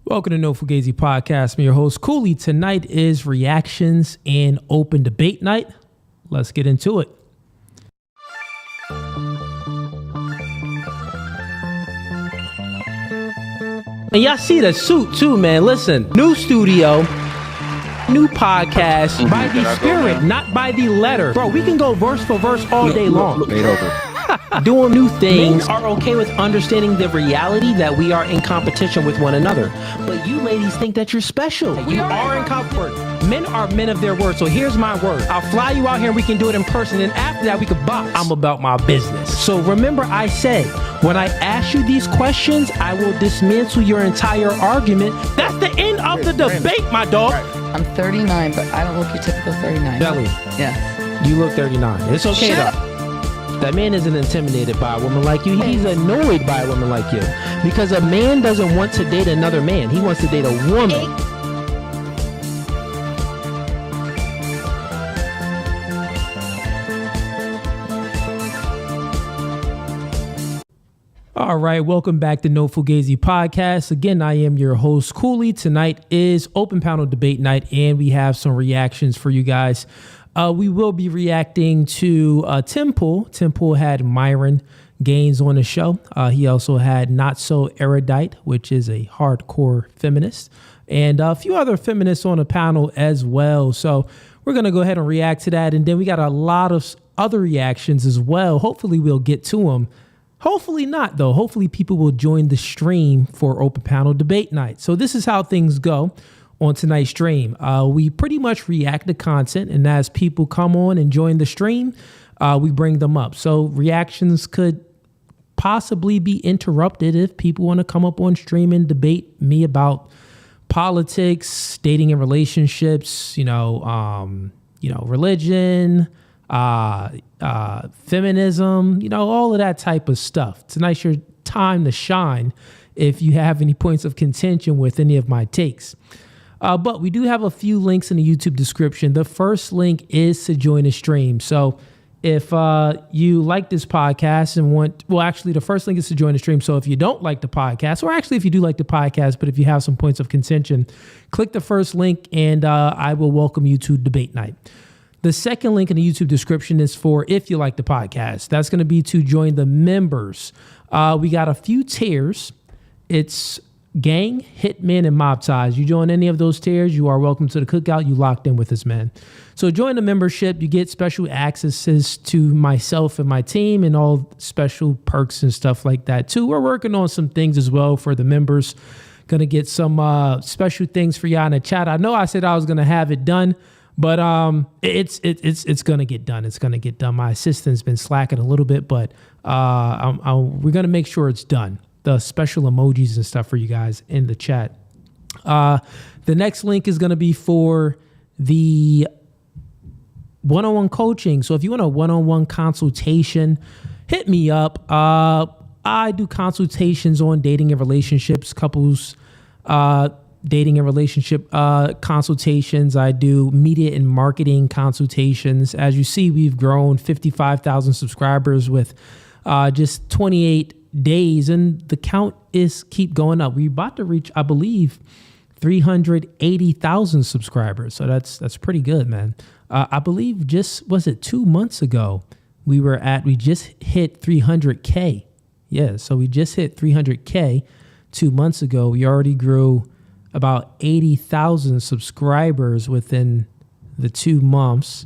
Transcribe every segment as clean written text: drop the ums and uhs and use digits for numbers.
Welcome to No Fugazee Podcast. I'm your host, Cooley. Tonight is reactions and open debate night. Let's get into it. And y'all see the suit too, man. Listen, new studio, new podcast by the spirit, not by the letter. Bro, we can go verse for verse all day long. Doing new things. Men are okay with understanding the reality that we are in competition with one another. But you ladies think that you're special. You are in comfort. Men are men of their word. So here's my word. I'll fly you out here and we can do it in person. And after that, we could box. I'm about my business. So remember I said, when I ask you these questions, I will dismantle your entire argument. That's the end of the debate, my dog. I'm 39, but I don't look your typical 39. Belly. Yeah. You look 39. It's okay though. That man isn't intimidated by a woman like you. He's annoyed by a woman like you. Because a man doesn't want to date another man. He wants to date a woman. All right, welcome back to No Fugazee Podcast. Again, I am your host, Cooley. Tonight is open panel debate night, and we have some reactions for you guys. We will be reacting to Tim Pool. Tim Pool had Myron Gaines on the show. He also had Not So Erudite, which is a hardcore feminist, and a few other feminists on the panel as well. So we're going to go ahead and react to that. And then we got a lot of other reactions as well. Hopefully we'll get to them. Hopefully not, though. Hopefully people will join the stream for open panel debate night. So this is how things go on tonight's stream. We pretty much react to content, and as people come on and join the stream, we bring them up. So reactions could possibly be interrupted if people want to come up on stream and debate me about politics, dating and relationships, religion, feminism, all of that type of stuff. Tonight's your time to shine if you have any points of contention with any of my takes. But we do have a few links in the YouTube description. The first link is to join the stream. So if you like this podcast and the first link is to join the stream. So if you don't like the podcast, or actually if you do like the podcast, but if you have some points of contention, click the first link and I will welcome you to debate night. The second link in the YouTube description is for if you like the podcast. That's going to be to join the members. We got a few tiers. It's gang, hitmen, and mob ties. You join any of those tiers, you are welcome to the cookout. You locked in with us, man. So join the membership. You get special accesses to myself and my team and all special perks and stuff like that too. We're working on some things as well for the members. Going to get some special things for y'all in the chat. I know I said I was going to have it done, but it's going to get done. It's going to get done. My assistant's been slacking a little bit, but we're going to make sure it's done. The special emojis and stuff for you guys in the chat. The next link is going to be for the one-on-one coaching. So if you want a one-on-one consultation, hit me up. I do consultations on dating and relationships, couples, dating and relationship consultations. I do media and marketing consultations. As you see, we've grown 55,000 subscribers with just 28 days, and the count is keep going up. We're about to reach, I believe, 380,000 subscribers. So that's pretty good, man. I believe was it 2 months ago we just hit 300K. Yeah, so we just hit 300K 2 months ago. We already grew about 80,000 subscribers within the 2 months.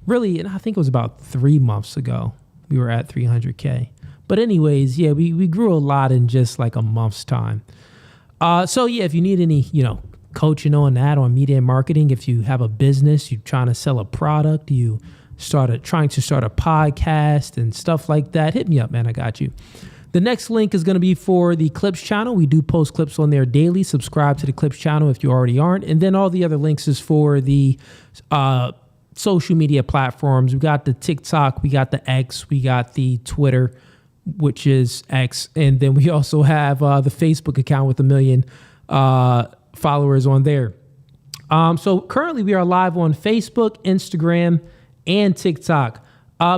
Really, and I think it was about 3 months ago we were at 300K. But anyways, yeah, we grew a lot in just like a month's time. So yeah, if you need any, coaching on that, on media and marketing, if you have a business, you're trying to sell a product, you trying to start a podcast and stuff like that, hit me up, man. I got you. The next link is going to be for the Clips channel. We do post clips on there daily. Subscribe to the Clips channel if you already aren't. And then all the other links is for the social media platforms. We got the TikTok, we got the X, we got the Twitter, which is X. And then we also have the Facebook account with 1 million followers on there. So currently we are live on Facebook, Instagram, and TikTok.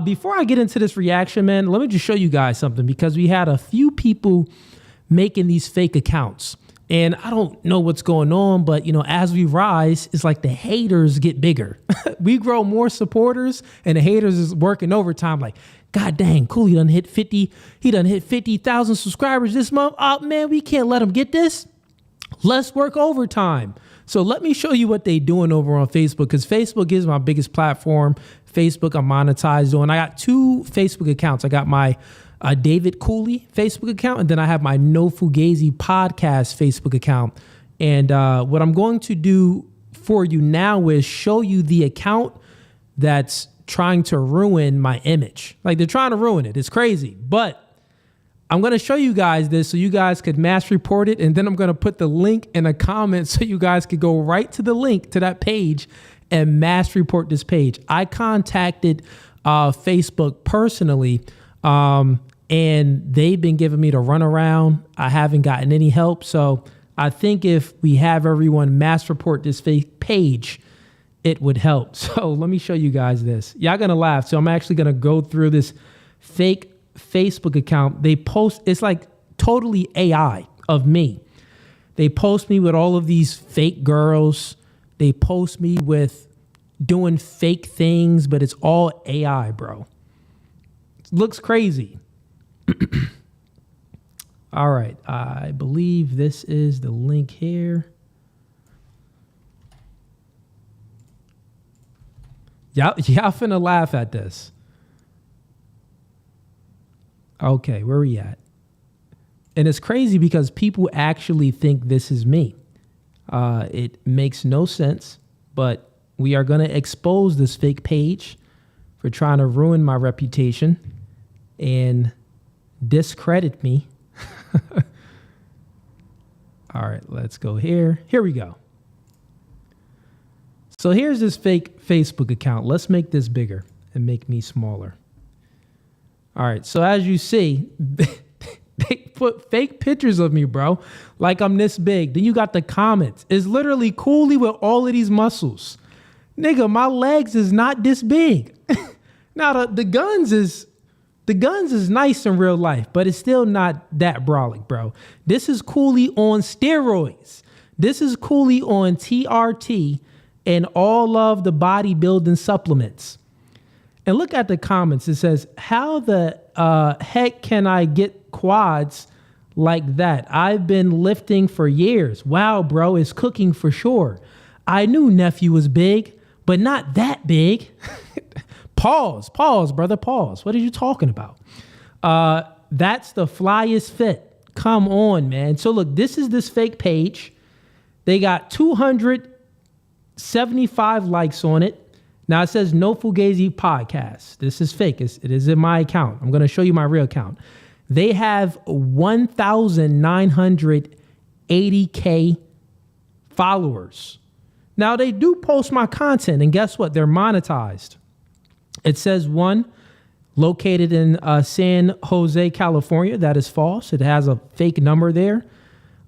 Before I get into this reaction, man, let me just show you guys something, because we had a few people making these fake accounts. And I don't know what's going on, but as we rise, it's like the haters get bigger. We grow more supporters and the haters is working overtime. Like, God dang, cool. He done hit 50,000 subscribers this month. Oh man, we can't let him get this. Let's work overtime. So let me show you what they doing over on Facebook, because Facebook is my biggest platform. Facebook I'm monetized on. I got 2 Facebook accounts. I got my David Cooley Facebook account, and then I have my No Fugazee podcast Facebook account. And what I'm going to do for you now is show you the account that's trying to ruin my image. Like, they're trying to ruin it. It's crazy. But I'm going to show you guys this so you guys could mass report it. And then I'm going to put the link in a comment so you guys could go right to the link to that page and mass report this page. I contacted Facebook personally, and they've been giving me the runaround. I haven't gotten any help. So I think if we have everyone mass report this fake page, it would help. So let me show you guys this. Y'all gonna laugh. So I'm actually gonna go through this fake Facebook account. They post, it's like totally AI of me. They post me with all of these fake girls. They post me with doing fake things, but it's all AI, bro. It looks crazy. All right. I believe this is the link here. Y'all finna laugh at this. Okay, where are we at? And it's crazy because people actually think this is me. It makes no sense, but we are going to expose this fake page for trying to ruin my reputation and discredit me. All right, let's go here. Here we go. So here's this fake Facebook account. Let's make this bigger and make me smaller. All right, so as you see, they put fake pictures of me, bro, like I'm this big. Then you got the comments. It's literally Cooley with all of these muscles. Nigga, my legs is not this big. Now the guns is nice in real life, but it's still not that brolic, bro. This is Cooley on steroids. This is Cooley on TRT and all of the bodybuilding supplements. And look at the comments. It says, how the heck can I get quads like that? I've been lifting for years. Wow, bro, it's cooking for sure. I knew nephew was big, but not that big. Pause, brother, pause. What are you talking about? That's the flyest fit. Come on, man. So look, this is this fake page. They got 275 likes on it. Now it says No Fugazee podcast. This is fake. It is in my account. I'm going to show you my real account. They have 1,980K followers. Now they do post my content, and guess what? They're monetized. It says one located in San Jose, California. That is false. It has a fake number there.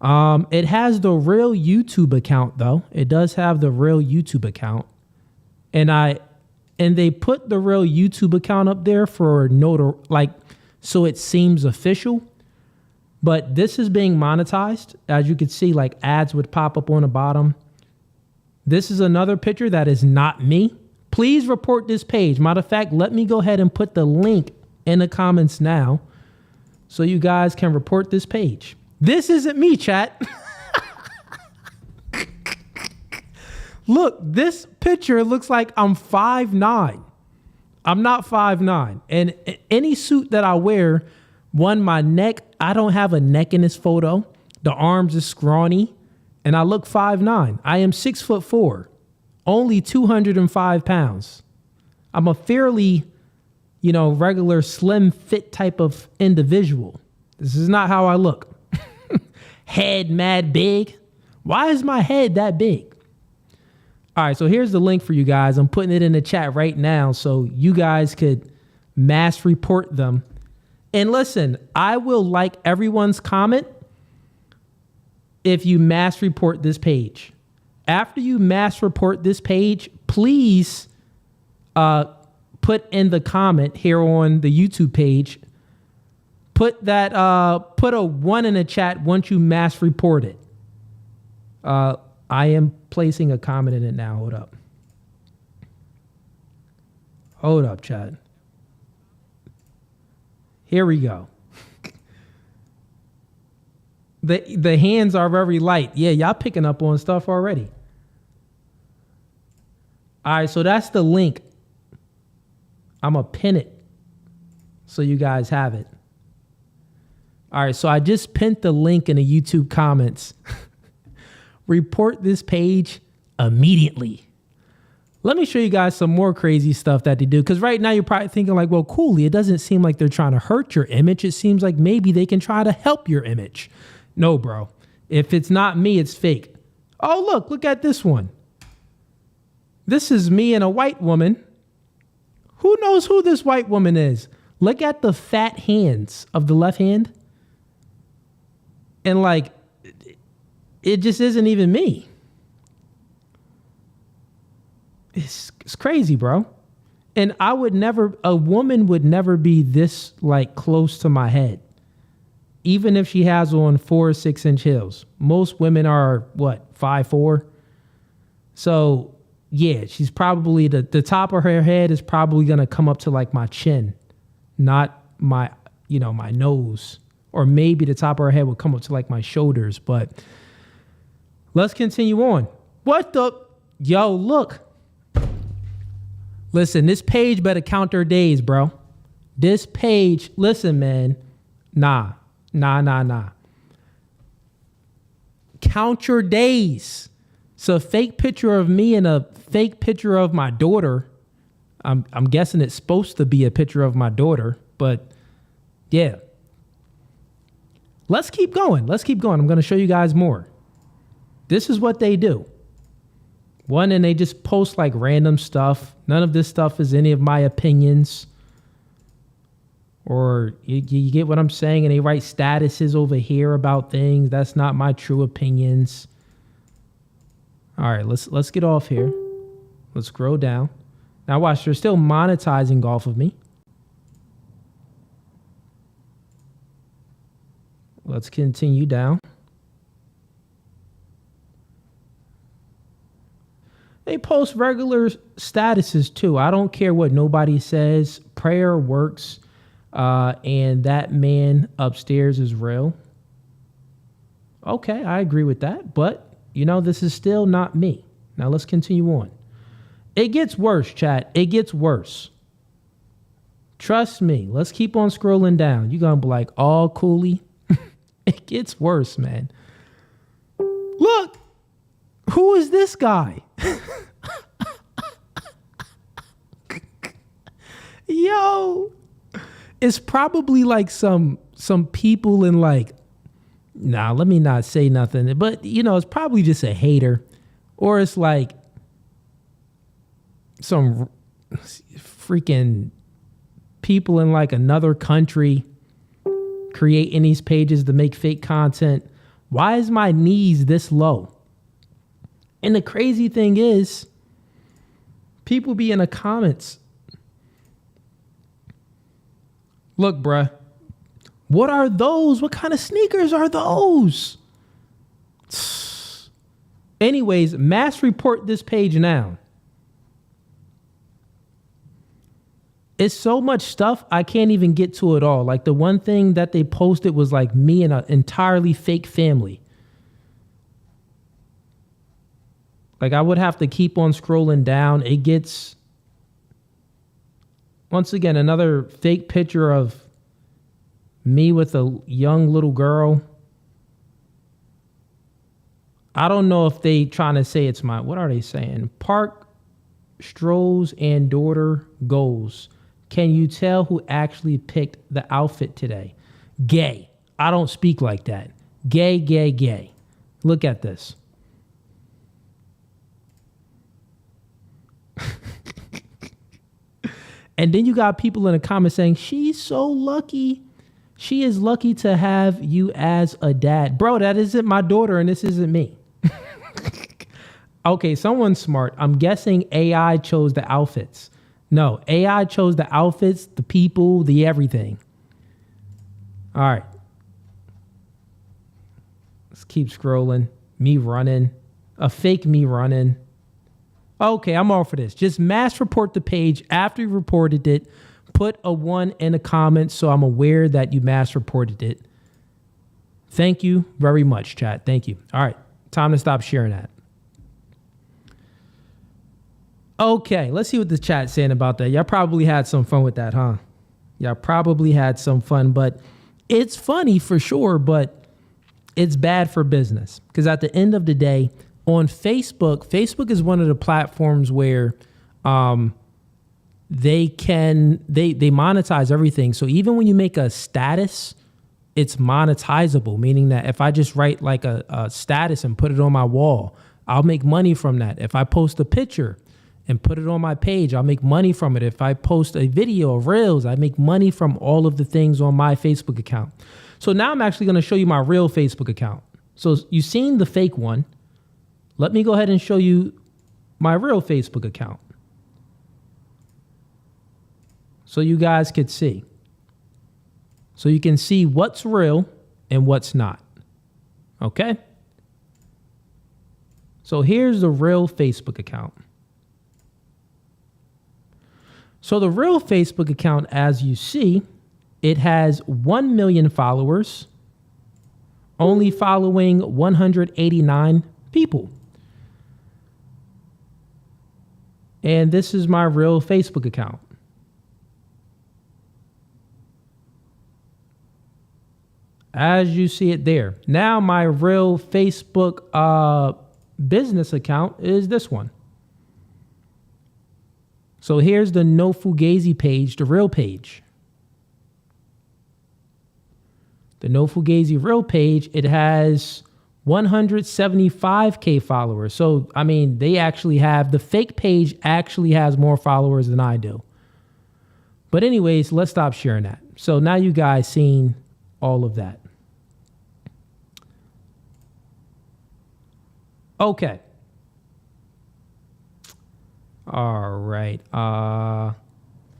It has the real YouTube account though. It does have the real YouTube account. And they put the real YouTube account up there for so it seems official. But this is being monetized. As you can see, like ads would pop up on the bottom. This is another picture that is not me. Please report this page. Matter of fact, let me go ahead and put the link in the comments now so you guys can report this page. This isn't me, chat. Look, this picture looks like I'm 5'9". I'm not 5'9". And any suit that I wear, my neck, I don't have a neck in this photo. The arms is scrawny. And I look 5'9". I am 6'4", only 205 pounds. I'm a fairly, regular slim fit type of individual. This is not how I look. Head mad big. Why is my head that big? All right, so here's the link for you guys. I'm putting it in the chat right now so you guys could mass report them. And listen, I will like everyone's comment if you mass report this page. After you mass report this page, please put in the comment here on the YouTube page, put a 1 in the chat once you mass report it. I am placing a comment in it now. Hold up, chat. Here we go. The hands are very light. Yeah, y'all picking up on stuff already. All right, so that's the link. I'm going to pin it so you guys have it. All right, so I just pinned the link in the YouTube comments. Report this page immediately. Let me show you guys some more crazy stuff that they do. Because right now you're probably thinking like, well, coolly, it doesn't seem like they're trying to hurt your image. It seems like maybe they can try to help your image. No, bro. If it's not me, it's fake. Oh, look at this one. This is me and a white woman. Who knows who this white woman is? Look at the fat hands of the left hand. And like, it just isn't even me. It's crazy, bro. And a woman would never be this like close to my head. Even if she has on 4 or 6 inch heels. Most women are what, 5'4"? So yeah, she's probably the top of her head is probably going to come up to like my chin, not my nose, or maybe the top of her head would come up to like my shoulders. But let's continue on. Yo, look. Listen, this page better count their days, bro. This page, listen, man. Nah. Count your days. It's a fake picture of me and a fake picture of my daughter. I'm guessing it's supposed to be a picture of my daughter, but yeah. Let's keep going. I'm going to show you guys more. This is what they do. One, and they just post like random stuff. None of this stuff is any of my opinions. Or you get what I'm saying? And they write statuses over here about things. That's not my true opinions. All right, let's get off here. Let's scroll down. Now watch, they're still monetizing off of me. Let's continue down. They post regular statuses too. I don't care what nobody says. Prayer works. And that man upstairs is real. Okay, I agree with that. But, this is still not me. Now let's continue on. It gets worse, chat. It gets worse. Trust me. Let's keep on scrolling down. You're going to be like, oh, coolie. It gets worse, man. Look. Who is this guy? Yo. It's probably like some people in like, let me not say nothing. But, it's probably just a hater. Or it's like some freaking people in like another country creating these pages to make fake content. Why is my knees this low? And the crazy thing is, people be in the comments. Look, bruh, what are those? What kind of sneakers are those? Anyways, mass report this page now. It's so much stuff, I can't even get to it all. Like the one thing that they posted was like me and an entirely fake family. Like I would have to keep on scrolling down. It gets, once again, another fake picture of me with a young little girl. I don't know if they trying to say it's my, what are they saying? Park strolls and daughter goals. Can you tell who actually picked the outfit today? Gay. I don't speak like that. Gay, gay, gay. Look at this. And then you got people in the comments saying, she's so lucky. She is lucky to have you as a dad. Bro, that isn't my daughter and this isn't me. Okay, someone's smart. I'm guessing AI chose the outfits. No, AI chose the outfits, the people, the everything. All right. Let's keep scrolling. me running, a fake me running. Okay, I'm all for this. Just mass report the page after you reported it. Put a 1 in the comments so I'm aware that you mass reported it. Thank you very much, chat. Thank you. All right, time to stop sharing that. Okay, let's see what the chat's saying about that. Y'all probably had some fun with that, huh? Y'all probably had some fun, but it's funny for sure, but it's bad for business. Because at the end of the day, on Facebook is one of the platforms where they monetize everything. So even when you make a status, it's monetizable, meaning that if I just write like a status and put it on my wall, I'll make money from that. If I post a picture and put it on my page, I'll make money from it. If I post a video of Reels, I make money from all of the things on my Facebook account. So now I'm actually going to show you my real Facebook account. So you've seen the fake one. Let me go ahead and show you my real Facebook account so you guys could see. So you can see what's real and what's not. Okay? So here's the real Facebook account. So the real Facebook account, as you see, it has 1 million followers, only following 189 people. And this is my real Facebook account. As you see it there. Now my real Facebook business account is this one. So here's the No Fugazee page, the real page. The No Fugazee real page, it has 175K followers. So, I mean, they actually have, the fake page actually has more followers than I do. But anyways, let's stop sharing that. So now you guys seen all of that. Okay. All right. Yeah,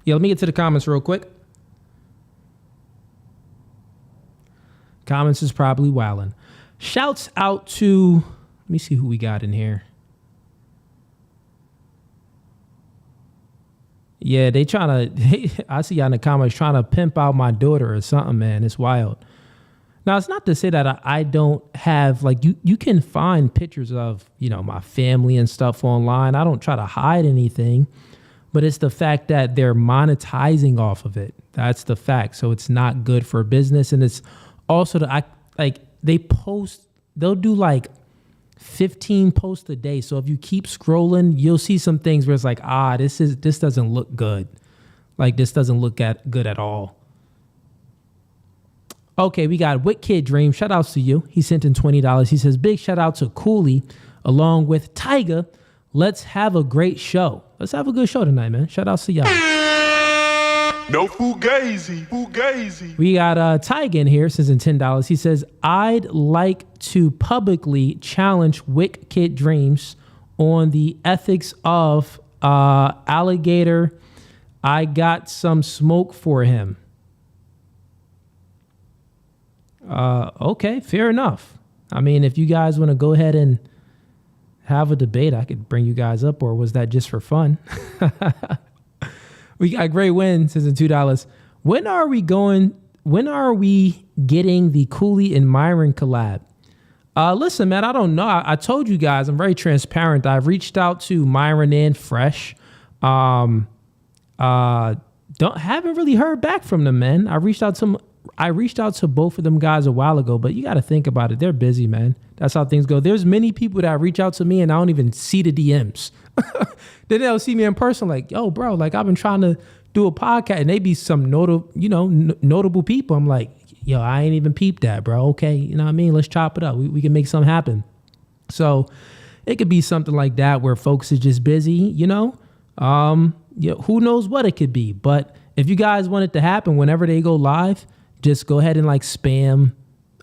let me get to the comments real quick. Comments is probably wildin'. Shouts out to, let me see who we got in here. Yeah, they trying to, I see y'all in the comments trying to pimp out my daughter or something, man. It's wild. Now, it's not to say that I don't have, like, you can find pictures of, you know, my family and stuff online. I don't try to hide anything, but it's the fact that they're monetizing off of it. That's the fact. So it's not good for business. And it's also, they'll do like 15 posts a day. So if you keep scrolling, you'll see some things where it's like, this doesn't look good. Like, this doesn't look good at all. Okay, we got Wick Kid Dream. Shout outs to you. He sent in $20. He says, big shout out to Cooley along with Tyga. Let's have a great show. Let's have a good show tonight, man. Shout outs to y'all. No Fugazee. We got Tyga in here, sends in $10. He says, I'd like to publicly challenge Wick Kid Dreams on the ethics of alligator. I got some smoke for him. Okay, fair enough. I mean, if you guys want to go ahead and have a debate, I could bring you guys up, or was that just for fun? We got Great Win, says in $2. When are we getting the Cooley and Myron collab? Listen, man, I don't know. I told you guys, I'm very transparent. I've reached out to Myron and Fresh. Haven't really heard back from them, man. I reached out to both of them guys a while ago, but you got to think about it. They're busy, man. That's how things go. There's many people that reach out to me and I don't even see the DMs. Then they'll see me in person like, yo, bro, like I've been trying to do a podcast, and they be some notable people. I'm like, yo, I ain't even peeped that, bro. Okay. You know what I mean? Let's chop it up. We can make something happen. So it could be something like that where folks are just busy, who knows what it could be. But if you guys want it to happen whenever they go live, just go ahead and like spam,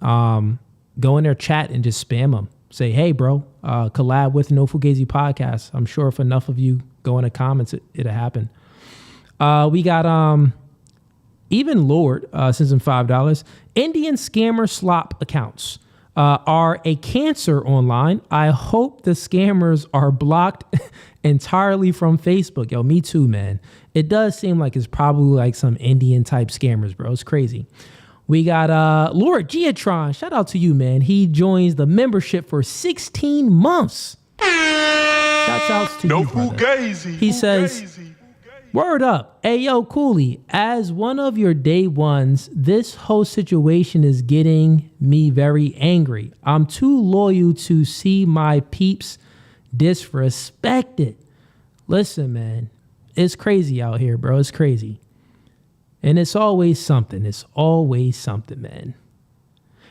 go in their chat and just spam them. Say, hey, bro, collab with No Fugazee podcast. I'm sure if enough of you go in the comments, it'll happen. We got even Lord sends in $5. Indian scammer slop accounts. are a cancer online. I hope the scammers are blocked entirely from Facebook. Yo, me too, man. It does seem like it's probably like some Indian type scammers, bro. It's crazy. We got Lord Giatron. Shout out to you, man. He joins the membership for 16 months. Shouts outs to you, brother. Fugazee. He says, word up. Hey, yo, Cooley, as one of your day ones, this whole situation is getting me very angry. I'm too loyal to see my peeps disrespected. Listen, man, it's crazy out here, bro. It's crazy. And it's always something. It's always something, man.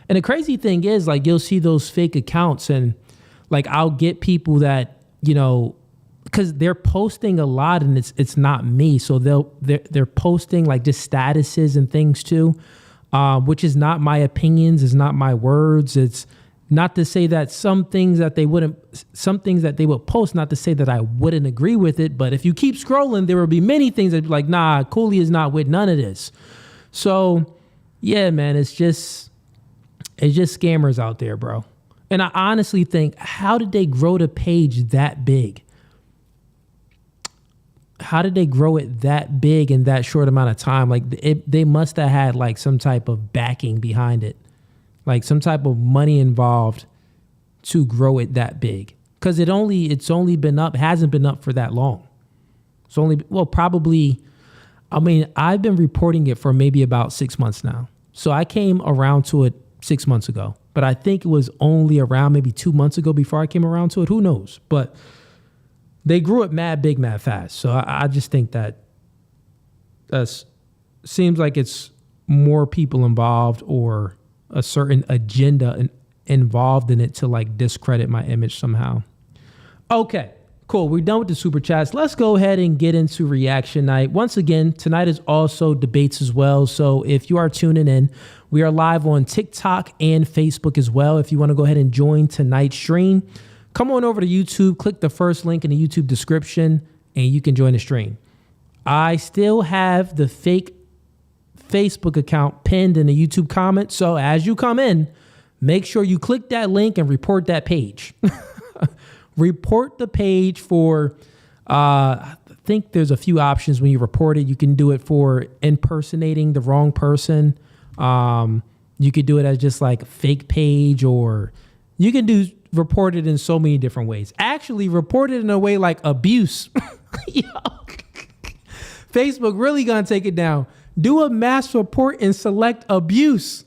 And the crazy thing is, like, you'll see those fake accounts and, like, I'll get people that, you know, because they're posting a lot and it's not me. So they're posting like just statuses and things too, which is not my opinions, is not my words. It's not to say that some things that they would post, not to say that I wouldn't agree with it. But if you keep scrolling, there will be many things that be like, nah, Cooley is not with none of this. So yeah, man, it's just scammers out there, bro. And I honestly think, how did they grow the page that big? How did they grow it that big in that short amount of time? Like they must have had like some type of backing behind it, like some type of money involved to grow it that big. Because it's only been up, hasn't been up for that long. It's only, well, probably, I mean, I've been reporting it for maybe about 6 months now. So I came around to it 6 months ago, but I think it was only around maybe 2 months ago before I came around to it. Who knows? But they grew it mad big, mad fast. So I just think that seems like it's more people involved or a certain agenda involved in it to like discredit my image somehow. Okay, cool. We're done with the super chats. Let's go ahead and get into reaction night. Once again, tonight is also debates as well. So if you are tuning in, we are live on TikTok and Facebook as well. If you want to go ahead and join tonight's stream, come on over to YouTube, click the first link in the YouTube description, and you can join the stream. I still have the fake Facebook account pinned in the YouTube comments. So as you come in, make sure you click that link and report that page. Report the page for, I think there's a few options when you report it. You can do it for impersonating the wrong person. You could do it as just like a fake page, or you can report it in so many different ways. Actually, report it in a way like abuse. Yo. Facebook really gonna take it down. Do a mass report and select abuse.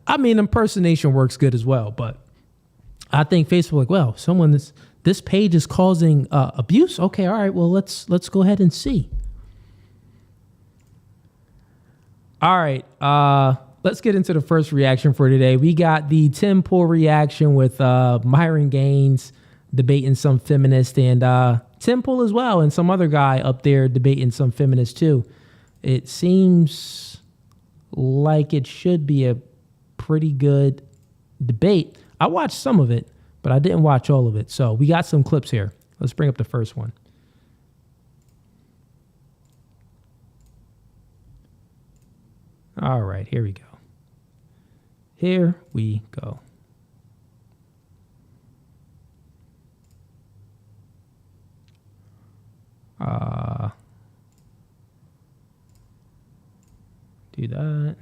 I mean, impersonation works good as well, but I think Facebook like, well, this page is causing abuse. Okay, all right, well, let's go ahead and see. All right, let's get into the first reaction for today. We got the Tim Pool reaction with Myron Gaines debating some feminist, and Tim Pool as well, and some other guy up there debating some feminist too. It seems like it should be a pretty good debate. I watched some of it, but I didn't watch all of it. So we got some clips here. Let's bring up the first one. All right, here we go. Here we go. Do that.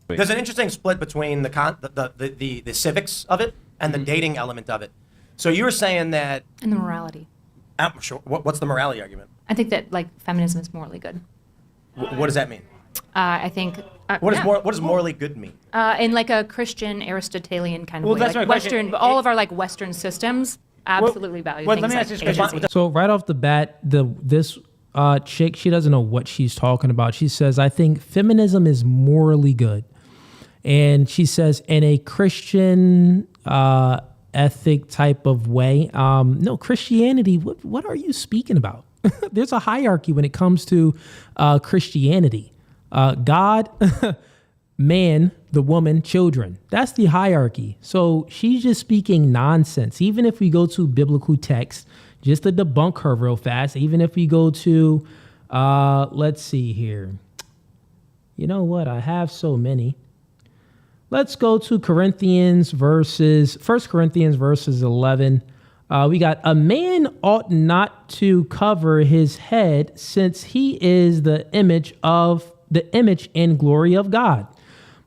There's an interesting split between the civics of it and the dating element of it. So you were saying that... And the morality. Sure. What's the morality argument? I think that, like, feminism is morally good. What does that mean? I think... What does morally good mean? In, like, a Christian, Aristotelian kind of way. That's like my Western, question. all of our, like, Western systems absolutely value things let me like ask you this question. agency. So right off the bat, this chick, she doesn't know what she's talking about. She says, I think feminism is morally good. And she says, in a Christian ethic type of way, no, Christianity, what are you speaking about? There's a hierarchy when it comes to Christianity. God, man, the woman, children. That's the hierarchy. So she's just speaking nonsense. Even if we go to biblical text, just to debunk her real fast, even if we go to, let's see here. You know what? I have so many. Let's go to 1 Corinthians verses 11. We got, a man ought not to cover his head, since he is the image and glory of God.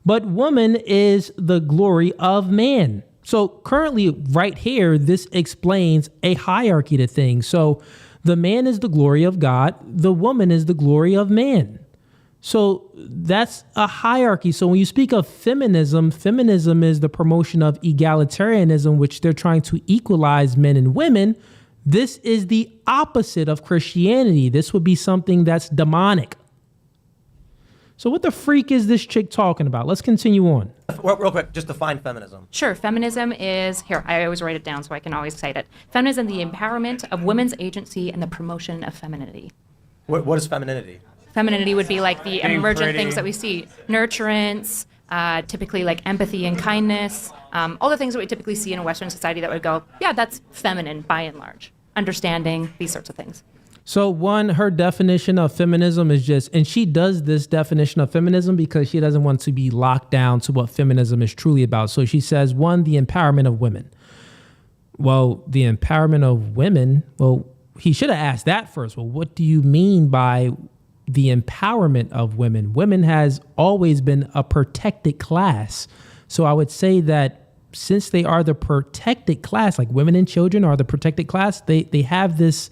But woman is the glory of man. So currently right here, this explains a hierarchy to things. So the man is the glory of God. The woman is the glory of man. So that's a hierarchy. So when you speak of feminism is the promotion of egalitarianism, which they're trying to equalize men and women. This is the opposite of Christianity. This would be something that's demonic. So what the freak is this chick talking about? Let's continue on. Real quick, just define feminism. Sure. Feminism is, here, I always write it down so I can always cite it. Feminism, the empowerment of women's agency and the promotion of femininity. What is femininity? Femininity would be like the Being emergent pretty. things that we see. Nurturance, typically like empathy and kindness. All the things that we typically see in a Western society that would go, yeah, that's feminine by and large. Understanding, these sorts of things. So her definition of feminism is just, and she does this definition of feminism because she doesn't want to be locked down to what feminism is truly about. So she says, 1, the empowerment of women. Well, the empowerment of women, well, he should have asked that first. Well, what do you mean by the empowerment of women? Women has always been a protected class. So I would say that since they are the protected class, like women and children are the protected class, they have this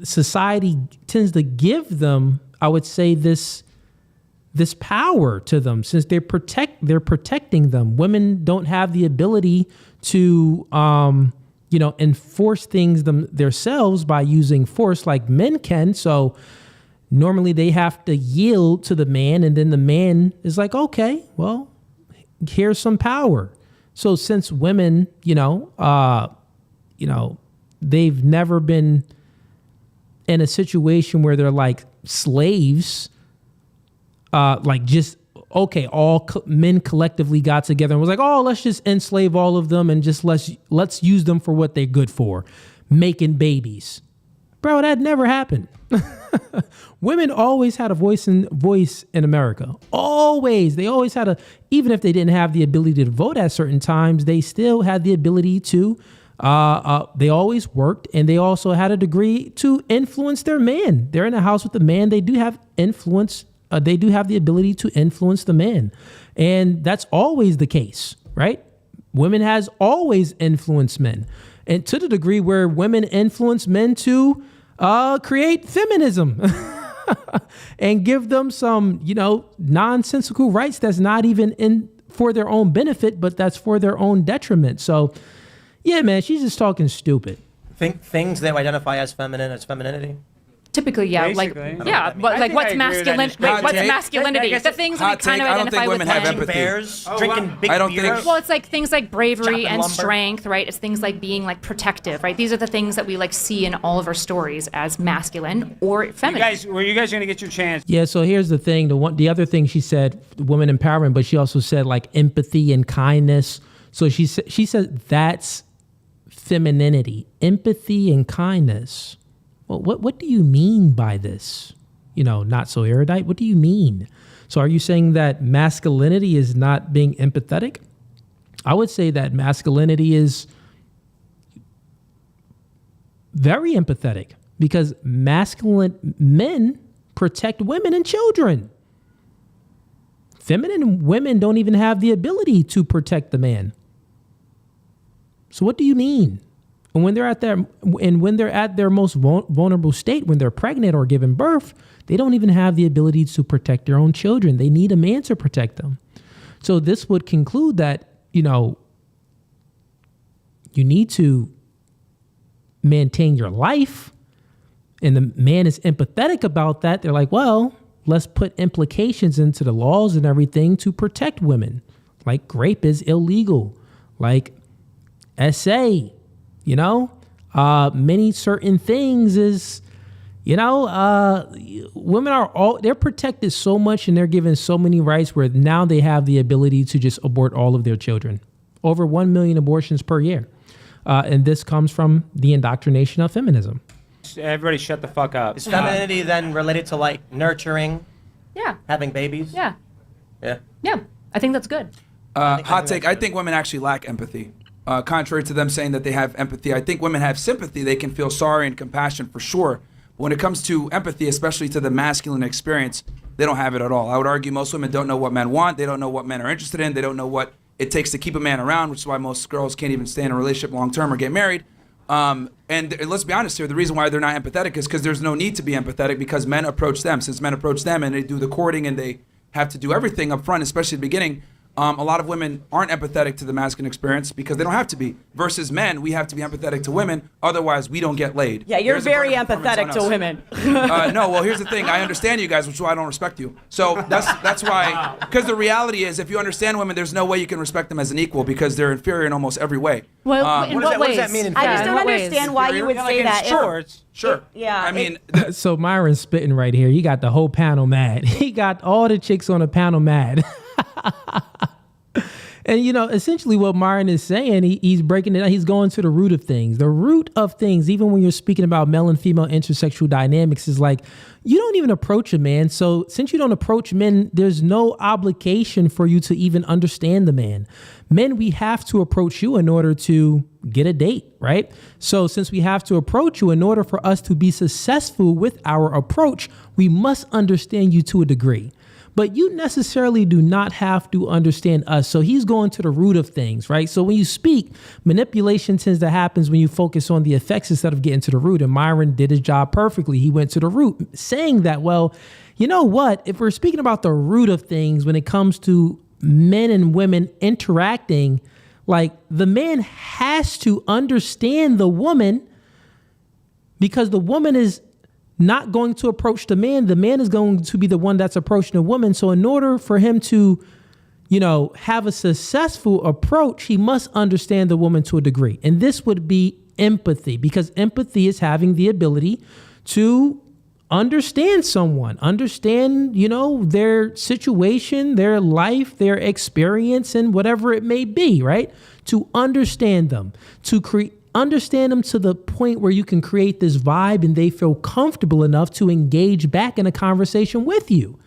society tends to give them, I would say, this power to them, since they're protecting them. Women don't have the ability to, enforce things themselves by using force like men can. So normally they have to yield to the man, and then the man is like, okay, well, here's some power. So since women, they've never been in a situation where they're like slaves, men collectively got together and was like, oh, let's just enslave all of them and just let's use them for what they're good for, making babies. Bro, that never happened. Women always had a voice in America. Always. They always had even if they didn't have the ability to vote at certain times, they still had the ability to they always worked, and they also had a degree to influence their man. They're in a house with the man. They do have influence. They do have the ability to influence the man. And that's always the case, right? Women has always influenced men. And to the degree where women influence men to create feminism and give them some, nonsensical rights that's not even for their own benefit, but that's for their own detriment. So, yeah, man, she's just talking stupid. Things they identify as feminine as femininity? Typically, yeah. Basically. What's masculinity? What's masculinity? The things that we kind of identify with men. Bears, Oh, drinking wow. big I don't think- beers. Well, it's like things like bravery Chopping and lumber. strength, right? It's things like being like protective, right? These are the things that we like see in all of our stories as masculine or feminine. You guys are gonna get your chance. Yeah, so here's the thing. The other thing she said, women empowerment, but she also said like empathy and kindness. So she said that's femininity, empathy and kindness. Well, what do you mean by this? Not so erudite. What do you mean? So are you saying that masculinity is not being empathetic? I would say that masculinity is very empathetic, because masculine men protect women and children. Feminine women don't even have the ability to protect the man. So what do you mean? And when they're at their most vulnerable state, when they're pregnant or giving birth, they don't even have the ability to protect their own children. They need a man to protect them. So this would conclude that, you need to maintain your life, and the man is empathetic about that. They're like, well, let's put implications into the laws and everything to protect women. Like rape is illegal. Like SA. Many certain things is, women they're protected so much, and they're given so many rights where now they have the ability to just abort all of their children. Over 1 million abortions per year. And this comes from the indoctrination of feminism. Everybody shut the fuck up. Is femininity then related to like nurturing, Yeah. having babies? Yeah. Yeah. Yeah. I think that's good. Hot take. I think women actually lack empathy. Contrary to them saying that they have empathy, I think women have sympathy. They can feel sorry and compassion for sure. But when it comes to empathy, especially to the masculine experience, they don't have it at all. I would argue most women don't know what men want. They don't know what men are interested in. They don't know what it takes to keep a man around, which is why most girls can't even stay in a relationship long term or get married. And let's be honest here, the reason why they're not empathetic is because there's no need to be empathetic because men approach them. Since men approach them and they do the courting and they have to do everything up front, especially at the beginning, a lot of women aren't empathetic to the masculine experience because they don't have to be. Versus men, we have to be empathetic to women, otherwise we don't get laid. Yeah, you're There's a very burden of performance empathetic on to us. women. No, well, here's the thing. I understand you guys, which is why I don't respect you. So that's why, because the reality is, if you understand women, there's no way you can respect them as an equal because they're inferior in almost every way. Well, in what what does ways? that mean in I fact? just in don't what ways? understand why you would say that. Sure. Yeah, I mean, So Myron's spitting right here. He got the whole panel mad. He got all the chicks on the panel mad. And, you know, essentially what Myron is saying, he's breaking it out. He's going to the root of things. The root of things, even when you're speaking about male and female intersexual dynamics, is like, you don't even approach a man. So since you don't approach men, there's no obligation for you to even understand the man. Men, we have to approach you in order to get a date, right? So since we have to approach you, in order for us to be successful with our approach, we must understand you to a degree. But you necessarily do not have to understand us. So he's going to the root of things, right? So when you speak, manipulation tends to happen when you focus on the effects instead of getting to the root. And Myron did his job perfectly. He went to the root, saying that, well, you know what? If we're speaking about the root of things when it comes to men and women interacting, like the man has to understand the woman because the woman is not going to approach the man is going to be the one that's approaching the woman. So in order for him to, you know, have a successful approach, he must understand the woman to a degree. And this would be empathy, because empathy is having the ability to understand someone, understand, you know, their situation, their life, their experience, and whatever it may be, right? To understand them, to understand them to the point where you can create this vibe and they feel comfortable enough to engage back in a conversation with you.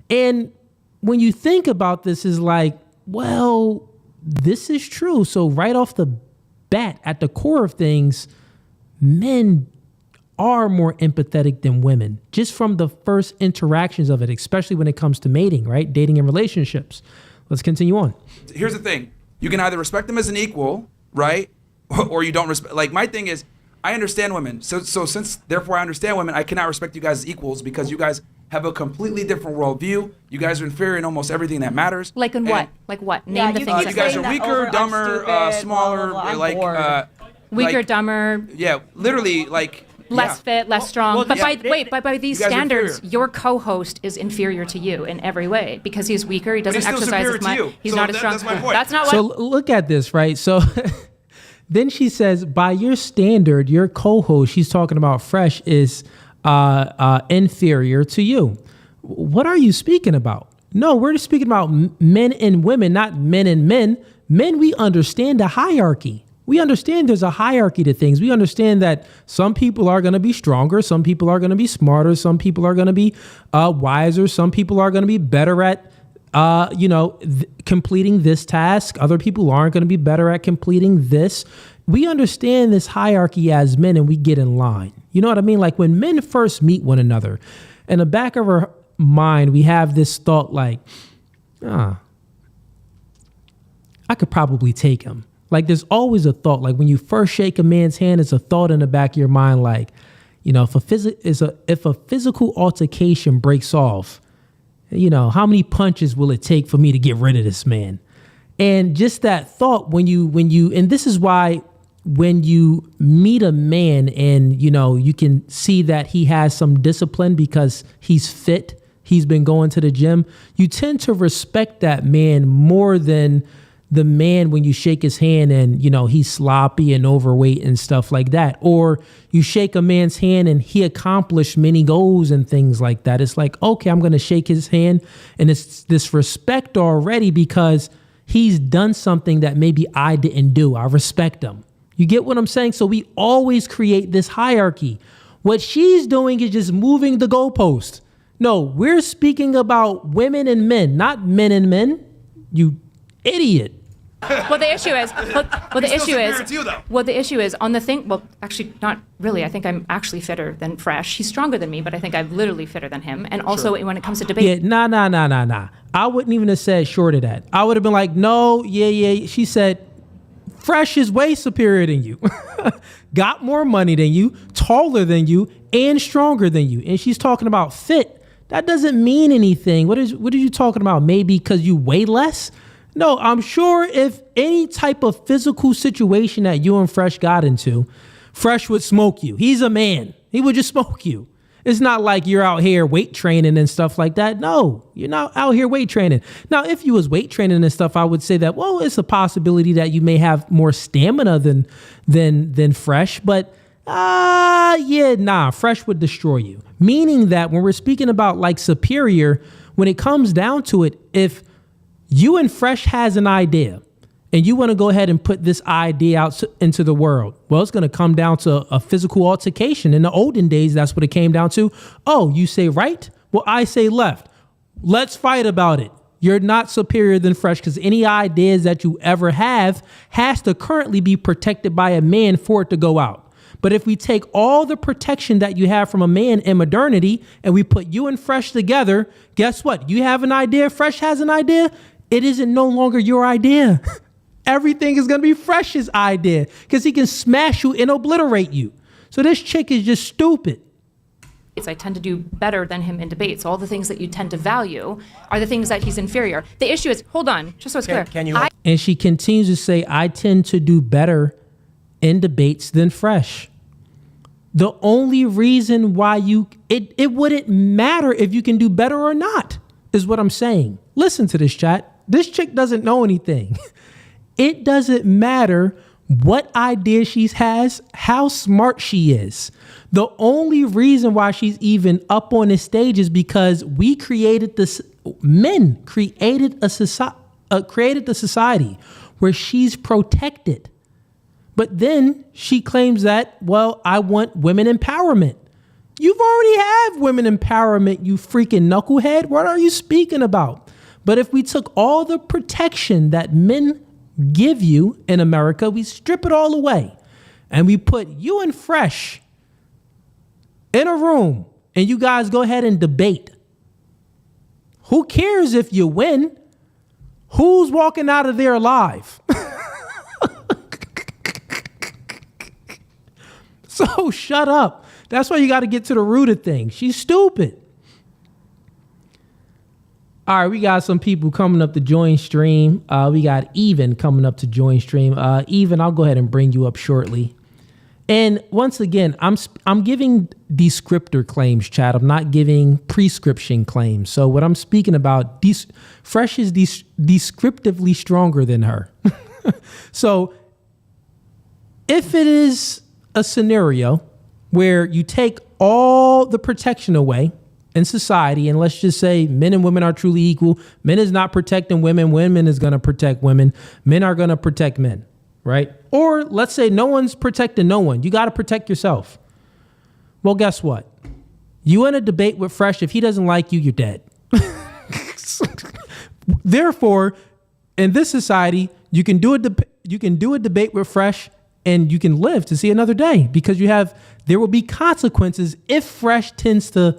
And when you think about this, is like, well, this is true. So right off the bat, at the core of things, men are more empathetic than women, just from the first interactions of it, especially when it comes to mating, right? Dating and relationships. Let's continue on. here's the thing. You can either respect them as an equal, right? Or you don't respect. Like, my thing is, I understand women. So since, therefore, I understand women, I cannot respect you guys as equals because you guys have a completely different worldview. You guys are inferior in almost everything that matters. Like in what? Like what? Name the things. You guys are weaker, dumber, smaller, weaker, dumber. Yeah, literally, like. Less fit, less strong. Well, but by these standards, your co-host is inferior to you in every way because he's weaker. He doesn't exercise as much. He's not as strong. That's my point. That's not what. So look at this, right? So then she says, by your standard, your co-host, she's talking about Fresh, is inferior to you. What are you speaking about? No, we're just speaking about men and women, not men and men. Men, we understand the hierarchy. We understand there's a hierarchy to things. We understand that some people are going to be stronger. Some people are going to be smarter. Some people are going to be wiser. Some people are going to be better at, completing this task. Other people aren't going to be better at completing this. We understand this hierarchy as men, and we get in line. You know what I mean? Like when men first meet one another, in the back of our mind, we have this thought like, I could probably take him. Like there's always a thought, like when you first shake a man's hand, it's a thought in the back of your mind, like, if a physical altercation breaks off, how many punches will it take for me to get rid of this man? And just that thought when you, and this is why when you meet a man and, you can see that he has some discipline because he's fit, he's been going to the gym, you tend to respect that man more than the man when you shake his hand and, he's sloppy and overweight and stuff like that. Or you shake a man's hand and he accomplished many goals and things like that. It's like, okay, I'm going to shake his hand. And it's this respect already because he's done something that maybe I didn't do. I respect him. You get what I'm saying? So we always create this hierarchy. What she's doing is just moving the goalpost. No, we're speaking about women and men, not men and men. You idiot. Well, the issue is, the issue is on the thing. Well, actually, not really. I think I'm actually fitter than Fresh. He's stronger than me, but I think I'm literally fitter than him. And also, when it comes to debate, Yeah, nah. I wouldn't even have said short of that. I would have been like, no, yeah. She said, Fresh is way superior than you. Got more money than you, taller than you, and stronger than you. And she's talking about fit. That doesn't mean anything. What are you talking about? Maybe because you weigh less? No, I'm sure if any type of physical situation that you and Fresh got into, Fresh would smoke you. He's a man. He would just smoke you. It's not like you're out here weight training and stuff like that. No, you're not out here weight training. Now, if you was weight training and stuff, I would say that, well, it's a possibility that you may have more stamina than Fresh. But Fresh would destroy you. Meaning that when we're speaking about like superior, when it comes down to it, if you and Fresh has an idea and you want to go ahead and put this idea out into the world, well, it's going to come down to a physical altercation. In the olden days, that's what it came down to. Oh, you say right? Well, I say left. Let's fight about it. You're not superior than Fresh because any ideas that you ever have has to currently be protected by a man for it to go out. But if we take all the protection that you have from a man in modernity and we put you and Fresh together, guess what? You have an idea, Fresh has an idea. It isn't no longer your idea. Everything is going to be Fresh's idea because he can smash you and obliterate you. So this chick is just stupid. I tend to do better than him in debates. All the things that you tend to value are the things that he's inferior. The issue is, hold on, just so it's clear. And she continues to say, I tend to do better in debates than Fresh. The only reason why it wouldn't matter if you can do better or not, is what I'm saying. Listen to this, chat. This chick doesn't know anything. It doesn't matter what idea she has, how smart she is. The only reason why she's even up on this stage is because we created this, men created the society where she's protected. But then she claims that, well, I want women empowerment. You've already have women empowerment, you freaking knucklehead. What are you speaking about? But if we took all the protection that men give you in America, we strip it all away and we put you and Fresh in a room and you guys go ahead and debate. Who cares if you win? Who's walking out of there alive? So shut up. That's why you got to get to the root of things. She's stupid. All right, we got some people coming up to join stream. We got Even coming up to join stream. Even, I'll go ahead and bring you up shortly. And once again, I'm giving descriptor claims, chat. I'm not giving prescription claims. So what I'm speaking about, Fresh is descriptively stronger than her. So if it is a scenario where you take all the protection away in society, and let's just say men and women are truly equal. Men is not protecting women. Women is going to protect women. Men are going to protect men, right? Or let's say no one's protecting no one. You got to protect yourself. Well, guess what? You in a debate with Fresh, if he doesn't like you, you're dead. Therefore, in this society, you can do a debate with Fresh and you can live to see another day because there will be consequences if Fresh tends to,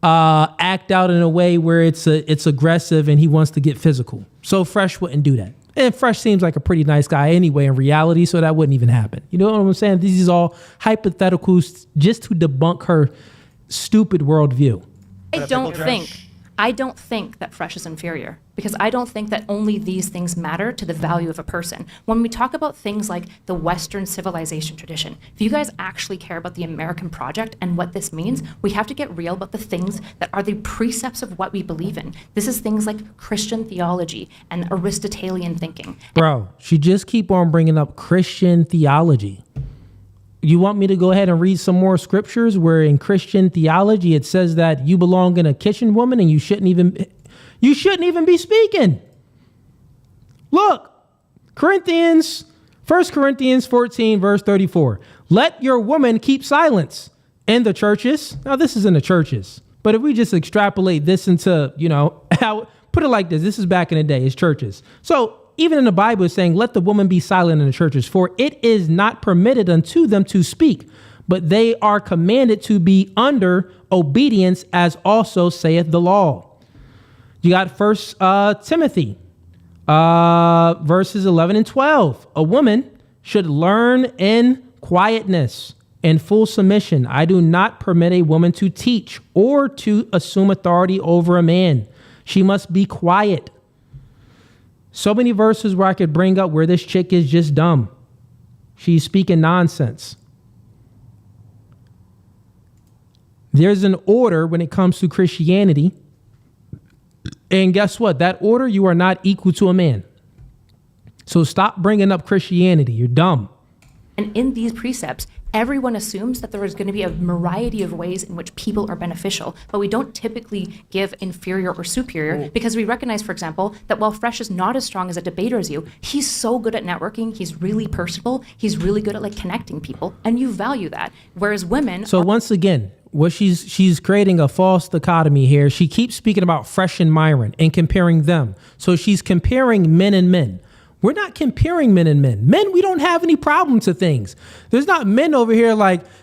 act out in a way where it's aggressive and he wants to get physical. So Fresh wouldn't do that. And Fresh seems like a pretty nice guy anyway in reality, so that wouldn't even happen. You know what I'm saying? These are all hypotheticals just to debunk her stupid worldview. I don't think that Fresh is inferior because I don't think that only these things matter to the value of a person. When we talk about things like the Western civilization tradition, if you guys actually care about the American project and what this means, we have to get real about the things that are the precepts of what we believe in. This is things like Christian theology and Aristotelian thinking. Bro, she just keep on bringing up Christian theology. You want me to go ahead and read some more scriptures where in Christian theology it says that you belong in a kitchen, woman, and you shouldn't even be speaking. Look, Corinthians 1 Corinthians 14, verse 34. Let your woman keep silence in the churches. Now, this is in the churches. But if we just extrapolate this into, how, put it like this. This is back in the day. It's churches. So even in the Bible, it's saying, let the woman be silent in the churches, for it is not permitted unto them to speak, but they are commanded to be under obedience, as also saith the law. You got 1 Timothy, verses 11 and 12. A woman should learn in quietness and full submission. I do not permit a woman to teach or to assume authority over a man. She must be quiet. So many verses where I could bring up where this chick is just dumb. She's speaking nonsense. There's an order when it comes to Christianity. And guess what? That order, you are not equal to a man. So stop bringing up Christianity. You're dumb. And in these precepts, everyone assumes that there is going to be a variety of ways in which people are beneficial, but we don't typically give inferior or superior because we recognize, for example, that while Fresh is not as strong as a debater as you, he's so good at networking, he's really personable, he's really good at connecting people, and you value that. Whereas women once again, what she's creating a false dichotomy here. She keeps speaking about Fresh and Myron and comparing them. So she's comparing men and men. We're not comparing men and men. Men, we don't have any problem to things. There's not men over here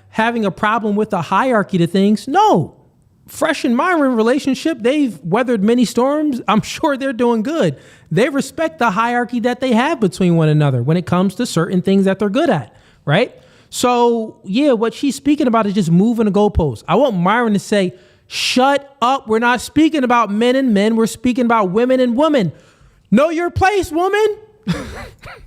having a problem with the hierarchy to things. No. Fresh and Myron relationship, they've weathered many storms. I'm sure they're doing good. They respect the hierarchy that they have between one another when it comes to certain things that they're good at, right? So, yeah, what she's speaking about is just moving the goalposts. I want Myron to say, shut up. We're not speaking about men and men. We're speaking about women and women. Know your place, woman.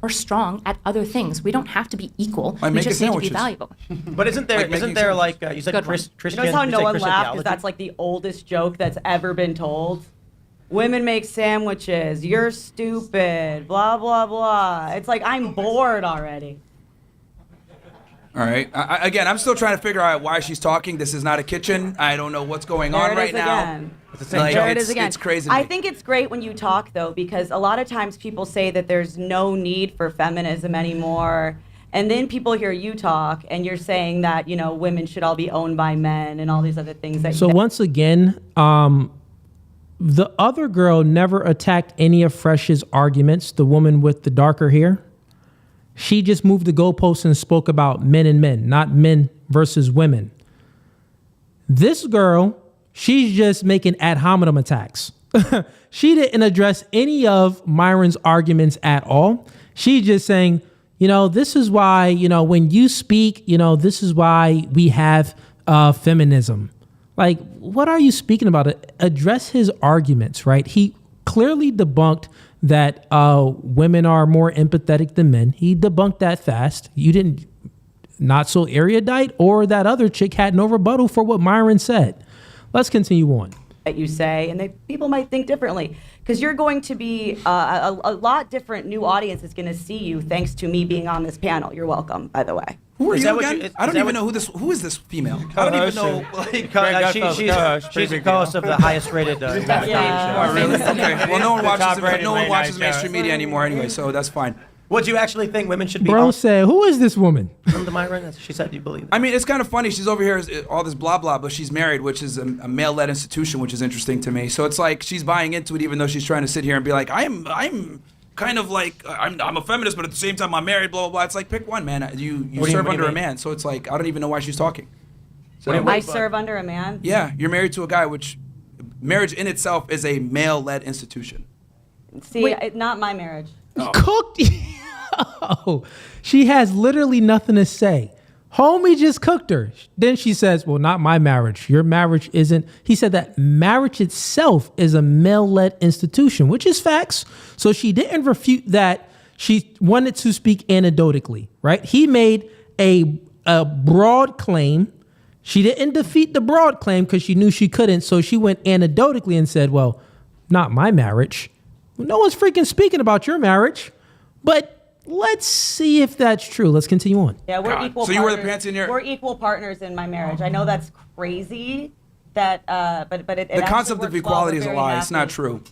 are strong at other things. We don't have to be equal. We just need to be valuable. But isn't there you said Christian? You know how no one Christian laughed theology? because that's the oldest joke that's ever been told? Women make sandwiches. You're stupid. Blah, blah, blah. It's I'm bored already. All right. Again, I'm still trying to figure out why she's talking. This is not a kitchen. I don't know what's going on right now. Again. It's the same joke. There it is again. It's crazy to I me. think it's great when you talk, though, because a lot of times people say that there's no need for feminism anymore. And then people hear you talk, and you're saying that, women should all be owned by men and all these other things. So once again, the other girl never attacked any of Fresh's arguments, the woman with the darker hair. She just moved the goalposts and spoke about men and men, not men versus women. This girl, she's just making ad hominem attacks. She didn't address any of Myron's arguments at all. She's just saying, this is why, when you speak, this is why we have feminism. What are you speaking about? Address his arguments, right? He clearly debunked that women are more empathetic than men. He debunked that fast. You didn't, not so erudite, or that other chick had no rebuttal for what Myron said. Let's continue on. That you say, and people might think differently because you're going to be a lot different. New audience is going to see you thanks to me being on this panel. You're welcome, by the way. Who are Is you that what again? you- I don't is even that know who is this female? I don't even know. She's the co-host of the highest rated Yeah. Okay. Well, no one top-rated watches late night mainstream show. media anymore anyway, so that's fine. Would you actually think women should be Bro owned said, who is this woman? from the Myron? That's what she said. Do you believe that? I mean, it's kind of funny. She's over here, all this blah blah, but she's married, which is a male-led institution, which is interesting to me. So it's she's buying into it, even though she's trying to sit here and be like, I'm kind of I'm a feminist, but at the same time I'm married. Blah blah blah. It's pick one, man. You serve under a man, so it's I don't even know why she's talking. So I serve under a man. yeah, you're married to a guy, which marriage in itself is a male-led institution. See, not my marriage. Cooked. Oh, she has literally nothing to say. Homie just cooked her. Then she says, well, not my marriage. Your marriage isn't. He said that marriage itself is a male-led institution, which is facts. So she didn't refute that. She wanted to speak anecdotally, right? He made a broad claim. She didn't defeat the broad claim because she knew she couldn't. So she went anecdotally and said, well, not my marriage. No one's freaking speaking about your marriage. But let's see if that's true. Let's continue on. Yeah, we're equal. So you wear the pants in your. We're equal partners in my marriage. I know that's crazy. That, but it. The concept of equality is a lie. It's not true.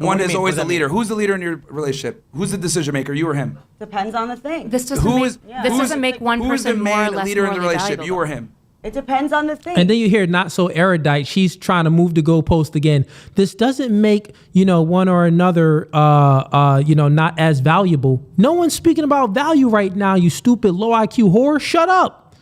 One do you is mean? always What the does that leader. mean? Who's the leader in your relationship? Who's the decision maker? You or him? Depends on the thing. This doesn't Who make, is this doesn't make one who's the person more or main less leader in the morally relationship? valuable, You or though. him? It depends on the thing. And then you hear not so erudite. She's trying to move the goalpost again. This doesn't make, one or another, not as valuable. No one's speaking about value right now, you stupid low IQ whore. Shut up.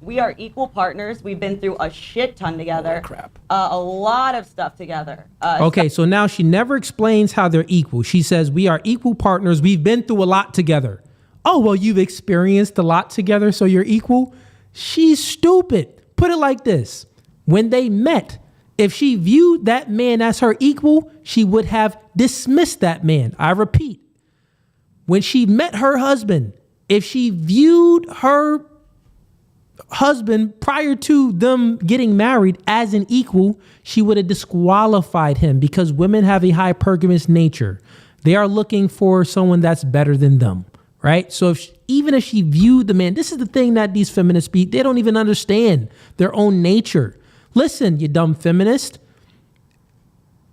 We are equal partners. We've been through a shit ton together. Crap. A lot of stuff together. Okay, so now she never explains how they're equal. She says, we are equal partners. We've been through a lot together. Oh, well, you've experienced a lot together, so you're equal? She's stupid. Put it like this. When they met, if she viewed that man as her equal, she would have dismissed that man. I repeat, when she met her husband, if she viewed her husband prior to them getting married as an equal, she would have disqualified him because women have a hypergamous nature. They are looking for someone that's better than them, right? So even if she viewed the man, this is the thing that these feminists they don't even understand their own nature. Listen, you dumb feminist.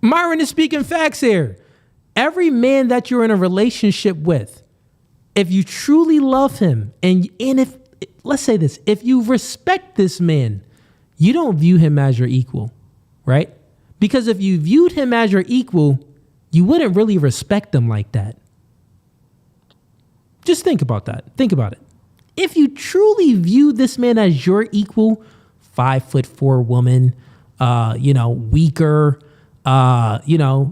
Myron is speaking facts here. Every man that you're in a relationship with, if you truly love him and if, let's say this, if you respect this man, you don't view him as your equal, right? Because if you viewed him as your equal, you wouldn't really respect him like that. Just think about that. Think about it. If you truly view this man as your equal, 5'4" woman, weaker,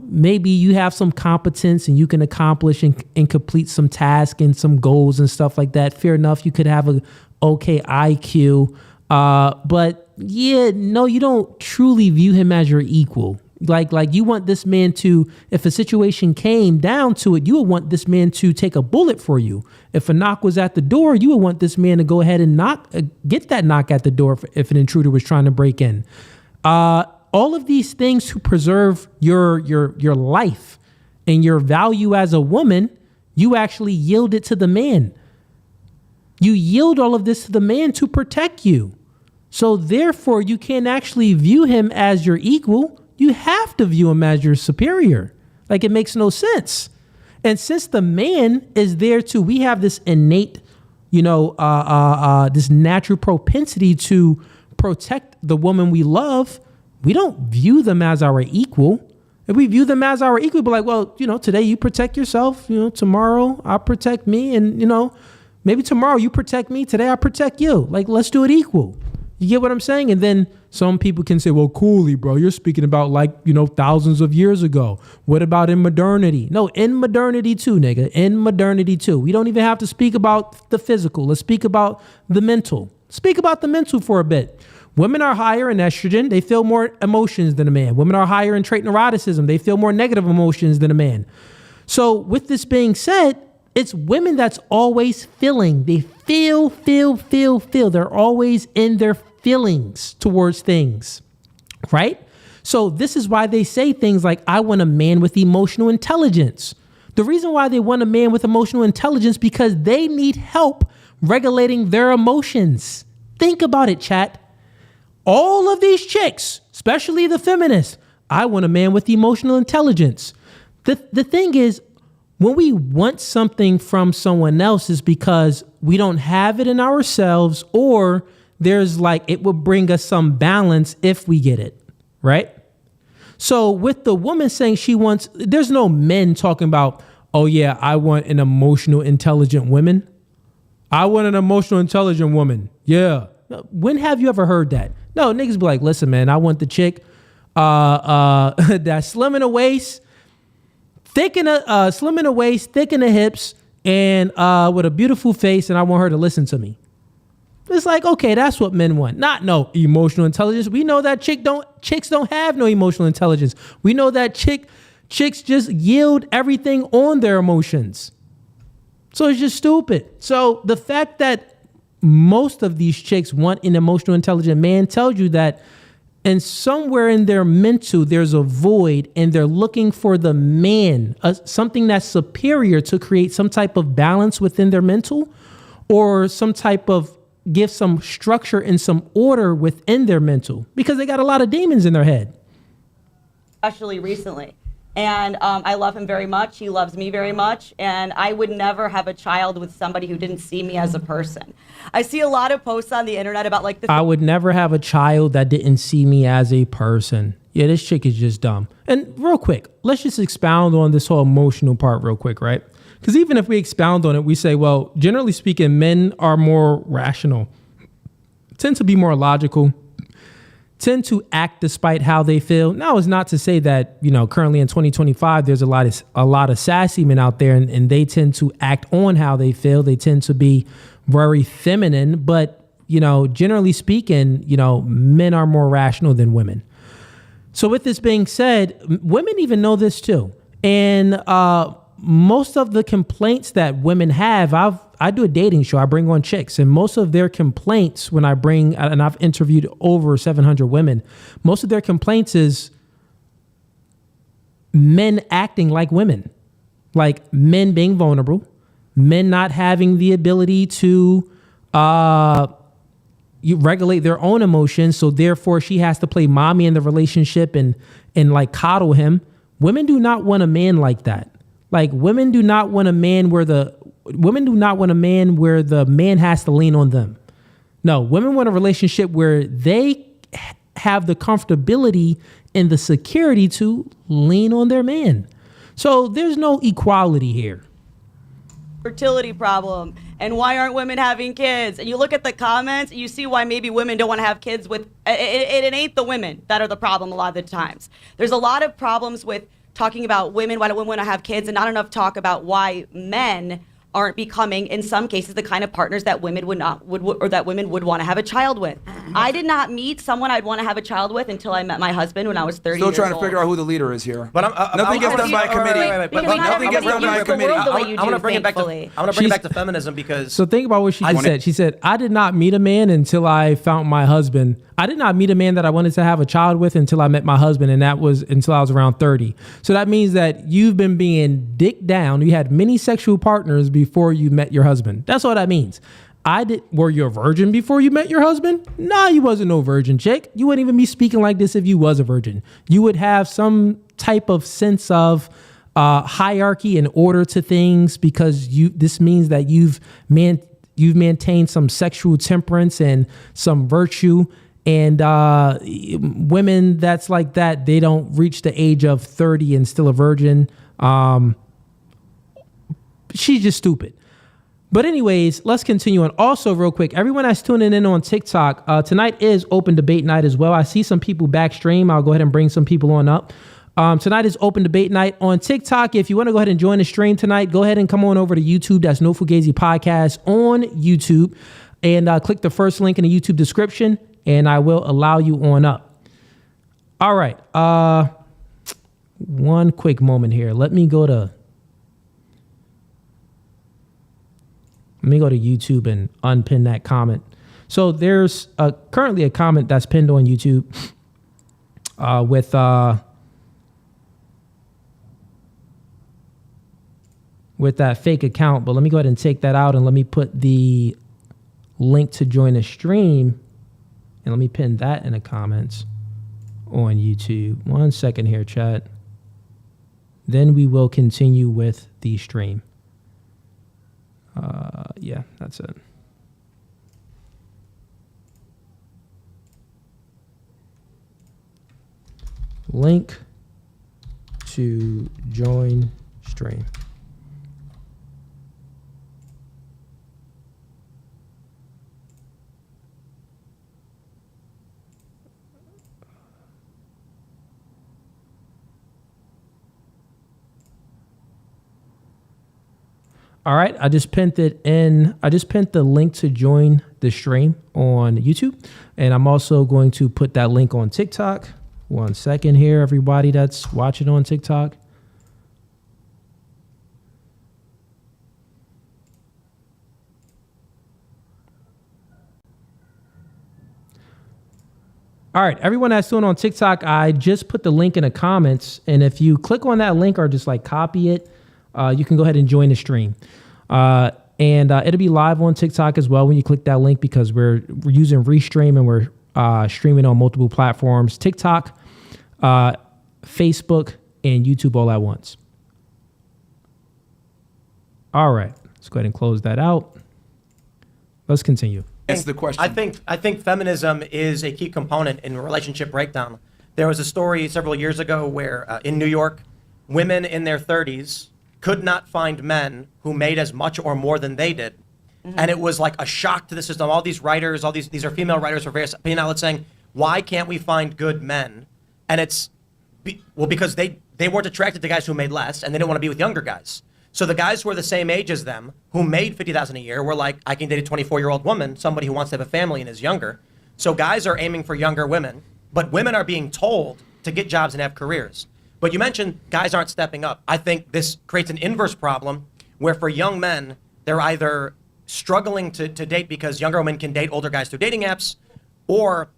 maybe you have some competence and you can accomplish and complete some tasks and some goals and stuff like that. Fair enough. You could have a okay IQ. But yeah, no, you don't truly view him as your equal. Like you want this man to, if a situation came down to it, you would want this man to take a bullet for you. If a knock was at the door, you would want this man to go ahead and get that knock at the door if an intruder was trying to break in. All of these things to preserve your life and your value as a woman, you actually yield it to the man. You yield all of this to the man to protect you. So therefore, you can't actually view him as your equal. You have to view him as your superior. Like, it makes no sense. And since the man is there we have this innate, this natural propensity to protect the woman we love. We don't view them as our equal. If we view them as our equal, we'd be like, well, today you protect yourself, tomorrow I protect me. And, maybe tomorrow you protect me. Today I protect you. Like, let's do it equal. You get what I'm saying? And then some people can say, well, coolly, bro, you're speaking about thousands of years ago. What about in modernity? No, in modernity too, nigga. In modernity too. We don't even have to speak about the physical. Let's speak about the mental. Speak about the mental for a bit. Women are higher in estrogen. They feel more emotions than a man. Women are higher in trait neuroticism. They feel more negative emotions than a man. So with this being said, it's women that's always feeling. They feel. They're always in their feelings towards things, right? So this is why they say things like, I want a man with emotional intelligence. The reason why they want a man with emotional intelligence because they need help regulating their emotions. Think about it, chat. All of these chicks, especially the feminists, I want a man with emotional intelligence. The thing is, when we want something from someone else is because we don't have it in ourselves, or there's it will bring us some balance if we get it, right? So with the woman saying she wants, there's no men talking about, oh yeah, I want an emotional intelligent woman. I want an emotional intelligent woman. Yeah. When have you ever heard that? No, niggas be like, listen, man, I want the chick that's slim in the waist, thick in the hips, and with a beautiful face, and I want her to listen to me. It's like, okay, that's what men want. Not no emotional intelligence. We know that chicks don't have no emotional intelligence. We know that chicks just yield everything on their emotions. So it's just stupid. So the fact that most of these chicks want an emotional intelligent man tells you that and somewhere in their mental, there's a void and they're looking for the man, something that's superior to create some type of balance within their mental or some type of give some structure and some order within their mental because they got a lot of demons in their head. Especially recently. And I love him very much. He loves me very much. And I would never have a child with somebody who didn't see me as a person. I see a lot of posts on the internet about like I would never have a child that didn't see me as a person. Yeah, this chick is just dumb. And real quick, let's just expound on this whole emotional part real quick, right? Because even if we expound on it, we say, well, generally speaking, men are more rational, tend to be more logical, tend to act despite how they feel. Now, it's not to say that, currently in 2025, there's a lot of sassy men out there and they tend to act on how they feel. They tend to be very feminine, but, generally speaking, men are more rational than women. So with this being said, women even know this too. And most of the complaints that women have, I do a dating show. I bring on chicks, and most of their complaints when and I've interviewed over 700 women, most of their complaints is men acting like women, like men being vulnerable, men not having the ability to regulate their own emotions. So therefore she has to play mommy in the relationship and like coddle him. Women do not want a man like that. Like women do not want a man where the man has to lean on them. No, women want a relationship where they have the comfortability and the security to lean on their man. So there's no equality here. Fertility problem, and why aren't women having kids? And you look at the comments, you see why maybe women don't want to have kids with, it ain't the women that are the problem a lot of the times. There's a lot of problems with talking about women, why don't women want to have kids, and not enough talk about why men aren't becoming, in some cases, the kind of partners that women would want to have a child with. I did not meet someone I'd want to have a child with until I met my husband when I was 30 Still years trying to old. figure out who the leader is here. But nothing gets done by a committee. Nothing gets done by a committee. I want to bring it back to feminism because. So think about what she just said. She said, I did not meet a man until I found my husband. I did not meet a man that I wanted to have a child with until I met my husband, and that was until I was around 30. So that means that you've been being dicked down. You had many sexual partners before you met your husband. That's all that means. Were you a virgin before you met your husband? Nah, you wasn't no virgin, chick. You wouldn't even be speaking like this if you was a virgin. You would have some type of sense of hierarchy and order to things because this means that you've maintained some sexual temperance and some virtue. And women that's like that, they don't reach the age of 30 and still a virgin. She's just stupid. But anyways, let's continue on. Also, real quick, everyone that's tuning in on TikTok, tonight is open debate night as well. I see some people back stream. I'll go ahead and bring some people on up. Tonight is open debate night on TikTok. If you want to go ahead and join the stream tonight, go ahead and come on over to YouTube. That's No Fugazee Podcast on YouTube. And click the first link in the YouTube description, and I will allow you on up. All right. One quick moment here. Let me go to YouTube and unpin that comment. So there's currently a comment that's pinned on YouTube with that fake account. But let me go ahead and take that out and let me put the link to join the stream. And let me pin that in the comments on YouTube. 1 second here, chat. Then we will continue with the stream. Yeah, that's it. Link to join stream. All right, I just pinned it in. I just pinned the link to join the stream on YouTube. And I'm also going to put that link on TikTok. 1 second here, everybody that's watching on TikTok. All right, everyone that's doing on TikTok, I just put the link in the comments. And if you click on that link or just like copy it, you can go ahead and join the stream. And it'll be live on TikTok as well when you click that link, because we're using Restream and we're streaming on multiple platforms: TikTok, Facebook, and YouTube all at once. All right, let's go ahead and close that out. Let's continue. That's the question. I think feminism is a key component in relationship breakdown. There was a story several years ago where in New York, women in their 30s could not find men who made as much or more than they did. And it was like a shock to the system. All these writers, these are female writers for various opinion outlets saying, why can't we find good men? And it's, because they weren't attracted to guys who made less and they didn't want to be with younger guys. So the guys who were the same age as them, who made $50,000 a year, were like, I can date a 24-year-old woman, somebody who wants to have a family and is younger. So guys are aiming for younger women, but women are being told to get jobs and have careers. But you mentioned guys aren't stepping up. I think this creates an inverse problem where for young men, they're either struggling to date because younger women can date older guys through dating apps, or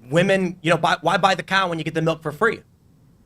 women, why buy the cow when you get the milk for free?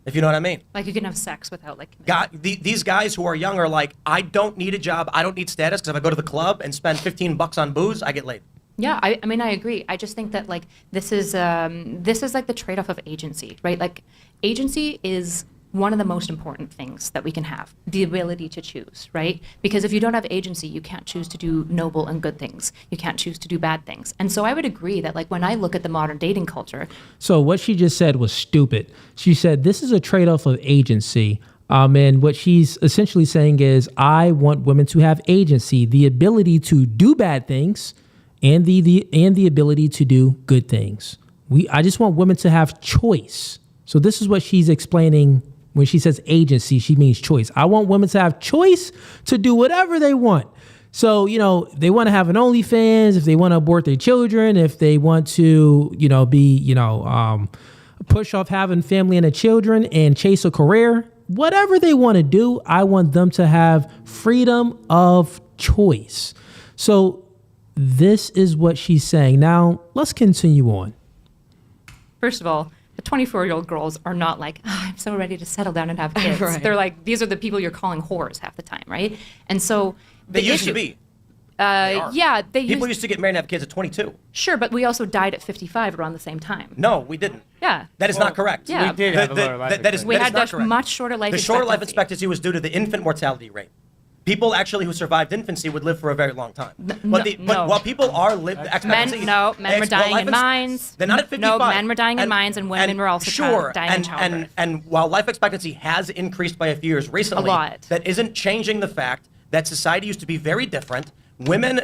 If you know what I mean. Like you can have sex without like commitment. These guys who are young are like, I don't need a job, I don't need status, because if I go to the club and spend $15 on booze, I get laid. Yeah, I mean, I agree. I just think that like this is like the trade-off of agency, right? Like agency is one of the most important things that we can have, the ability to choose, right? Because if you don't have agency, you can't choose to do noble and good things. You can't choose to do bad things. And so I would agree that like when I look at the modern dating culture. So what she just said was stupid. She said this is a trade-off of agency. And what she's essentially saying is I want women to have agency, the ability to do bad things and the ability to do good things. I just want women to have choice. So this is what she's explaining. When she says agency, she means choice. I want women to have choice to do whatever they want. So, they want to have an OnlyFans, if they want to abort their children, if they want to, push off having family and children and chase a career, whatever they want to do, I want them to have freedom of choice. So this is what she's saying. Now, let's continue on. First of all, the 24-year-old girls are not like, I'm so ready to settle down and have kids. Right. They're like, these are the people you're calling whores half the time, right? And so They used to be. Yeah, People used to get married and have kids at 22. Sure, but we also died at 55 around the same time. No, we didn't. Yeah. That is not correct. Yeah. We did have a lower life expectancy. We that is had not a correct. much shorter life The expectancy. shorter life expectancy was due to the infant mortality rate. People actually who survived infancy would live for a very long time. But while people are expectancy, men were dying in mines. They're not at 55. No, men were dying in mines, and women were also dying in childbirth. And while life expectancy has increased by a few years recently, A lot. that isn't changing the fact that society used to be very different. Women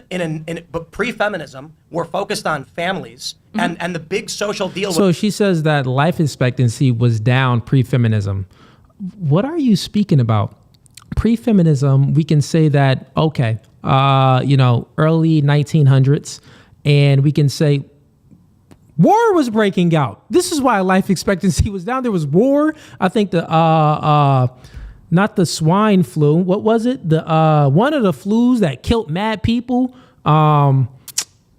but pre-feminism were focused on families, and the big social deal. So she says that life expectancy was down pre-feminism. What are you speaking about? Pre-feminism, we can say that, okay, early 1900s, and we can say war was breaking out. This is why life expectancy was down. There was war. I think not the swine flu. What was it? One of the flus that killed mad people.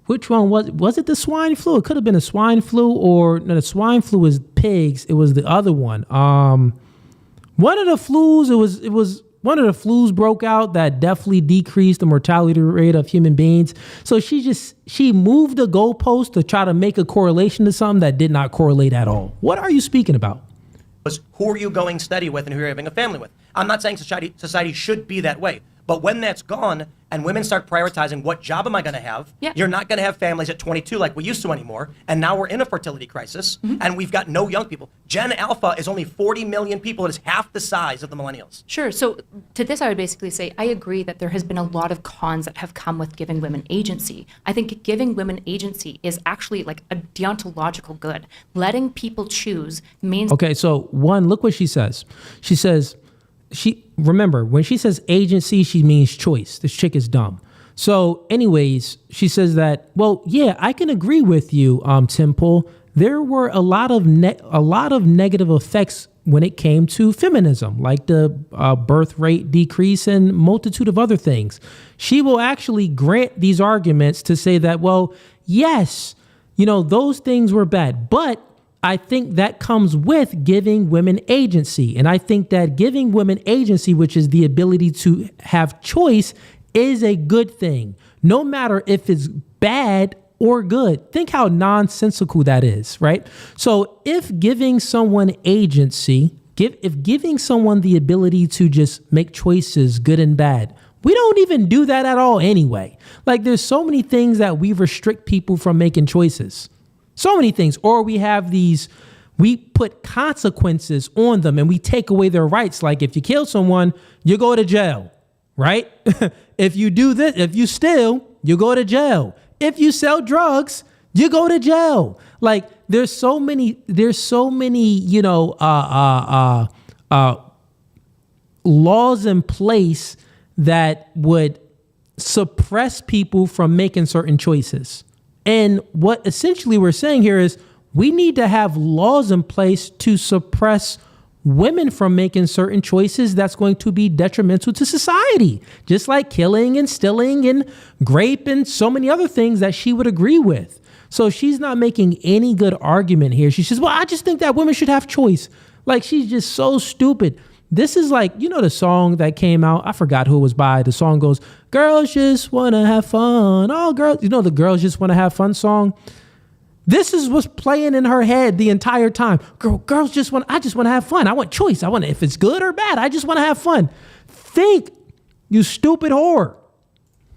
Which one was it? The swine flu? It could have been a swine flu, or no, the swine flu was pigs. It was the other one. One of the flus. It was one of the flus broke out that definitely decreased the mortality rate of human beings. So she moved the goalpost to try to make a correlation to something that did not correlate at all. What are you speaking about? Was who are you going steady with and who you're having a family with. I'm not saying society should be that way. But when that's gone and women start prioritizing what job am I going to have, you're not going to have families at 22 like we used to anymore. And now we're in a fertility crisis and we've got no young people. Gen Alpha is only 40 million people. It is half the size of the millennials. Sure. So to this, I would basically say, I agree that there has been a lot of cons that have come with giving women agency. I think giving women agency is actually like a deontological good. Letting people choose means... Okay, so one, look what she says. She says... Remember, when she says agency, she means choice. This chick is dumb. So anyways, she says that, well, yeah, I can agree with you, Temple. There were a lot of negative effects when it came to feminism, like the birth rate decrease and multitude of other things. She will actually grant these arguments to say that, well, yes, those things were bad, but I think that comes with giving women agency. And I think that giving women agency, which is the ability to have choice, is a good thing, no matter if it's bad or good. Think how nonsensical that is, right? So if giving someone agency if giving someone the ability to just make choices, good and bad, we don't even do that at all anyway. Like there's so many things that we restrict people from making choices. So many things. Or we put consequences on them and we take away their rights. Like if you kill someone, you go to jail, right? If you do this, if you steal, you go to jail. If you sell drugs, you go to jail. Like there's so many, laws in place that would suppress people from making certain choices. And what essentially we're saying here is we need to have laws in place to suppress women from making certain choices that's going to be detrimental to society, just like killing and stealing and rape and so many other things that she would agree with. So she's not making any good argument here. She says, well, I just think that women should have choice. Like she's just so stupid. This is like, the song that came out, I forgot who it was by. The song goes, girls just want to have fun. Oh, girls, the girls just want to have fun song. This is what's playing in her head the entire time. Girls I just want to have fun. I want choice. If it's good or bad, I just want to have fun. Think, you stupid whore.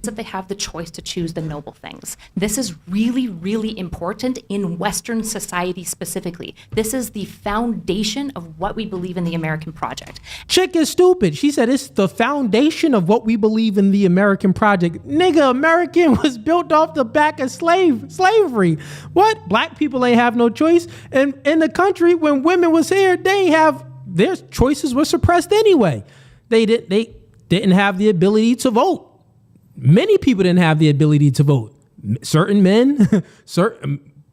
That they have the choice to choose the noble things. This is really, really important in Western society specifically. This is the foundation of what we believe in the American project. Chick is stupid. She said it's the foundation of what we believe in the American project. Nigga, American was built off the back of slavery. What? Black people ain't have no choice. And in the country, when women was here, their choices were suppressed anyway. They didn't have the ability to vote. Many people didn't have the ability to vote. Certain men,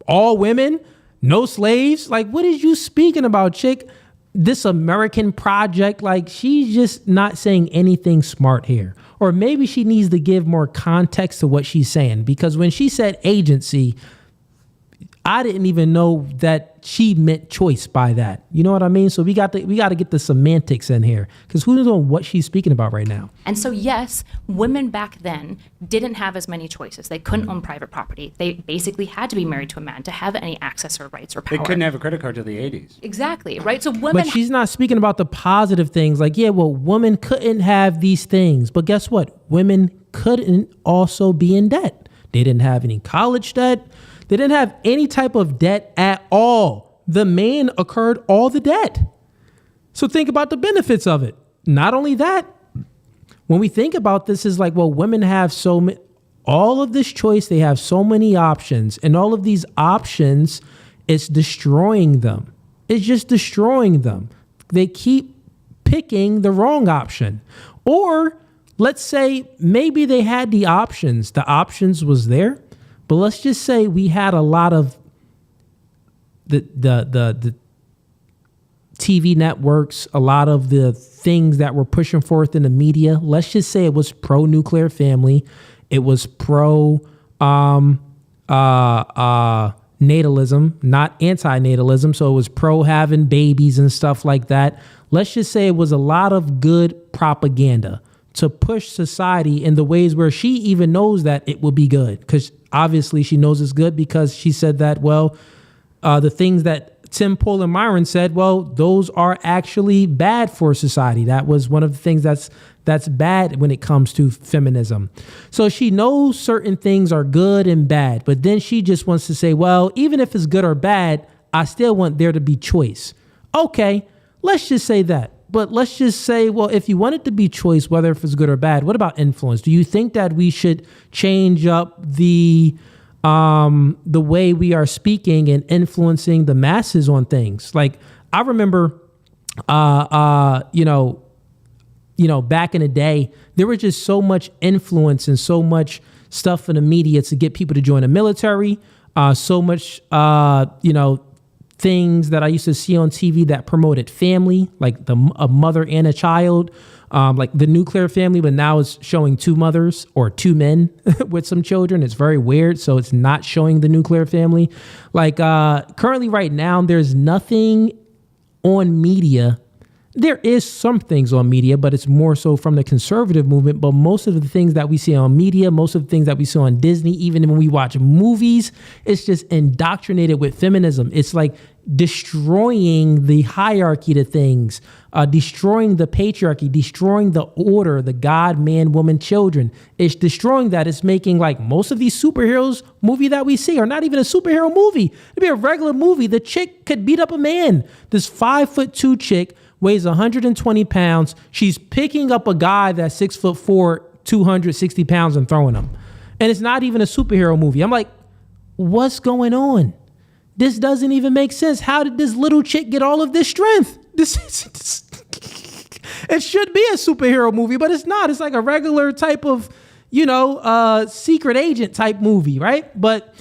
all women, no slaves. Like, what is you speaking about, chick? This American project, like she's just not saying anything smart here. Or maybe she needs to give more context to what she's saying, because when she said agency, I didn't even know that she meant choice by that. You know what I mean? So we got to get the semantics in here, because who knows what she's speaking about right now. And so, yes, women back then didn't have as many choices. They couldn't own private property. They basically had to be married to a man to have any access or rights or power. They couldn't have a credit card till the 80s. Exactly, right? So women... But she's not speaking about the positive things. Like, yeah, well, women couldn't have these things. But guess what? Women couldn't also be in debt. They didn't have any college debt. They didn't have any type of debt at all. The man incurred all the debt. So think about the benefits of it. Not only that, when we think about this, is like, well, women have all of this choice. They have so many options, and all of these options, it's destroying them. It's just destroying them. They keep picking the wrong option. Or let's say maybe they had the options. The options was there. But let's just say we had a lot of the TV networks, a lot of the things that were pushing forth in the media. Let's just say it was pro-nuclear family. It was pro-natalism, not anti-natalism. So it was pro-having babies and stuff like that. Let's just say it was a lot of good propaganda to push society in the ways where she even knows that it will be good, because obviously she knows it's good, because she said that, well, the things that Tim Pool and Myron said, well, those are actually bad for society. That was one of the things that's bad when it comes to feminism. So she knows certain things are good and bad, but then she just wants to say, well, even if it's good or bad, I still want there to be choice. Okay, let's just say that. But let's just say, well, if you want it to be choice, whether if it's good or bad, what about influence? Do you think that we should change up the way we are speaking and influencing the masses on things? Like, I remember, back in the day, there was just so much influence and so much stuff in the media to get people to join the military. So much, things that I used to see on TV that promoted family, like a mother and a child, like the nuclear family, but now it's showing two mothers or two men with some children. It's very weird. So it's not showing the nuclear family. Like currently right now, there's nothing on media. There is some things on media, but it's more so from the conservative movement. But most of the things that we see on media, most of the things that we see on Disney, even when we watch movies, it's just indoctrinated with feminism. It's like destroying the hierarchy to things, destroying the patriarchy, destroying the order, the God, man, woman, children. It's destroying that. It's making like most of these superheroes movie that we see are not even a superhero movie. It'd be a regular movie. The chick could beat up a man. This 5'2" chick weighs 120 pounds. She's picking up a guy that's 6'4", 260 pounds and throwing him. And it's not even a superhero movie. I'm like, what's going on? This doesn't even make sense. How did this little chick get all of this strength? It should be a superhero movie, but it's not. It's like a regular type of, secret agent type movie, right? But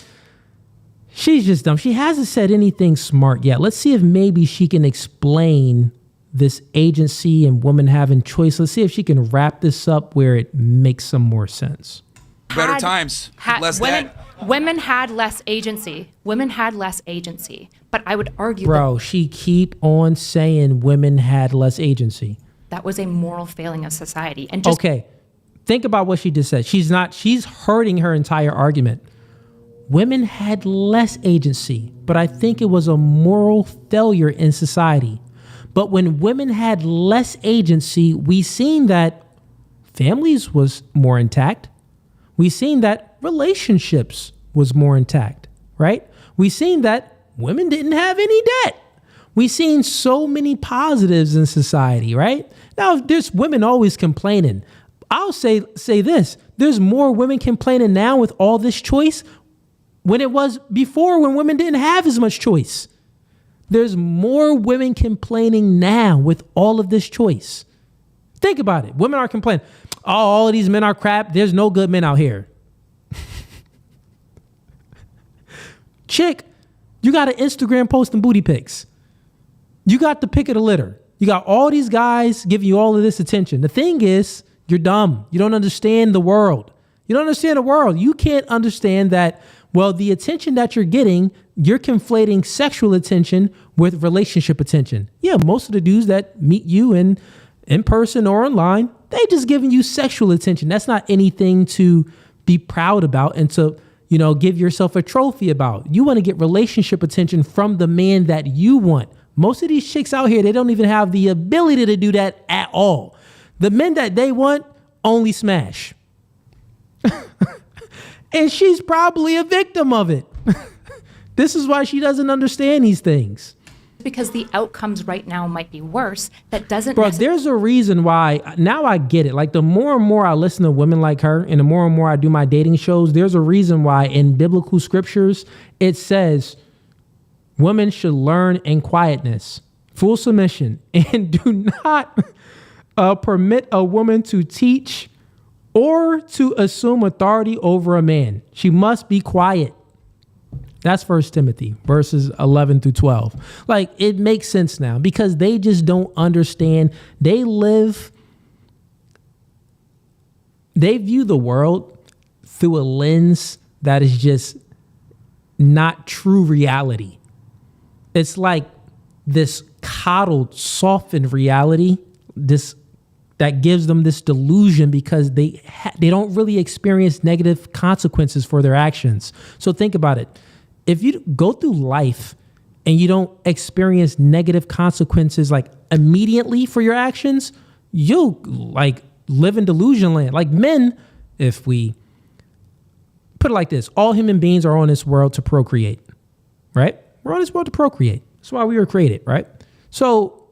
she's just dumb. She hasn't said anything smart yet. Let's see if maybe she can explain this agency and women having choice. Let's see if she can wrap this up where it makes some more sense. Better times. Less debt. Women had less agency. Women had less agency. But I would argue she keep on saying women had less agency. That was a moral failing of society. And okay, think about what she just said. She's hurting her entire argument. Women had less agency, but I think it was a moral failure in society. But when women had less agency, we seen that families was more intact. We seen that relationships was more intact, right? We seen that women didn't have any debt. We seen so many positives in society, right? Now, there's women always complaining. I'll say this. There's more women complaining now with all this choice when it was before when women didn't have as much choice. There's more women complaining now with all of this choice. Think about it. Women are complaining. Oh, all of these men are crap. There's no good men out here. Chick, you got an Instagram posting booty pics. You got the pick of the litter. You got all these guys giving you all of this attention. The thing is, you're dumb. You don't understand the world. You don't understand the world. You can't understand that, well, the attention that you're getting, you're conflating sexual attention with relationship attention. Yeah, most of the dudes that meet you in person or online, they just giving you sexual attention. That's not anything to be proud about and to, give yourself a trophy about. You want to get relationship attention from the man that you want. Most of these chicks out here, they don't even have the ability to do that at all. The men that they want only smash. And she's probably a victim of it. This is why she doesn't understand these things. Because the outcomes right now might be worse. That doesn't. Bro, there's a reason why. Now I get it. Like the more and more I listen to women like her and the more and more I do my dating shows, there's a reason why in biblical scriptures, it says women should learn in quietness, full submission, and do not permit a woman to teach or to assume authority over a man. She must be quiet. That's 1 Timothy verses 11 through 12. Like, it makes sense now because they just don't understand. They view the world through a lens that is just not true reality. It's like this coddled, softened reality, that gives them this delusion because they don't really experience negative consequences for their actions. So think about it. If you go through life and you don't experience negative consequences like immediately for your actions, you'll like live in delusion land. Like men, if we put it like this, all human beings are on this world to procreate, right? We're on this world to procreate. That's why we were created, right? So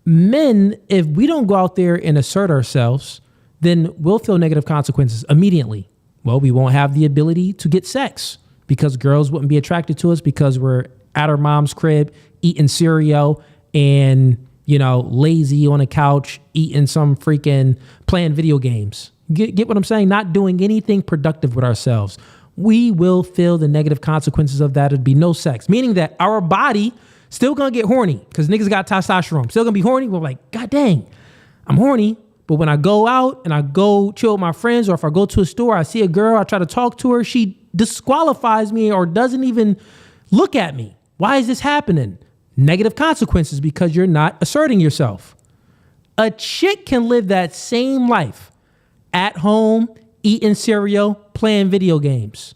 men, if we don't go out there and assert ourselves, then we'll feel negative consequences immediately. Well, we won't have the ability to get sex because girls wouldn't be attracted to us because we're at our mom's crib eating cereal and, lazy on a couch eating some freaking playing video games. Get what I'm saying? Not doing anything productive with ourselves. We will feel the negative consequences of that. It'd be no sex, meaning that our body still gonna get horny because niggas got testosterone. Still gonna be horny. We're like, God dang, I'm horny. But when I go out and I go chill with my friends, or if I go to a store, I see a girl, I try to talk to her, she disqualifies me or doesn't even look at me. Why is this happening? Negative consequences because you're not asserting yourself. A chick can live that same life at home, eating cereal, playing video games,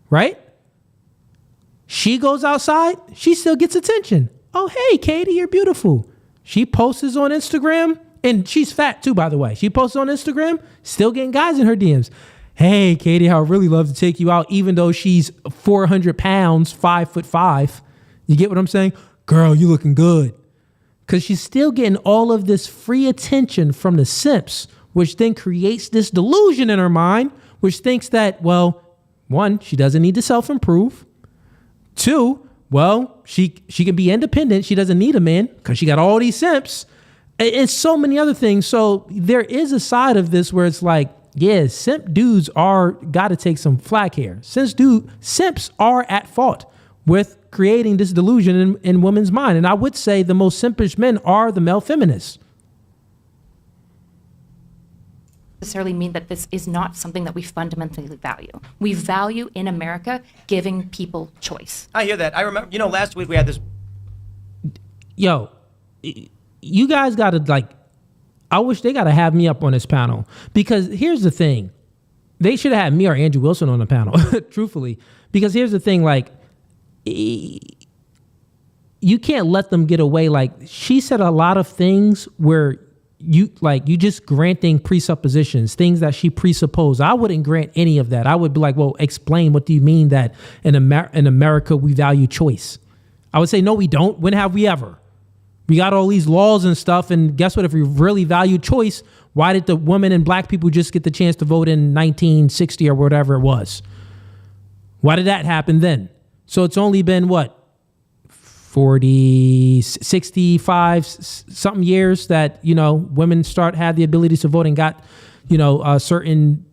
right? She goes outside, she still gets attention. Oh, hey, Katie, you're beautiful. She posts on Instagram, and she's fat too, by the way. She posts on Instagram, still getting guys in her DMs. Hey, Katie, I would really love to take you out, even though she's 400 pounds, 5'5". You get what I'm saying? Girl, you looking good. Because she's still getting all of this free attention from the simps, which then creates this delusion in her mind, which thinks that, well, one, she doesn't need to self-improve. Two, well, she can be independent. She doesn't need a man because she got all these simps and so many other things. So there is a side of this where it's like, yeah, simp dudes got to take some flack here. Simps are at fault with creating this delusion in women's mind. And I would say the most simpish men are the male feminists. Necessarily mean that this is not something that we fundamentally value. We value in America giving people choice. I hear that. I remember, last week we had this. Yo, you guys got to I wish they got to have me up on this panel, because here's the thing. They should have had me or Andrew Wilson on the panel, truthfully, because here's the thing, you can't let them get away. She said a lot of things where you just granting presuppositions, things that she presupposed. I wouldn't grant any of that. I would be like, well, explain, what do you mean that in America we value choice? I would say, no, we don't. When have we ever? We got all these laws and stuff, and guess what? If we really value choice, why did the women and black people just get the chance to vote in 1960 or whatever it was? Why did that happen then? So it's only been, 40, 65 something years that, women had the ability to vote and got, certain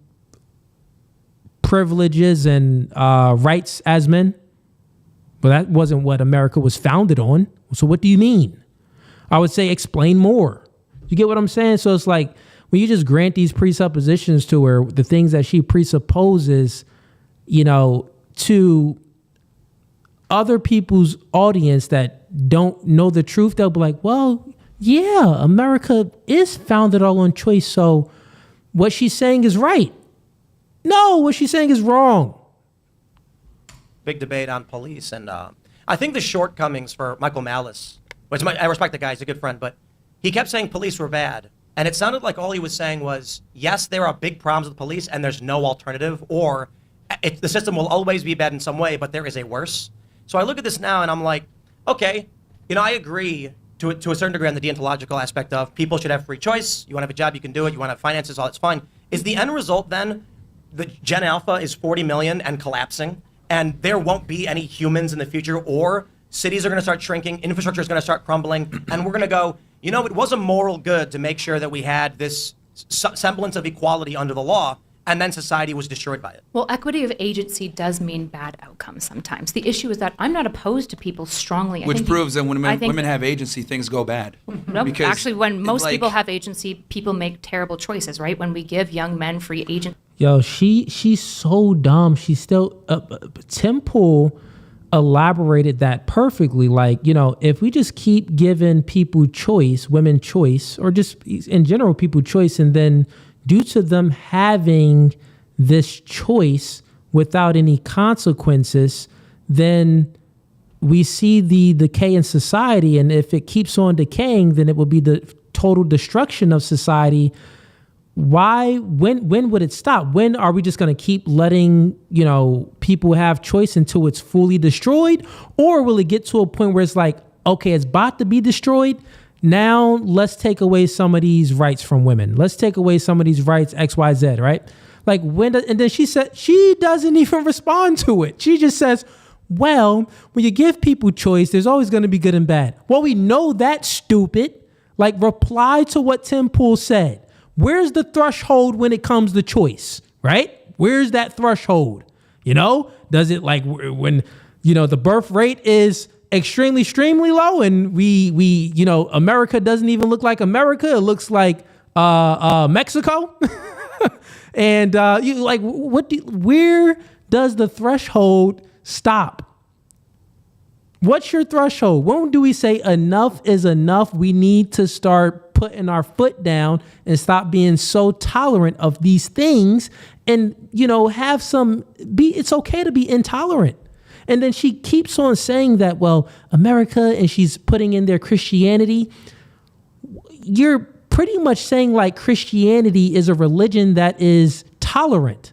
privileges and rights as men. But that wasn't what America was founded on. So what do you mean? I would say explain more. You get what I'm saying? So it's like when you just grant these presuppositions to her, the things that she presupposes, to other people's audience that don't know the truth, they'll be like, well, yeah, America is founded all on choice. So what she's saying is right. No, what she's saying is wrong. Big debate on police. And I think the shortcomings for Michael Malice, which I respect the guy, he's a good friend, but he kept saying police were bad. And it sounded like all he was saying was, yes, there are big problems with police and there's no alternative, or the system will always be bad in some way, but there is a worse. So I look at this now and I'm like, okay, I agree to a certain degree on the deontological aspect of people should have free choice. You want to have a job, you can do it. You want to have finances, all that's fine. Is the end result then the Gen Alpha is 40 million and collapsing, and there won't be any humans in the future, or cities are going to start shrinking, infrastructure is going to start crumbling, and we're going to go, it was a moral good to make sure that we had this semblance of equality under the law, and then society was destroyed by it. Well, equity of agency does mean bad outcomes sometimes. The issue is that I'm not opposed to people strongly. Which proves that when women have agency, things go bad. No, actually, when most people have agency, people make terrible choices, right? When we give young men free agency. Yo, she's so dumb. She's still Tim Pool elaborated that perfectly. If we just keep giving people choice, women choice, or just in general people choice, and then due to them having this choice without any consequences, then we see the decay in society. And if it keeps on decaying, then it will be the total destruction of society. When would it stop? When are we just going to keep letting, people have choice until it's fully destroyed? Or will it get to a point where it's like, okay, it's about to be destroyed. Now let's take away some of these rights from women. Let's take away some of these rights, X, Y, Z, right? And then she said, she doesn't even respond to it. She just says, well, when you give people choice, there's always going to be good and bad. Well, we know that's stupid. Reply to what Tim Pool said. Where's the threshold when it comes to choice, right? Where's that threshold? Does it when, the birth rate is extremely low and we America doesn't even look like America. It looks like Mexico. And where does the threshold stop? What's your threshold? When do we say enough is enough? We need to start putting our foot down and stop being so tolerant of these things and, it's okay to be intolerant. And then she keeps on saying that, well, America, and she's putting in there Christianity. You're pretty much saying like Christianity is a religion that is tolerant.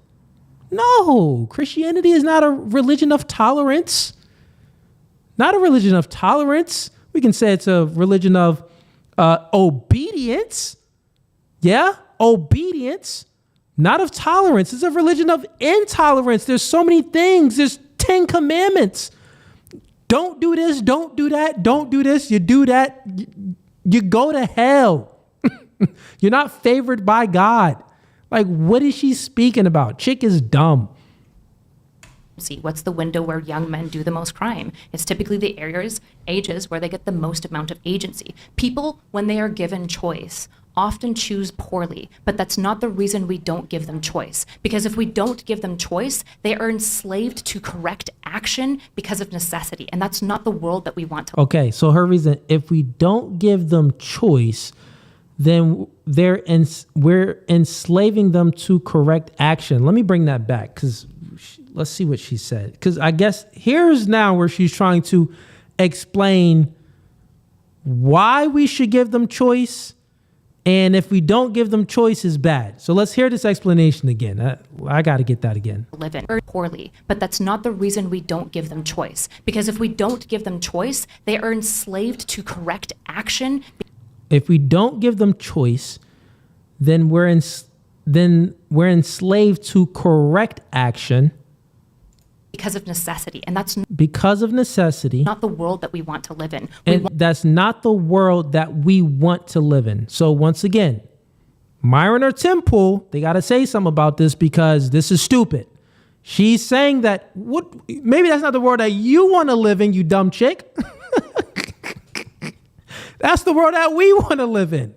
No, Christianity is not a religion of tolerance. Not a religion of tolerance. We can say it's a religion of obedience. Yeah, obedience. Not of tolerance. It's a religion of intolerance. There's so many things. There's 10 commandments. Don't do this. Don't do that. Don't do this. You do that, you go to hell. You're not favored by God. Like, what is she speaking about? Chick is dumb. See, what's the window where young men do the most crime? It's typically the ages where they get the most amount of agency. People, when they are given choice, often choose poorly, but that's not the reason we don't give them choice. Because if we don't give them choice, they are enslaved to correct action because of necessity. And that's not the world that we want to. Okay, so her reason, if we don't give them choice, then we're enslaving them to correct action. Let me bring that back, because let's see what she said. Because I guess here's now where she's trying to explain why we should give them choice. And if we don't give them choice, is bad. So let's hear this explanation again. I got to get that again. Live in poorly, but that's not the reason we don't give them choice. Because if we don't give them choice, they are enslaved to correct action. If we don't give them choice, then we're enslaved to correct action. Because of necessity. And that's because of necessity. Not the world that we want to live in. That's not the world that we want to live in. So once again, Myron or Temple, they got to say something about this because this is stupid. She's saying that maybe that's not the world that you want to live in, you dumb chick. That's the world that we want to live in.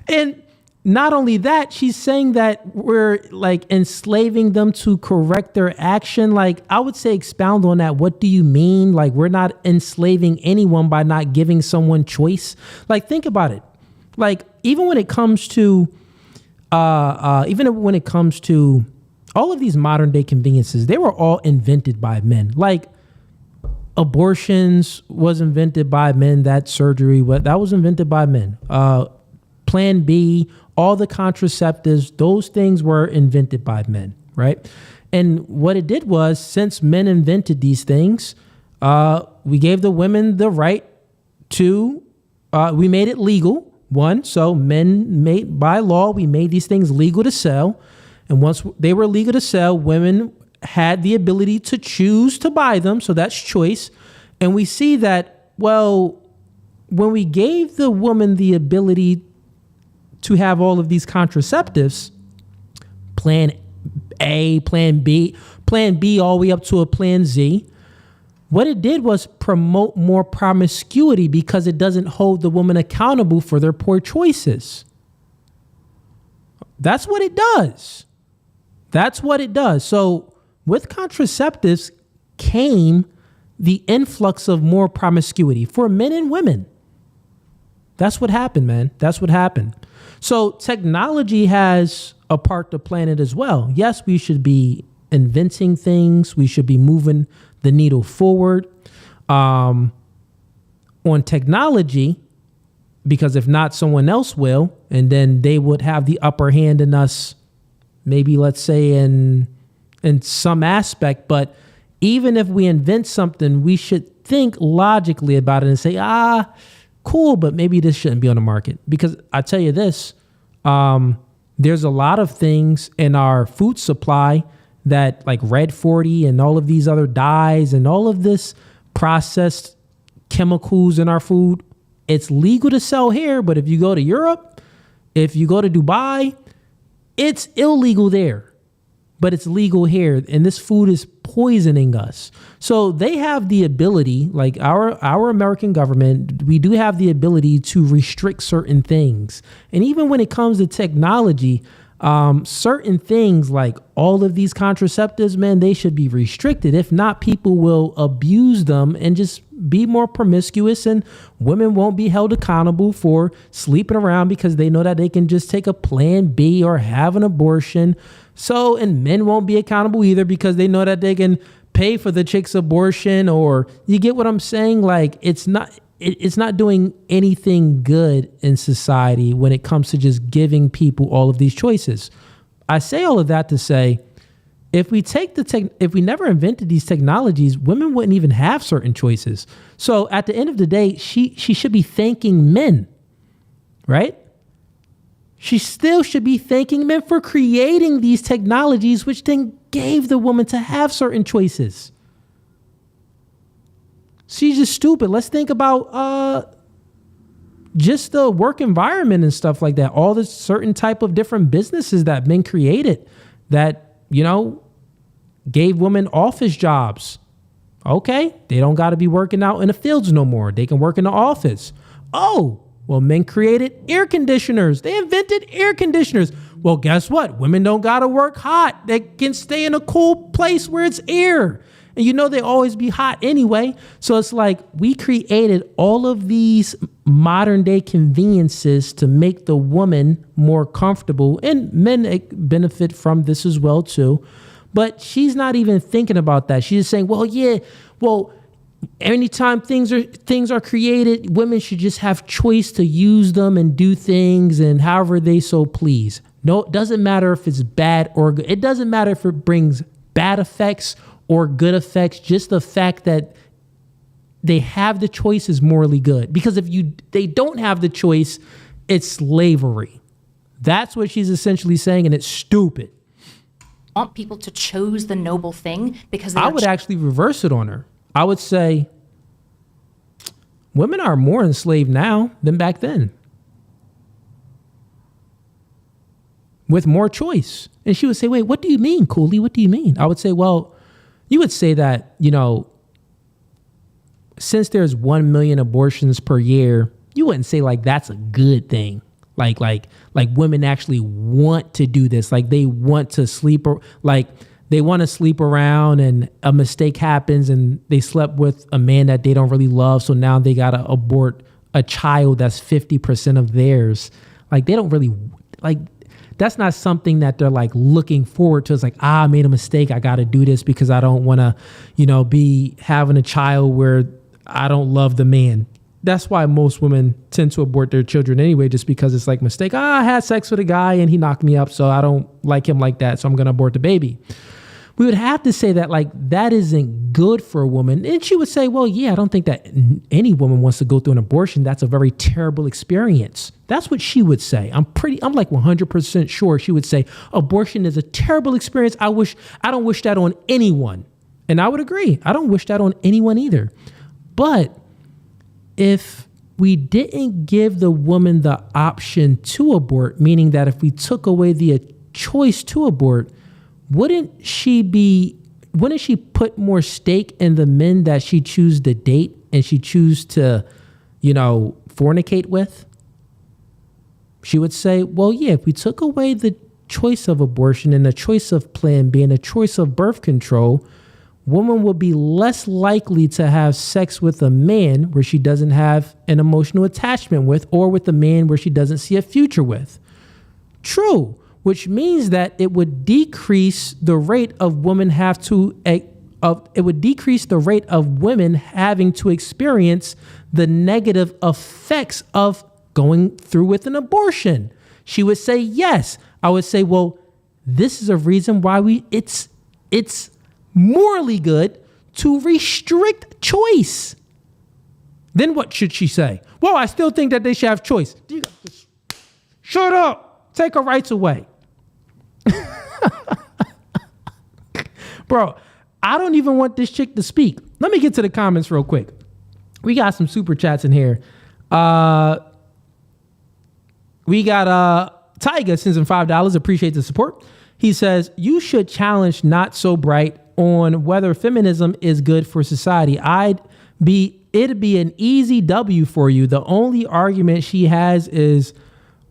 And not only that, she's saying that we're like enslaving them to correct their action. Like, I would say expound on that. What do you mean? Like, we're not enslaving anyone by not giving someone choice. Like, think about it. Like, even when it comes to all of these modern day conveniences, they were all invented by men. Like, abortions was invented by men. That surgery, that was invented by men. Plan B, all the contraceptives, those things were invented by men, right? And what it did was, since men invented these things, we gave the women the right to, we made it legal, one. So men made, by law, we made these things legal to sell. And once they were legal to sell, women had the ability to choose to buy them. So that's choice. And we see that, well, when we gave the woman the ability to have all of these contraceptives, plan A, plan B, all the way up to a plan Z, what it did was promote more promiscuity because it doesn't hold the woman accountable for their poor choices. That's what it does. That's what it does. So with contraceptives came the influx of more promiscuity for men and women. That's what happened, man. That's what happened. So technology has a part to play in it as well. Yes, we should be inventing things. We should be moving the needle forward on technology, because if not, someone else will, and then they would have the upper hand in us, maybe let's say in some aspect. But even if we invent something, we should think logically about it and say, cool, but maybe this shouldn't be on the market. Because I tell you this, there's a lot of things in our food supply that, like Red 40 and all of these other dyes and all of this processed chemicals in our food, it's legal to sell here. But if you go to Europe, if you go to Dubai, it's illegal there. But it's legal here, and this food is poisoning us. So they have the ability, like our American government, we do have the ability to restrict certain things. And even when it comes to technology, certain things like all of these contraceptives, man, they should be restricted. If not, people will abuse them and just be more promiscuous, and women won't be held accountable for sleeping around because they know that they can just take a plan B or have an abortion. So, and men won't be accountable either because they know that they can pay for the chick's abortion, or you get what I'm saying? Like, it's not doing anything good in society when it comes to just giving people all of these choices. I say all of that to say, if we never invented these technologies, women wouldn't even have certain choices. So at the end of the day, she should be thanking men, right? She still should be thanking men for creating these technologies, which then gave the woman to have certain choices. She's just stupid. Let's think about just the work environment and stuff like that. All the certain type of different businesses that men created that, gave women office jobs. Okay, they don't got to be working out in the fields no more. They can work in the office. Oh, well, men created air conditioners. They invented air conditioners. Well, guess what? Women don't got to work hot. They can stay in a cool place where it's air. And they always be hot anyway. So it's like we created all of these modern day conveniences to make the woman more comfortable. And men benefit from this as well, too. But she's not even thinking about that. She's just saying, anytime things are created, women should just have choice to use them and do things and however they so please. No, it doesn't matter if it's bad or good. It doesn't matter if it brings bad effects or good effects. Just the fact that they have the choice is morally good. Because if they don't have the choice, it's slavery. That's what she's essentially saying, and it's stupid. Want people to choose the noble thing because I would actually reverse it on her. I would say women are more enslaved now than back then, with more choice. And she would say, wait, what do you mean, Cooley? What do you mean? I would say, well, you would say that, since there's 1 million abortions per year, you wouldn't say like that's a good thing. Like women actually want to do this. Like they want to sleep, they want to sleep around and a mistake happens and they slept with a man that they don't really love. So now they got to abort a child that's 50% of theirs. Like they don't really that's not something that they're like looking forward to. It's like, I made a mistake. I got to do this because I don't want to, be having a child where I don't love the man. That's why most women tend to abort their children anyway, just because it's like mistake. I had sex with a guy and he knocked me up, so I don't like him like that, so I'm going to abort the baby. We would have to say that that isn't good for a woman. And she would say, well, yeah, I don't think that any woman wants to go through an abortion. That's a very terrible experience. That's what she would say. I'm like 100% sure she would say abortion is a terrible experience. I don't wish that on anyone. And I would agree. I don't wish that on anyone either. But if we didn't give the woman the option to abort, meaning that if we took away the choice to abort, wouldn't she put more stake in the men that she choose to date and she choose to, fornicate with? She would say, well, yeah, if we took away the choice of abortion and the choice of Plan B and the choice of birth control, woman will be less likely to have sex with a man where she doesn't have an emotional attachment with, or with a man where she doesn't see a future with. True, which means that it would decrease the rate of women having to experience the negative effects of going through with an abortion. She would say yes. I would say, well, this is a reason why it's morally good to restrict choice. Then what should she say? Well, I still think that they should have choice. Shut up. Take her rights away. Bro, I don't even want this chick to speak. Let me get to the comments real quick. We got some super chats in here. We got Tyga sends in $5. Appreciate the support. He says, you should challenge Not So Bright on whether feminism is good for society. It'd be an easy W for you. The only argument she has is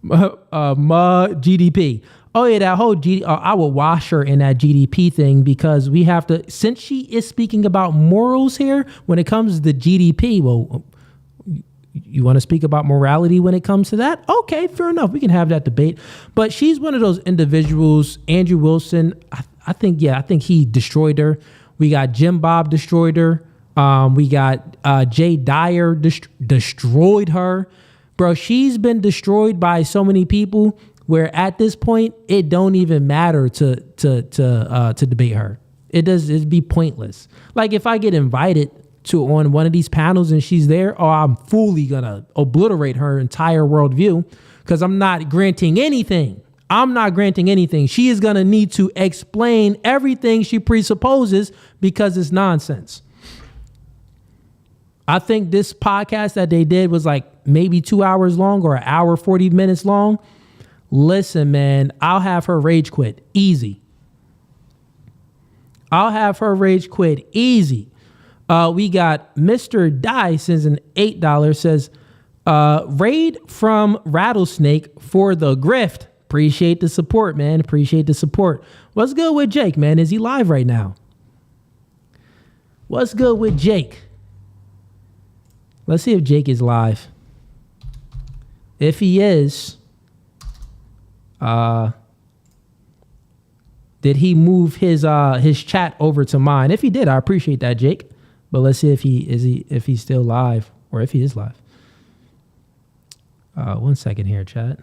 GDP. Oh yeah, that whole I will wash her in that GDP thing, because we have to, since she is speaking about morals here, when it comes to GDP, well, you want to speak about morality when it comes to that? Okay, fair enough. We can have that debate. But she's one of those individuals, Andrew Wilson, I think he destroyed her We got Jim Bob destroyed her. We got Jay Dyer destroyed her. Bro, she's been destroyed by so many people where at this point it don't even matter to debate her. It'd be pointless. Like if I get invited to on one of these panels and she's there, I'm fully gonna obliterate her entire worldview because I'm not granting anything. She is gonna need to explain everything she presupposes because it's nonsense. I think this podcast that they did was like maybe 2 hours long or an hour, 40 minutes long. Listen, man, I'll have her rage quit easy. We got Mr. Dice sends an $8, says, raid from Rattlesnake for the grift. Appreciate the support, man. What's good with Jake, man? Is he live right now? What's good with Jake? Let's see if Jake is live. If he is, did he move his chat over to mine? If he did, I appreciate that, Jake. But let's see if he's still live or if he is live. 1 second here, chat.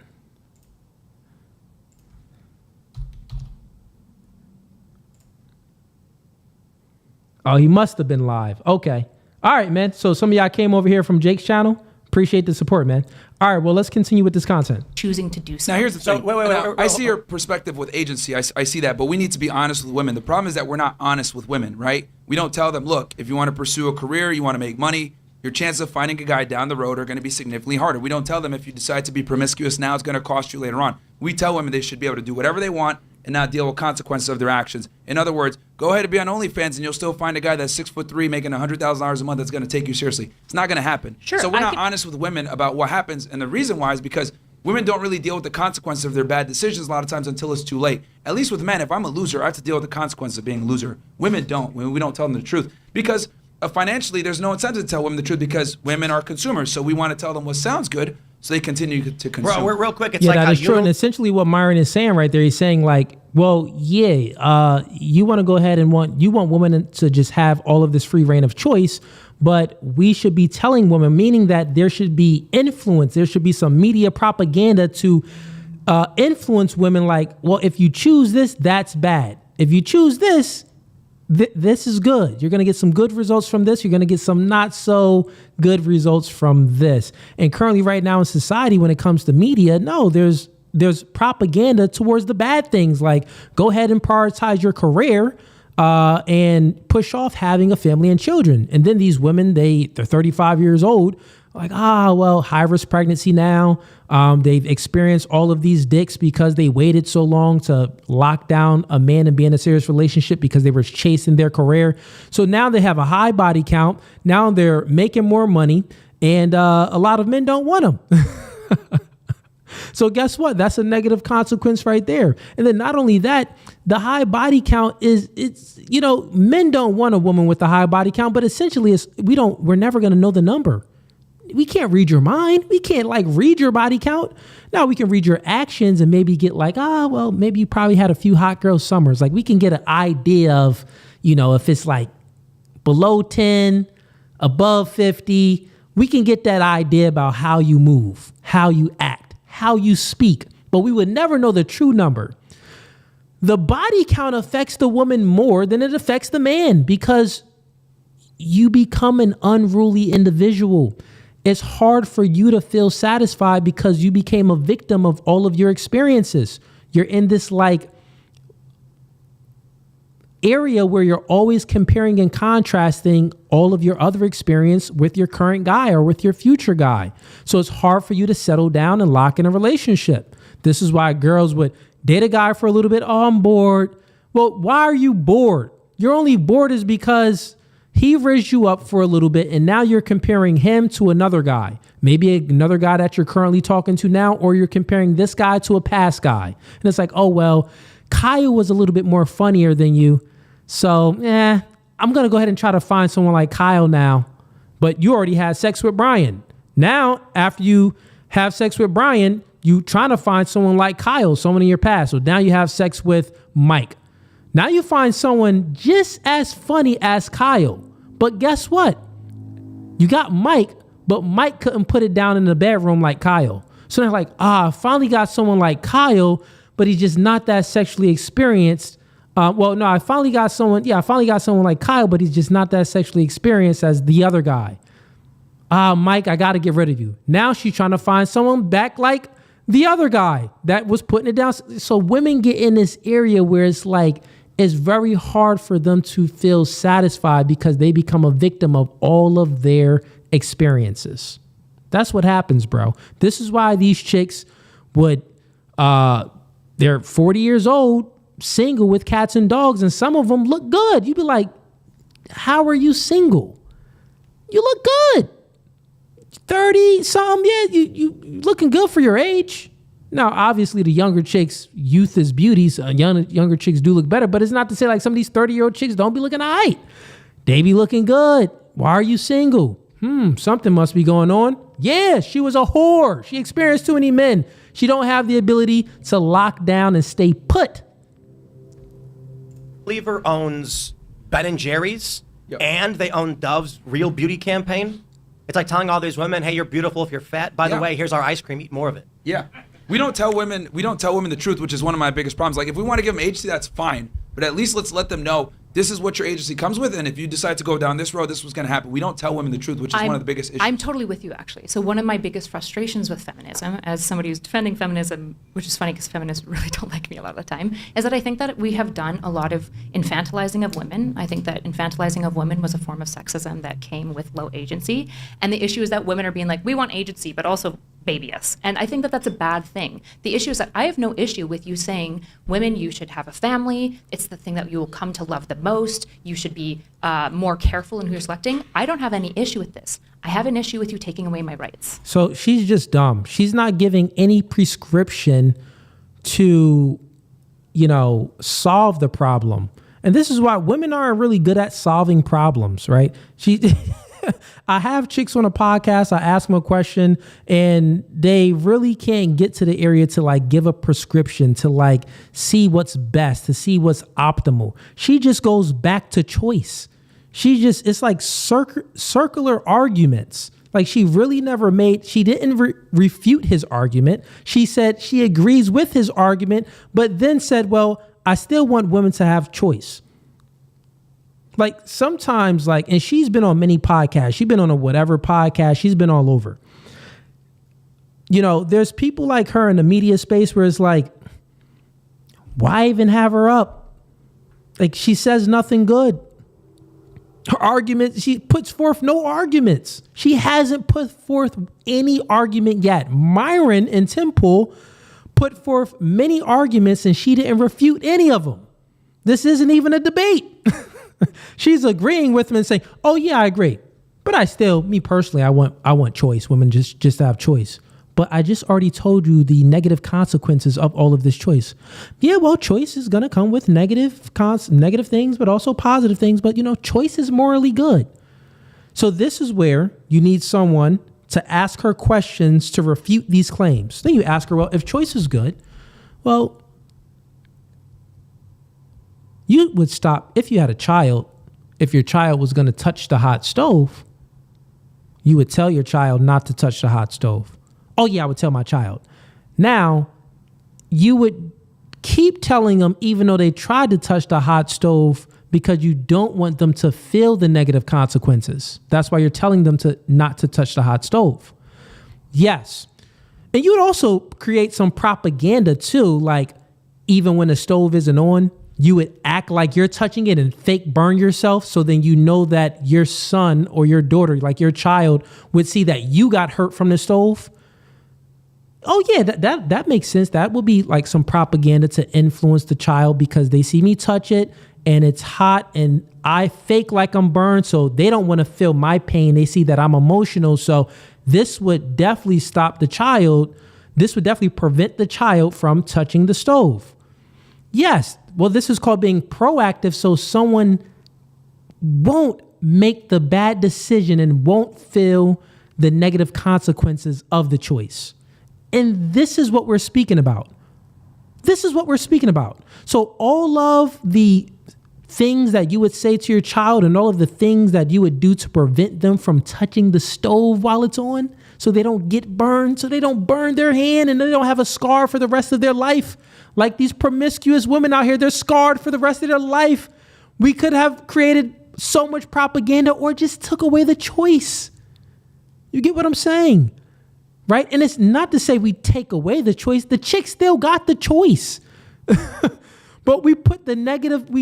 Oh, he must have been live. Okay. All right, man. So some of y'all came over here from Jake's channel. Appreciate the support, man. All right, well, let's continue with this content. Choosing to do so. Now, here's the thing. wait, I see your perspective with agency. I see that, but we need to be honest with women. The problem is that we're not honest with women, right? We don't tell them, look, if you want to pursue a career, you want to make money, your chances of finding a guy down the road are going to be significantly harder. We don't tell them if you decide to be promiscuous now, it's going to cost you later on. We tell women they should be able to do whatever they want and not deal with consequences of their actions. In other words, go ahead and be on OnlyFans and you'll still find a guy that's 6'3", making $100,000 a month that's going to take you seriously. It's not going to happen. Sure, so we're not honest with women about what happens, and the reason why is because women don't really deal with the consequences of their bad decisions a lot of times until it's too late. At least with men, if I'm a loser, I have to deal with the consequences of being a loser. Women don't. We don't tell them the truth because financially, there's no incentive to tell women the truth because women are consumers. So we want to tell them what sounds good so they continue to consume. Bro, we're real quick. It's yeah, like that is true. And essentially what Myron is saying right there, he's saying like, well, yeah, you want to go ahead and you want women to just have all of this free reign of choice, but we should be telling women, meaning that there should be influence. There should be some media propaganda to influence women like, well, if you choose this, that's bad. If you choose this, this is good. You're going to get some good results from this. You're going to get some not so good results from this. And currently right now in society, when it comes to media, no, there's propaganda towards the bad things. Like go ahead and prioritize your career and push off having a family and children. And then these women, they're 35 years old, like, well, high risk pregnancy now. They've experienced all of these dicks because they waited so long to lock down a man and be in a serious relationship because they were chasing their career. So now they have a high body count. Now they're making more money and a lot of men don't want them. So guess what? That's a negative consequence right there. And then not only that, the high body count men don't want a woman with a high body count, but essentially we're never going to know the number. We can't read your mind. We can't read your body count. Now we can read your actions and maybe get well, maybe you probably had a few hot girl summers. Like we can get an idea of, if it's like below 10, above 50, we can get that idea about how you move, how you act, how you speak, but we would never know the true number. The body count affects the woman more than it affects the man because you become an unruly individual. It's hard for you to feel satisfied because you became a victim of all of your experiences. You're in this area where you're always comparing and contrasting all of your other experience with your current guy or with your future guy. So it's hard for you to settle down and lock in a relationship. This is why girls would date a guy for a little bit. Oh, I'm bored. Well, why are you bored? You're only bored is because he raised you up for a little bit and now you're comparing him to another guy, maybe another guy that you're currently talking to now, or you're comparing this guy to a past guy. And it's like, oh, well, Kyle was a little bit more funnier than you. So, I'm going to go ahead and try to find someone like Kyle now. But you already had sex with Brian. Now, after you have sex with Brian, you trying to find someone like Kyle, someone in your past. So now you have sex with Mike. Now you find someone just as funny as Kyle. But guess what? You got Mike, but Mike couldn't put it down in the bedroom like Kyle. So they're like, I finally got someone like Kyle, but he's just not that sexually experienced. I finally got someone like Kyle, but he's just not that sexually experienced as the other guy. Mike, I got to get rid of you. Now she's trying to find someone back like the other guy that was putting it down. So women get in this area where it's like, it's very hard for them to feel satisfied because they become a victim of all of their experiences. That's what happens, bro. This is why these chicks would, they're 40 years old, single with cats and dogs, and some of them look good. You'd be like, how are you single? You look good. 30 something, yeah, you looking good for your age. Now, obviously, the younger chicks, youth is beauties. Younger chicks do look better, but it's not to say like some of these 30-year-old chicks don't be looking all right. They be looking good. Why are you single? Something must be going on. Yeah, she was a whore. She experienced too many men. She don't have the ability to lock down and stay put. Cleaver owns Ben & Jerry's, Yep. and they own Dove's Real Beauty campaign. It's like telling all these women, hey, you're beautiful if you're fat. By the way, here's our ice cream. Eat more of it. Yeah. We don't tell women the truth, which is one of my biggest problems. Like, if we want to give them agency, that's fine. But at least let's let them know this is what your agency comes with, and if you decide to go down this road, this is what's going to happen. We don't tell women the truth, which is one of the biggest issues. I'm totally with you, actually. So one of my biggest frustrations with feminism, as somebody who's defending feminism, which is funny because feminists really don't like me a lot of the time, is that I think that we have done a lot of infantilizing of women. I think that infantilizing of women was a form of sexism that came with low agency. And the issue is that women are being like, we want agency, but also baby us. And I think that that's a bad thing. The issue is that I have no issue with you saying, women, you should have a family. It's the thing that you will come to love the most. You should be more careful in who you're selecting. I don't have any issue with this. I have an issue with you taking away my rights. So she's just dumb. She's not giving any prescription to, solve the problem. And this is why women aren't really good at solving problems, right? I have chicks on a podcast, I ask them a question, and they really can't get to the area to like give a prescription, to like see what's best, to see what's optimal. She just goes back to choice. It's like circular arguments. Like she really she didn't refute his argument. She said she agrees with his argument, but then said, well, I still want women to have choice. Like sometimes and she's been on many podcasts. She's been on a whatever podcast. She's been all over. There's people like her in the media space where it's like, why even have her up? Like she says nothing good. Her argument, she puts forth no arguments. She hasn't put forth any argument yet. Myron and Temple put forth many arguments and she didn't refute any of them. This isn't even a debate. She's agreeing with him and saying, oh yeah, I agree. But me personally, I want choice. Women just have choice. But I just already told you the negative consequences of all of this choice. Yeah, well, choice is going to come with negative things, but also positive things. But choice is morally good. So this is where you need someone to ask her questions to refute these claims. Then you ask her, well, if choice is good, well, you would stop if you had a child. If your child was going to touch the hot stove, you would tell your child not to touch the hot stove. Oh yeah, I would tell my child. Now, you would keep telling them even though they tried to touch the hot stove because you don't want them to feel the negative consequences. That's why you're telling them not to touch the hot stove. Yes. And you would also create some propaganda too, like even when the stove isn't on, you would act like you're touching it and fake burn yourself. So then that your son or your daughter, like your child, would see that you got hurt from the stove. Oh yeah, that makes sense. That would be like some propaganda to influence the child because they see me touch it and it's hot and I fake like I'm burned. So they don't want to feel my pain. They see that I'm emotional. So this would definitely stop the child. This would definitely prevent the child from touching the stove. Yes. Well, this is called being proactive. So someone won't make the bad decision and won't feel the negative consequences of the choice. And this is what we're speaking about. This is what we're speaking about. So all of the things that you would say to your child and all of the things that you would do to prevent them from touching the stove while it's on, so they don't get burned, so they don't burn their hand and they don't have a scar for the rest of their life. Like these promiscuous women out here, they're scarred for the rest of their life. We could have created so much propaganda or just took away the choice. You get what I'm saying? Right? And it's not to say we take away the choice. The chick still got the choice. But we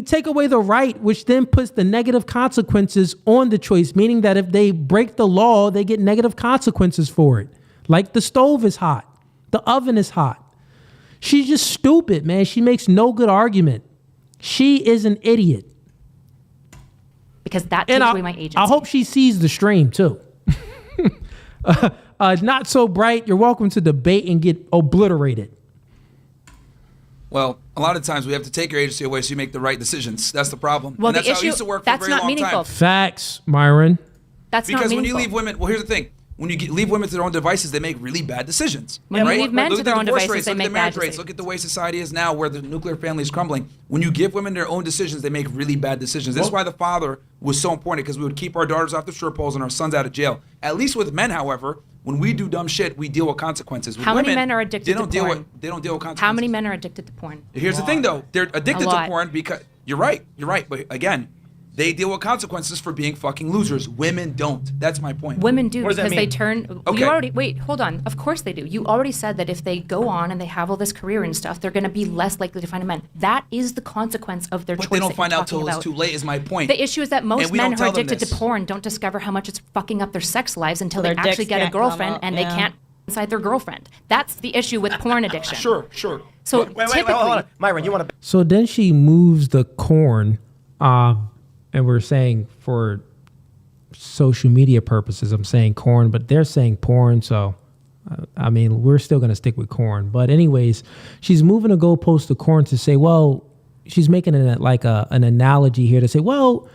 take away the right, which then puts the negative consequences on the choice, meaning that if they break the law, they get negative consequences for it. Like the stove is hot. The oven is hot. She's just stupid, man. She makes no good argument. She is an idiot. Because that takes away my agency. I hope she sees the stream too. Not so bright. You're welcome to debate and get obliterated. Well, a lot of times we have to take your agency away so you make the right decisions. That's the problem. Well, and that's the how issue, it used to work for a that's very not long meaningful. time. Facts, Myron. That's not Because meaningful. when you leave women, well, here's the thing. When you leave women to their own devices, they make really bad decisions. When you right? leave men Look to at their the own divorce devices, rates, they look at make the marriage bad rates. decisions. Look at the way society is now, where the nuclear family is crumbling. When you give women their own decisions, they make really bad decisions. That's why the father was so important, because we would keep our daughters off the strip poles and our sons out of jail. At least with men, however, when we do dumb shit, we deal with consequences. With How many women, men are addicted to porn? They don't deal with consequences. How many men are addicted to porn? Here's the thing, though. They're addicted A to lot. porn because you're right. But again, they deal with consequences for being fucking losers. Women don't. That's my point. Women do, What does that because they mean? turn. Okay. Wait, hold on. Of course they do. You already said that if they go on and they have all this career and stuff, they're going to be less likely to find a man. That is the consequence of their choice. But they don't that find you're out till talking it's about. too late. Is my point. The issue is that most And we men don't who are tell them addicted to this. porn don't discover how much it's fucking up their sex lives until Their they actually dicks get a can't come girlfriend up, and yeah. they can't inside their girlfriend. That's the issue with porn addiction. Sure. So Wait, typically, hold on. Myron, you want to... So then she moves the corn, and we're saying for social media purposes, I'm saying corn, but they're saying porn. So, I mean, we're still going to stick with corn. But anyways, she's moving the goalpost to corn to say, well, she's making an analogy here to say, well,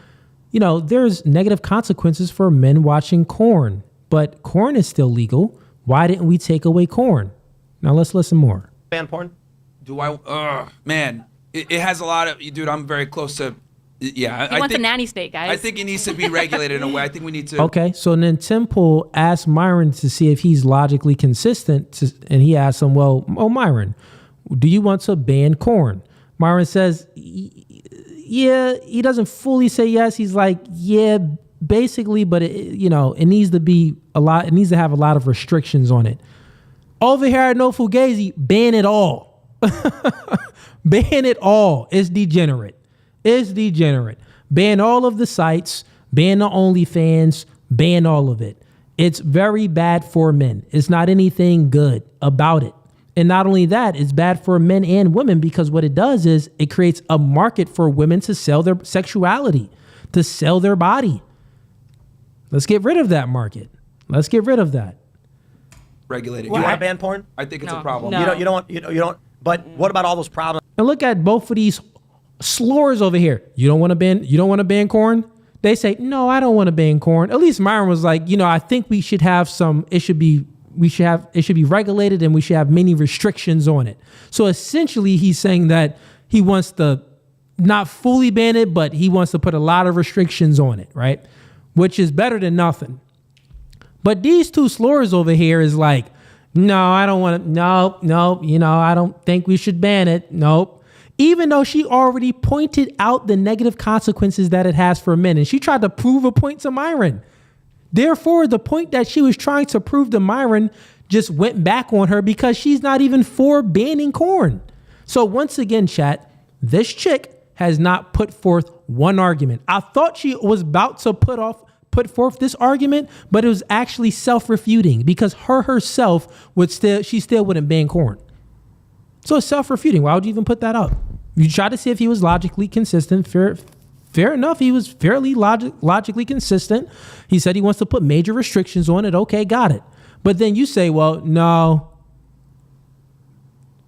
you know, there's negative consequences for men watching corn, but corn is still legal. Why didn't we take away corn? Now let's listen more. ban porn? Do I? Man, it has a lot of. Dude, I'm very close to. Yeah, he wants a nanny state, guys. I think it needs to be regulated in a way. I think we need to. Okay, so then Tim Pool asked Myron to see if he's logically consistent, and he asked him, well, Myron, do you want to ban corn? Myron says, yeah, he doesn't fully say yes. He's like, yeah, basically, but it needs to be a lot. It needs to have a lot of restrictions on it. Over here at No Fugazi, ban it all. Ban it all. It's degenerate. It's degenerate. Ban all of the sites, ban the OnlyFans, ban all of it. It's very bad for men. It's not anything good about it. And not only that, it's bad for men and women, because what it does is it creates a market for women to sell their sexuality, to sell their body. Let's get rid of that market. Let's get rid of that. Regulate it. You want to ban porn? I think it's No. a problem. No. You don't. But what about all those problems? And look at both of these slurs over here. You don't want to ban corn? They say, no, I don't want to ban corn. At least Myron was like, I think we should have it should be regulated, and we should have many restrictions on it. So essentially he's saying that he wants to not fully ban it, but he wants to put a lot of restrictions on it, right? Which is better than nothing. But these two slurs over here is like, no, I don't want to, no, I don't think we should ban it. Nope. Even though she already pointed out the negative consequences that it has for men. And she tried to prove a point to Myron. Therefore, the point that she was trying to prove to Myron just went back on her, because she's not even for banning corn. So once again, chat, this chick has not put forth one argument. I thought she was about to put forth this argument, but it was actually self-refuting, because herself she still wouldn't ban corn. So it's self-refuting. Why would you even put that up? You try to see if he was logically consistent. Fair enough. He was fairly logically consistent. He said he wants to put major restrictions on it. Okay, got it. But then you say, well, no.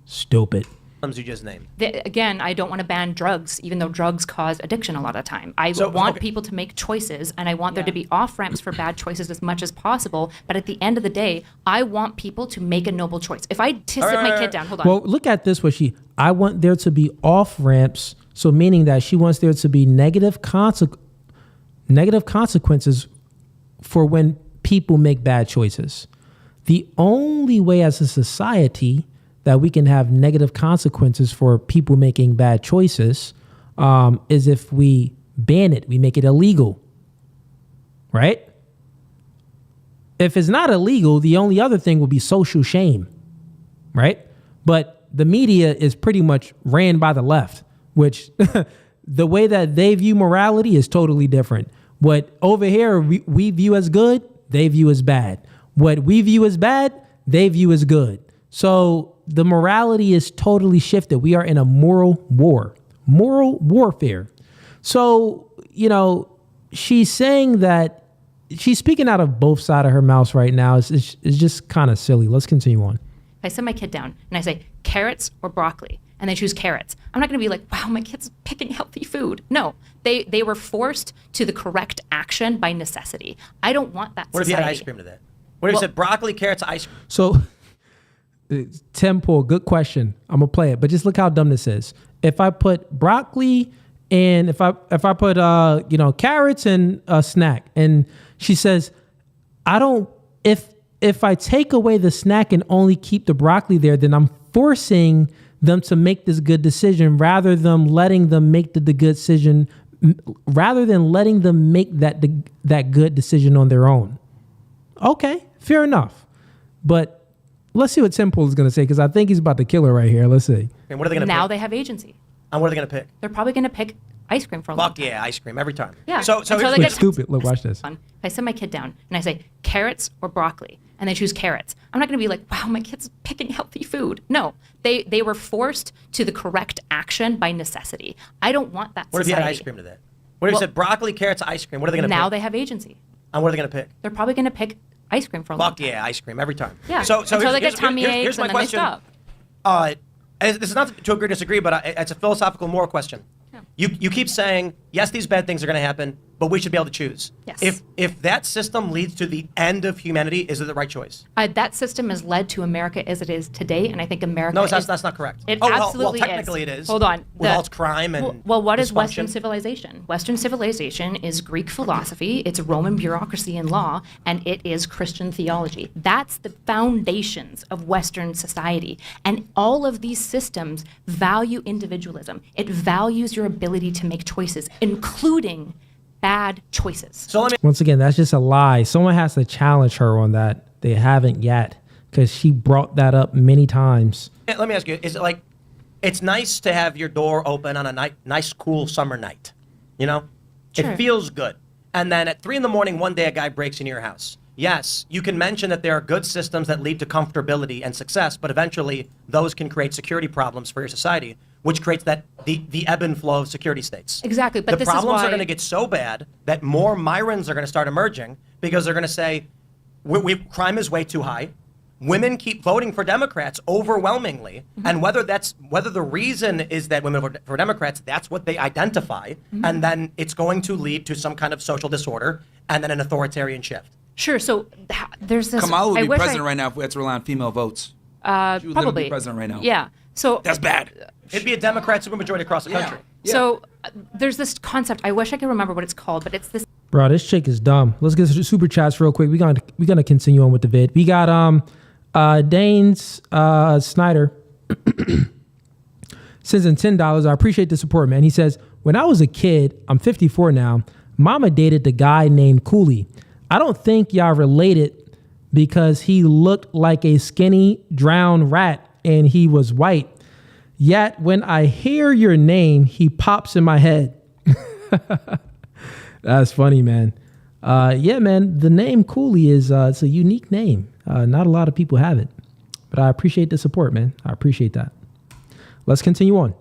Stupid. you just named. Again, I don't want to ban drugs, even though drugs cause addiction a lot of the time. I want people to make choices, and I want there to be off-ramps for bad choices as much as possible. But at the end of the day, I want people to make a noble choice. If I sit my kid down, hold on. Well, look at this. I want there to be off-ramps, so meaning that she wants there to be negative consequences for when people make bad choices. The only way as a society that we can have negative consequences for people making bad choices is if we ban it, we make it illegal, right? If it's not illegal, the only other thing would be social shame, right? But the media is pretty much ran by the left, which the way that they view morality is totally different. What over here we view as good, they view as bad. What we view as bad, they view as good. So the morality is totally shifted. We are in a moral warfare. So, she's saying that she's speaking out of both sides of her mouth right now. It's just kind of silly. Let's continue on. I send my kid down and I say carrots or broccoli, and they choose carrots. I'm not going to be like, wow, my kid's picking healthy food. No, they were forced to the correct action by necessity. I don't want that. What if you had ice cream to that? What if you said broccoli, carrots, ice cream? So, Tim Pool, good question. I'm gonna play it, but just look how dumb this is. If I put broccoli and if I put carrots and a snack, and she says, I don't. If I take away the snack and only keep the broccoli there, then I'm forcing them to make this good decision rather than letting them make the good decision, rather than letting them make that good decision on their own. Okay, fair enough, but. Let's see what Tim Pool is going to say, because I think he's about to kill her right here. Let's see. And what are they going to pick? Now they have agency. And what are they going to pick? They're probably going to pick ice cream for a long time. Yeah, ice cream every time. Yeah. So they get stupid. Look, watch this. I send my kid down and I say carrots or broccoli, and they choose carrots. I'm not going to be like, wow, my kid's picking healthy food. No, they were forced to the correct action by necessity. I don't want that. What if you had ice cream to that? What if you said broccoli, carrots, ice cream? What are they going to pick? Now they have agency. And what are they going to pick? They're probably going to pick ice cream for a long time. Yeah, ice cream every time. Yeah. So they get tummy aches here's my and then question. they stop. This is not to agree or disagree, but it's a philosophical moral question. Yeah. You keep saying, yes, these bad things are going to happen, but we should be able to choose. Yes. If that system leads to the end of humanity, is it the right choice? That system has led to America as it is today, and I think America. No, that's not correct. It absolutely well, technically it is. Hold on. With all its crime and well, what is dysfunction? Western civilization? Western civilization is Greek philosophy, it's Roman bureaucracy and law, and it is Christian theology. That's the foundations of Western society. And all of these systems value individualism. It values your ability to make choices, including bad choices. So once again, that's just a lie. Someone has to challenge her on that. They haven't yet, because she brought that up many times. Let me ask you, is it like, it's nice to have your door open on a nice, cool summer night, Sure. It feels good. And then at 3 a.m, one day a guy breaks into your house. Yes, you can mention that there are good systems that lead to comfortability and success, but eventually those can create security problems for your society, which creates the ebb and flow of security states. Exactly, but the problems are going to get so bad that more Myrons are going to start emerging, because they're going to say, crime is way too high. Women keep voting for Democrats overwhelmingly, and whether the reason is that women vote for Democrats, that's what they identify, and then it's going to lead to some kind of social disorder and then an authoritarian shift. Sure. So there's this. Kamala would be president right now if we had to rely on female votes. She would probably be president right now. Yeah. So that's bad. It'd be a Democrat supermajority across the country. Yeah. So there's this concept. I wish I could remember what it's called, but it's this. Bro, this chick is dumb. Let's get to super chats real quick. We're gonna continue on with the vid. We got Dane's Snyder sends in $10. I appreciate the support, man. He says, when I was a kid, I'm 54 now, mama dated the guy named Cooley. I don't think y'all related because he looked like a skinny drowned rat and he was white. Yet when I hear your name, he pops in my head. That's funny, man. Yeah, man, the name Cooley is it's a unique name. Not a lot of people have it, but I appreciate the support, man. I appreciate that. Let's continue on.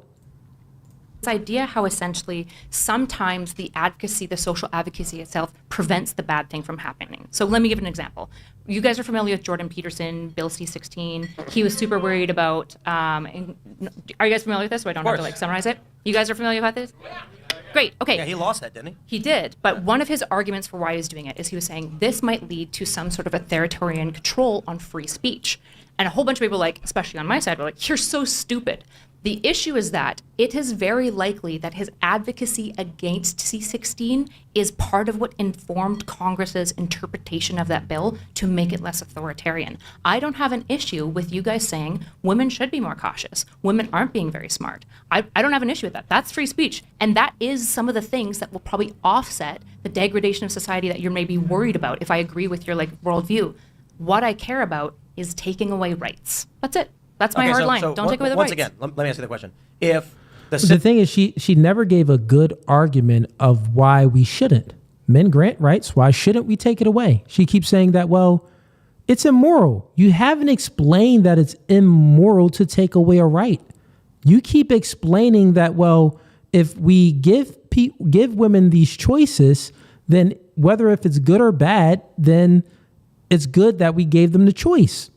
This idea how essentially sometimes the advocacy, the social advocacy itself prevents the bad thing from happening. So let me give an example. You guys are familiar with Jordan Peterson, Bill C-16. He was super worried about, are you guys familiar with this? So I don't have to like summarize it. You guys are familiar with this? Great, okay. Yeah, he lost that, didn't he? He did, but one of his arguments for why he's doing it is he was saying this might lead to some sort of authoritarian control on free speech. And a whole bunch of people, like, especially on my side, were like, you're so stupid. The issue is that it is very likely that his advocacy against C-16 is part of what informed Congress's interpretation of that bill to make it less authoritarian. I don't have an issue with you guys saying women should be more cautious. Women aren't being very smart. I don't have an issue with that. That's free speech. And that is some of the things that will probably offset the degradation of society that you're maybe worried about if I agree with your like worldview. What I care about is taking away rights. That's it. That's my hard line. Don't take away the rights. Once again, let me ask you the question. If the thing is, she never gave a good argument of why we shouldn't. Men grant rights. Why shouldn't we take it away? She keeps saying that, well, it's immoral. You haven't explained that it's immoral to take away a right. You keep explaining that, well, if we give women these choices, then whether if it's good or bad, then it's good that we gave them the choice.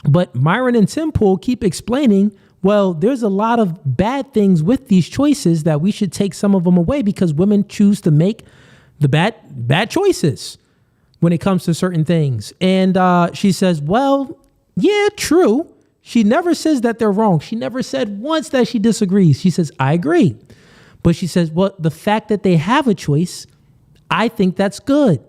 But Myron and Tim Pool keep explaining, well, there's a lot of bad things with these choices that we should take some of them away because women choose to make the bad choices when it comes to certain things. And she says, well, yeah, true. She never says that they're wrong. She never said once that she disagrees. She says, I agree. But she says, well, the fact that they have a choice, I think that's good.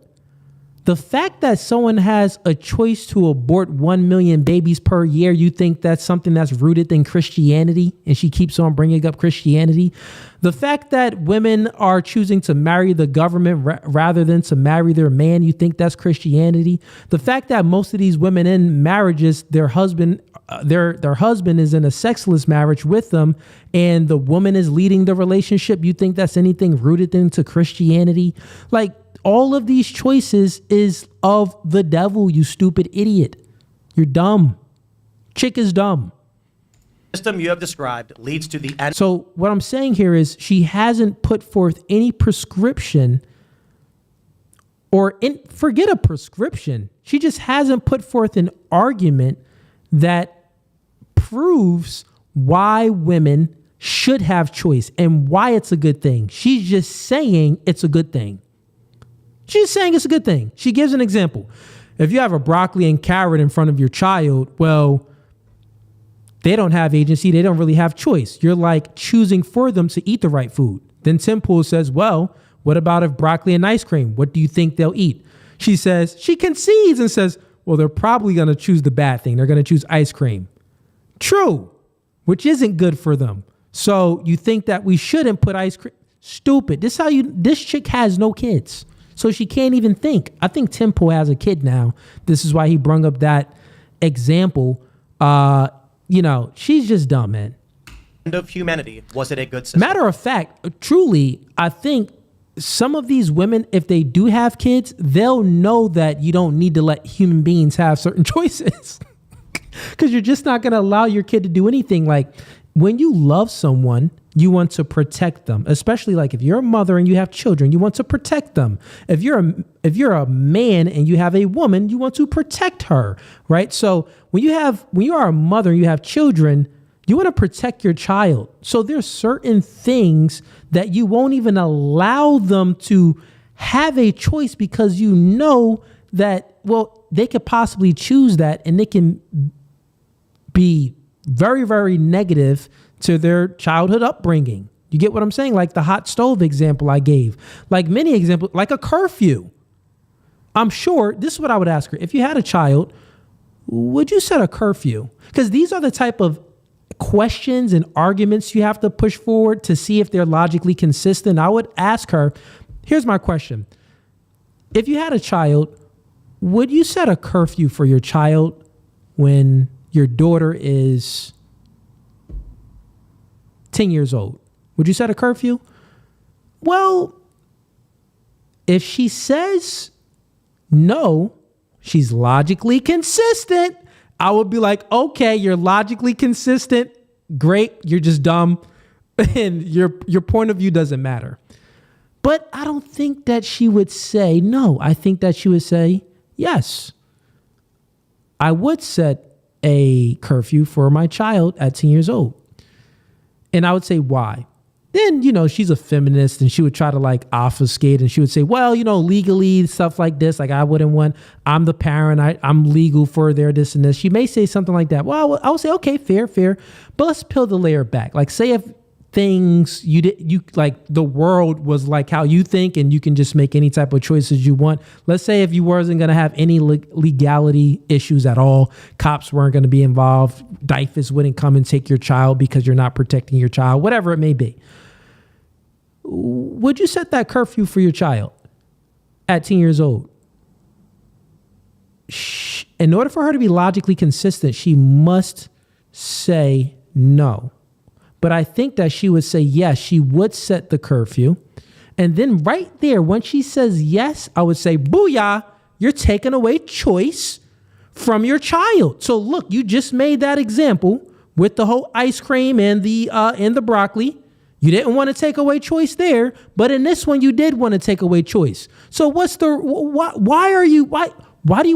The fact that someone has a choice to abort 1 million babies per year, you think that's something that's rooted in Christianity, and she keeps on bringing up Christianity. The fact that women are choosing to marry the government rather than to marry their man, you think that's Christianity. The fact that most of these women in marriages, their husband is in a sexless marriage with them, and the woman is leading the relationship, you think that's anything rooted into Christianity? Like, all of these choices is of the devil, you stupid idiot. You're dumb. Chick is dumb. The system you have described leads to the end. So what I'm saying here is she hasn't put forth any prescription forget a prescription. She just hasn't put forth an argument that proves why women should have choice and why it's a good thing. She's just saying it's a good thing. She's saying it's a good thing. She gives an example. If you have a broccoli and carrot in front of your child, well, they don't have agency. They don't really have choice. You're like choosing for them to eat the right food. Then Tim Pool says, well, what about if broccoli and ice cream? What do you think they'll eat? She concedes and says, well, they're probably going to choose the bad thing. They're going to choose ice cream. True, which isn't good for them. So you think that we shouldn't put ice cream? Stupid. This chick has no kids. So she can't even think. I think Tim Pool has a kid now. This is why he brung up that example. She's just dumb, man. End of humanity. Was it a good system? Matter of fact, truly, I think some of these women, if they do have kids, they'll know that you don't need to let human beings have certain choices. Because you're just not going to allow your kid to do anything. Like, when you love someone, you want to protect them, especially like if you're a mother and you have children, you want to protect them. If you're a man and you have a woman, you want to protect her, right? So when you are a mother and you have children, you want to protect your child. So there's certain things that you won't even allow them to have a choice because you know that, well, they could possibly choose that and they can be very, very negative to their childhood upbringing. You get what I'm saying? Like the hot stove example I gave, like many examples, like a curfew. I'm sure this is what I would ask her. If you had a child, would you set a curfew? Because these are the type of questions and arguments you have to push forward to see if they're logically consistent. I would ask her, here's my question. If you had a child, would you set a curfew for your child when your daughter is 10 years old? Would you set a curfew? Well, if she says no, she's logically consistent. I would be like, okay, you're logically consistent. Great. You're just dumb. and your point of view doesn't matter. But I don't think that she would say no. I think that she would say yes. I would set a curfew for my child at 10 years old. And I would say, why? Then, she's a feminist and she would try to like obfuscate and she would say, well, legally stuff like this, like I'm the parent, I'm legal for their this and this. She may say something like that. Well, I would say, okay, fair. But let's peel the layer back. Like say if things you like the world was like how you think and you can just make any type of choices you want. Let's say if you wasn't going to have any legality issues at all, cops weren't going to be involved, DIFAS wouldn't come and take your child because you're not protecting your child, whatever it may be. Would you set that curfew for your child at 10 years old? In order for her to be logically consistent, she must say no. But I think that she would say yes, she would set the curfew. And then right there, when she says yes, I would say, booyah, you're taking away choice from your child. So look, you just made that example with the whole ice cream and the broccoli. You didn't want to take away choice there, but in this one, you did want to take away choice. So why do you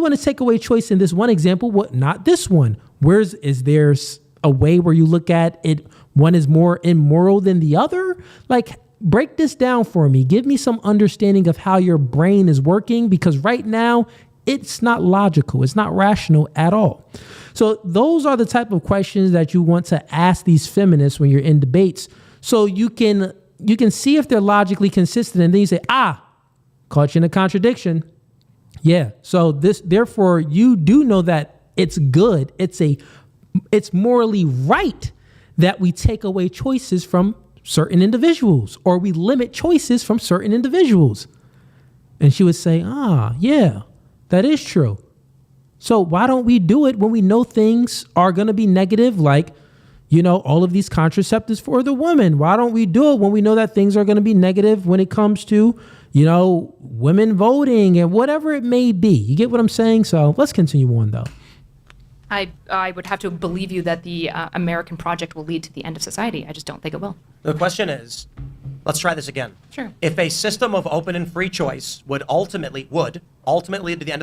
want to take away choice in this one example? What, not this one? Is there a way where you look at it, one is more immoral than the other? Like, break this down for me. Give me some understanding of how your brain is working, because right now it's not logical. It's not rational at all. So those are the type of questions that you want to ask these feminists when you're in debates. So you can see if they're logically consistent, and then you say, caught you in a contradiction. Yeah. So therefore you do know that it's good. It's morally right that we take away choices from certain individuals, or we limit choices from certain individuals. And she would say, yeah, that is true. So why don't we do it when we know things are going to be negative, like, all of these contraceptives for the women? Why don't we do it when we know that things are going to be negative when it comes to, women voting and whatever it may be? You get what I'm saying? So let's continue on, though. I would have to believe you that the American project will lead to the end of society. I just don't think it will. The question is, let's try this again. Sure. If a system of open and free choice would ultimately lead to the end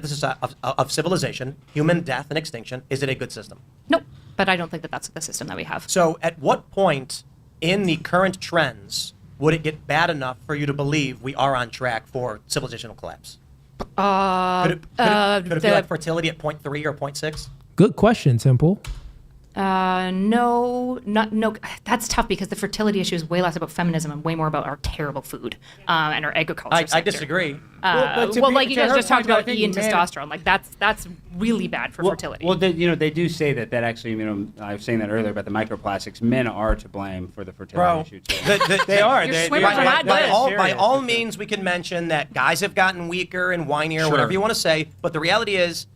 of civilization, human death and extinction, is it a good system? Nope. But I don't think that that's the system that we have. So at what point in the current trends would it get bad enough for you to believe we are on track for civilizational collapse? Could it be like fertility at 0.3 or 0.6? Good question, Temple. No. That's tough, because the fertility issue is way less about feminism and way more about our terrible food and our agriculture sector. I disagree. You guys just talked about E and testosterone. Like that's really bad for fertility. Well, they do say that actually, I was saying that earlier about the microplastics. Men are to blame for the fertility issue too. They are. By all means, we can mention that guys have gotten weaker and whinier, whatever you want to say. But the reality is,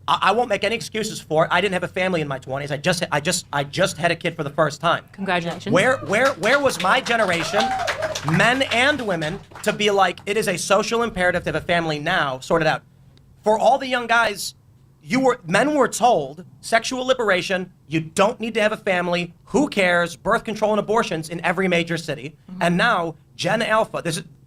I won't make any excuses for it. I didn't have a family in my 20s. I just had a kid for the first time. Congratulations. Where was my generation, men and women, to be like, it is a social imperative to have a family now, sort it out. For all the young guys, men were told sexual liberation, you don't need to have a family, who cares, birth control and abortions in every major city. Mm-hmm. And now Gen Alpha,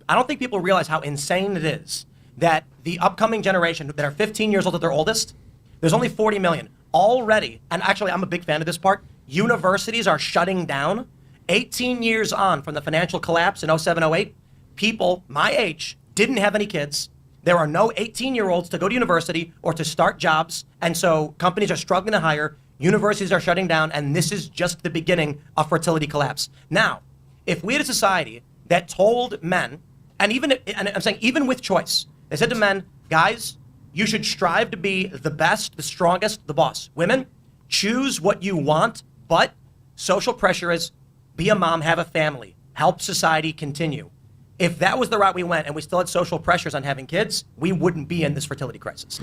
I don't think people realize how insane it is that the upcoming generation that are 15 years old at their oldest, there's only 40 million already. And actually, I'm a big fan of this part. Universities are shutting down. 18 years on from the financial collapse in 07, 08, people my age didn't have any kids. There are no 18-year-olds to go to university or to start jobs. And so companies are struggling to hire. Universities are shutting down. And this is just the beginning of fertility collapse. Now, if we had a society that told men, and I'm saying even with choice, they said to men, guys, you should strive to be the best, the strongest, the boss. Women, choose what you want, but social pressure is be a mom, have a family, help society continue. If that was the route we went and we still had social pressures on having kids, we wouldn't be in this fertility crisis.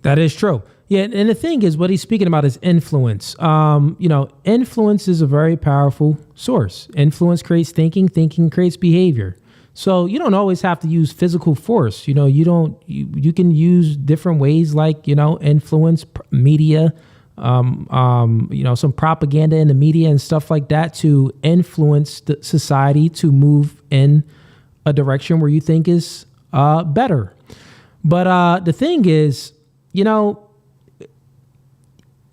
That is true. Yeah, and the thing is, what he's speaking about is influence. Influence is a very powerful source. Influence creates thinking, thinking creates behavior. So you don't always have to use physical force. You can use different ways like, influence, media, some propaganda in the media and stuff like that to influence the society to move in a direction where you think is better. But the thing is,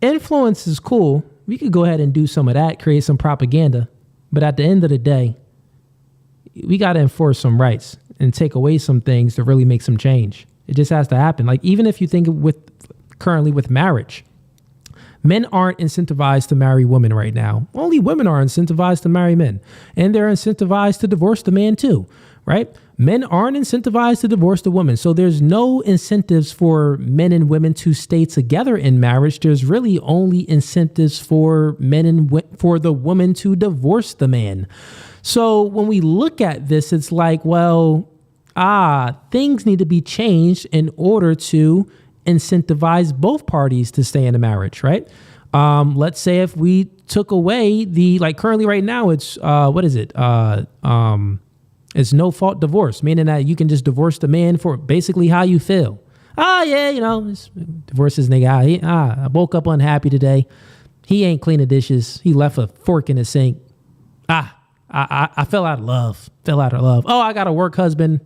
influence is cool. We could go ahead and do some of that, create some propaganda. But at the end of the day, we got to enforce some rights and take away some things to really make some change. It just has to happen. Like, even if you think currently with marriage, men aren't incentivized to marry women right now. Only women are incentivized to marry men. And they're incentivized to divorce the man too, right? Men aren't incentivized to divorce the woman. So there's no incentives for men and women to stay together in marriage. There's really only incentives for for the woman to divorce the man. So when we look at this, it's like, well, things need to be changed in order to incentivize both parties to stay in a marriage, right? Let's say if we took away currently right now, it's, it's no fault divorce, meaning that you can just divorce the man for basically how you feel. Divorce this nigga. I woke up unhappy today. He ain't cleaning dishes. He left a fork in the sink. I fell out of love. Oh, I got a work husband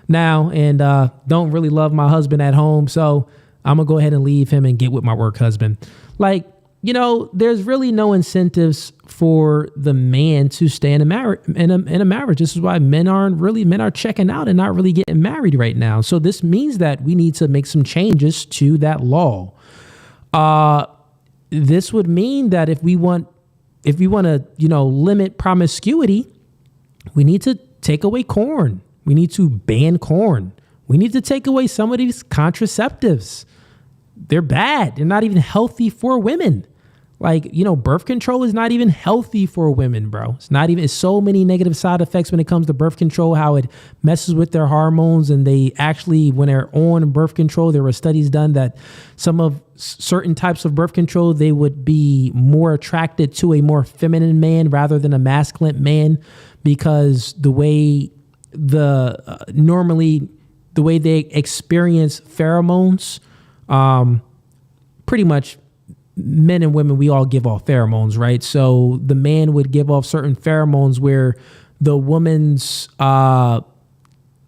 now and don't really love my husband at home. So I'm going to go ahead and leave him and get with my work husband. There's really no incentives for the man to stay in a marriage. This is why men are checking out and not really getting married right now. So this means that we need to make some changes to that law. This would mean that if we want to, limit promiscuity, we need to take away corn. We need to ban corn. We need to take away some of these contraceptives. They're bad. They're not even healthy for women. Birth control is not even healthy for women, bro. It's so many negative side effects when it comes to birth control, how it messes with their hormones. And they actually, when they're on birth control, there were studies done that some of certain types of birth control, they would be more attracted to a more feminine man rather than a masculine man, because the way they experience pheromones, pretty much men and women, we all give off pheromones, right? So the man would give off certain pheromones where the woman's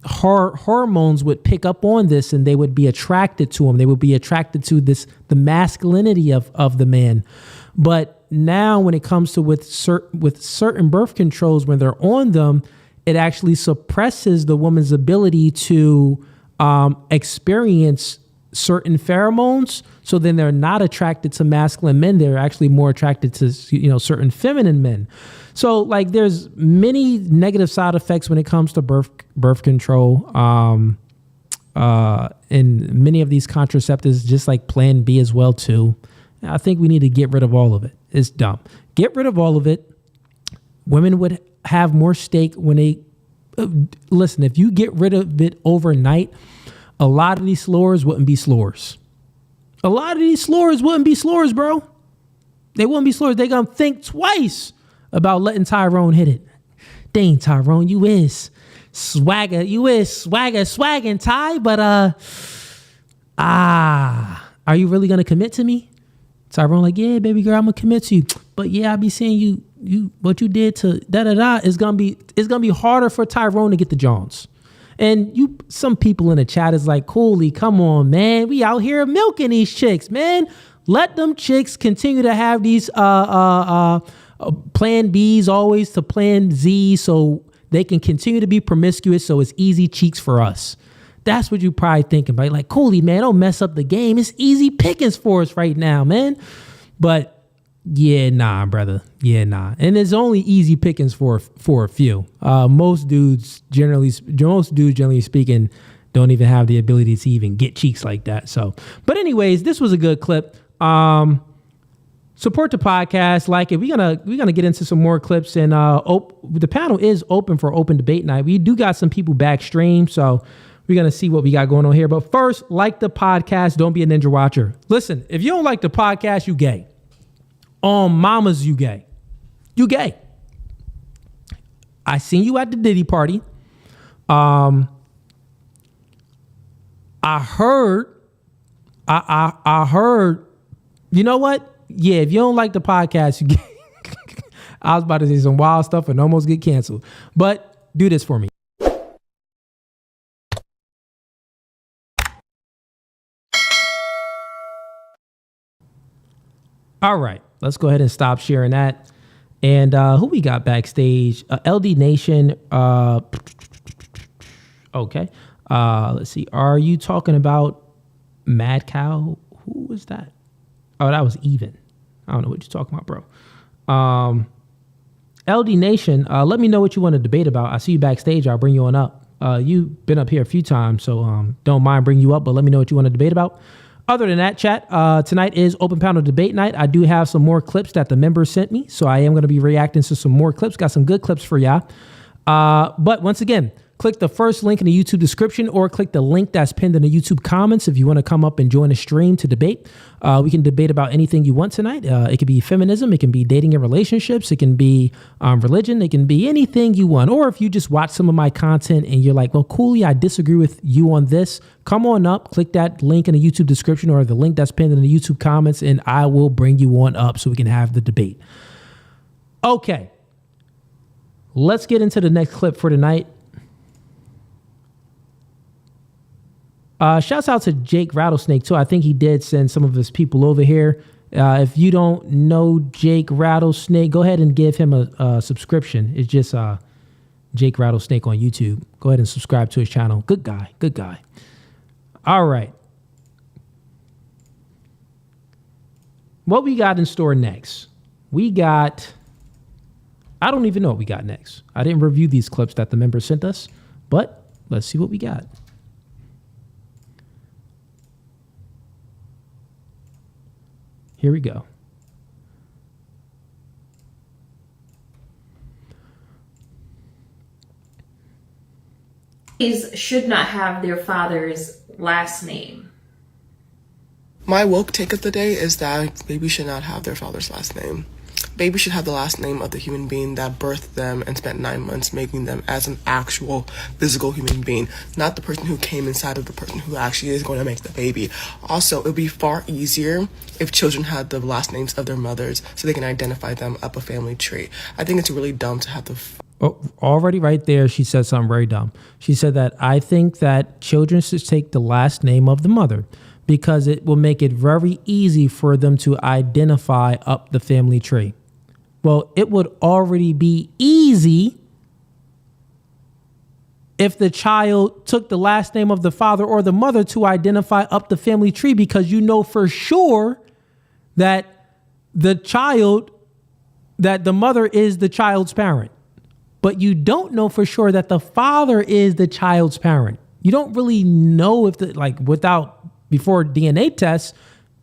hormones would pick up on this and they would be attracted to him. They would be attracted to the masculinity of the man. But now when it comes to with certain birth controls, when they're on them, it actually suppresses the woman's ability to experience certain pheromones. So then they're not attracted to masculine men. They're actually more attracted to, certain feminine men. So there's many negative side effects when it comes to birth control. And many of these contraceptives, just like Plan B as well too. I think we need to get rid of all of it. It's dumb. Get rid of all of it. Women would have more stake when they listen. If you get rid of it overnight, a lot of these slurs wouldn't be slurs. A lot of these slurs wouldn't be slurs, bro. They wouldn't be slurs. They're going to think twice about letting Tyrone hit it. Dang, Tyrone, you is swagger. You is swagging, Ty. But, are you really going to commit to me? Tyrone yeah, baby girl, I'm going to commit to you. But yeah, I be seeing you, what you did to da-da-da is going to be harder for Tyrone to get the Jones. And some people in the chat is like, Cooley, come on, man. We out here milking these chicks, man. Let them chicks continue to have these plan Bs always to plan Z so they can continue to be promiscuous so it's easy cheeks for us. That's what you probably thinking about. Like, Cooley, man, don't mess up the game. It's easy pickings for us right now, man. But yeah, nah, brother. Yeah, nah. And it's only easy pickings for a few. Most dudes, generally speaking, don't even have the ability to even get cheeks like that. So, but anyways, this was a good clip. Support the podcast, like it. We're gonna get into some more clips, and the panel is open for open debate night. We do got some people backstream, so we're gonna see what we got going on here. But first, like the podcast. Don't be a ninja watcher. Listen, if you don't like the podcast, you gay. On mamas, you gay. You gay. I seen you at the Diddy party. I heard, you know what? if you don't like the podcast, you get I was about to say some wild stuff and almost get canceled. But do this for me. All right, let's go ahead and stop sharing that. And who we got backstage? LD Nation. Okay. Let's see. Are you talking about Mad Cow? Who was that? Oh, that was Even. I don't know what you're talking about, bro. LD Nation, let me know what you want to debate about. I see you backstage. I'll bring you on up. You've been up here a few times, so don't mind bringing you up, but let me know what you want to debate about. Other than that, chat, tonight is open panel debate night. I do have some more clips that the members sent me, so I am going to be reacting to some more clips. Got some good clips for y'all. But once again, click the first link in the YouTube description or click the link that's pinned in the YouTube comments if you want to come up and join the stream to debate. We can debate about anything you want tonight. It could be feminism. It can be dating and relationships. It can be religion. It can be anything you want. Or if you just watch some of my content and you're like, well, coolly, I disagree with you on this. Come on up, click that link in the YouTube description or the link that's pinned in the YouTube comments, and I will bring you on up so we can have the debate. Okay. Let's get into the next clip for tonight. Shouts out to Jake Rattlesnake, too. I think he did send some of his people over here. If you don't know Jake Rattlesnake, go ahead and give him a subscription. It's just Jake Rattlesnake on YouTube. Go ahead and subscribe to his channel. Good guy. Good guy. All right. What we got in store next? We got... I don't even know what we got next. I didn't review these clips that the members sent us, but let's see what we got. Here we go. Babies should not have their father's last name. My woke take of the day is that babies should not have their father's last name. Babies should have the last name of the human being that birthed them and spent 9 months making them as an actual physical human being, not the person who came inside of the person who actually is going to make the baby. Also, it would be far easier if children had the last names of their mothers so they can identify them up a family tree. I think it's really dumb to have the... Already right there, she said something very dumb. She said that I think that children should take the last name of the mother because it will make it very easy for them to identify up the family tree. Well, it would already be easy if the child took the last name of the father or the mother to identify up the family tree, because you know for sure that that the mother is the child's parent. But you don't know for sure that the father is the child's parent. You don't really know if before DNA tests,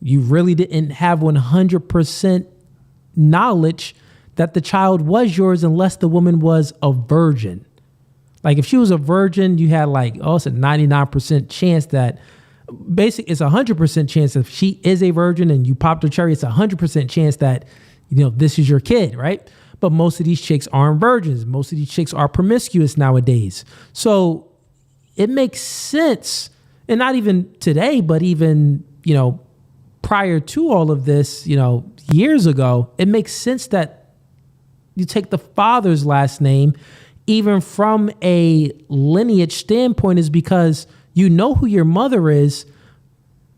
you really didn't have 100% knowledge that the child was yours unless the woman was a virgin. Like if she was a virgin, you had it's a 99% chance that it's 100% chance if she is a virgin and you popped her cherry, it's 100% chance that, this is your kid, right? But most of these chicks aren't virgins. Most of these chicks are promiscuous nowadays. So it makes sense. And not even today, but even, prior to all of this, years ago, it makes sense that you take the father's last name, even from a lineage standpoint, is because you know who your mother is,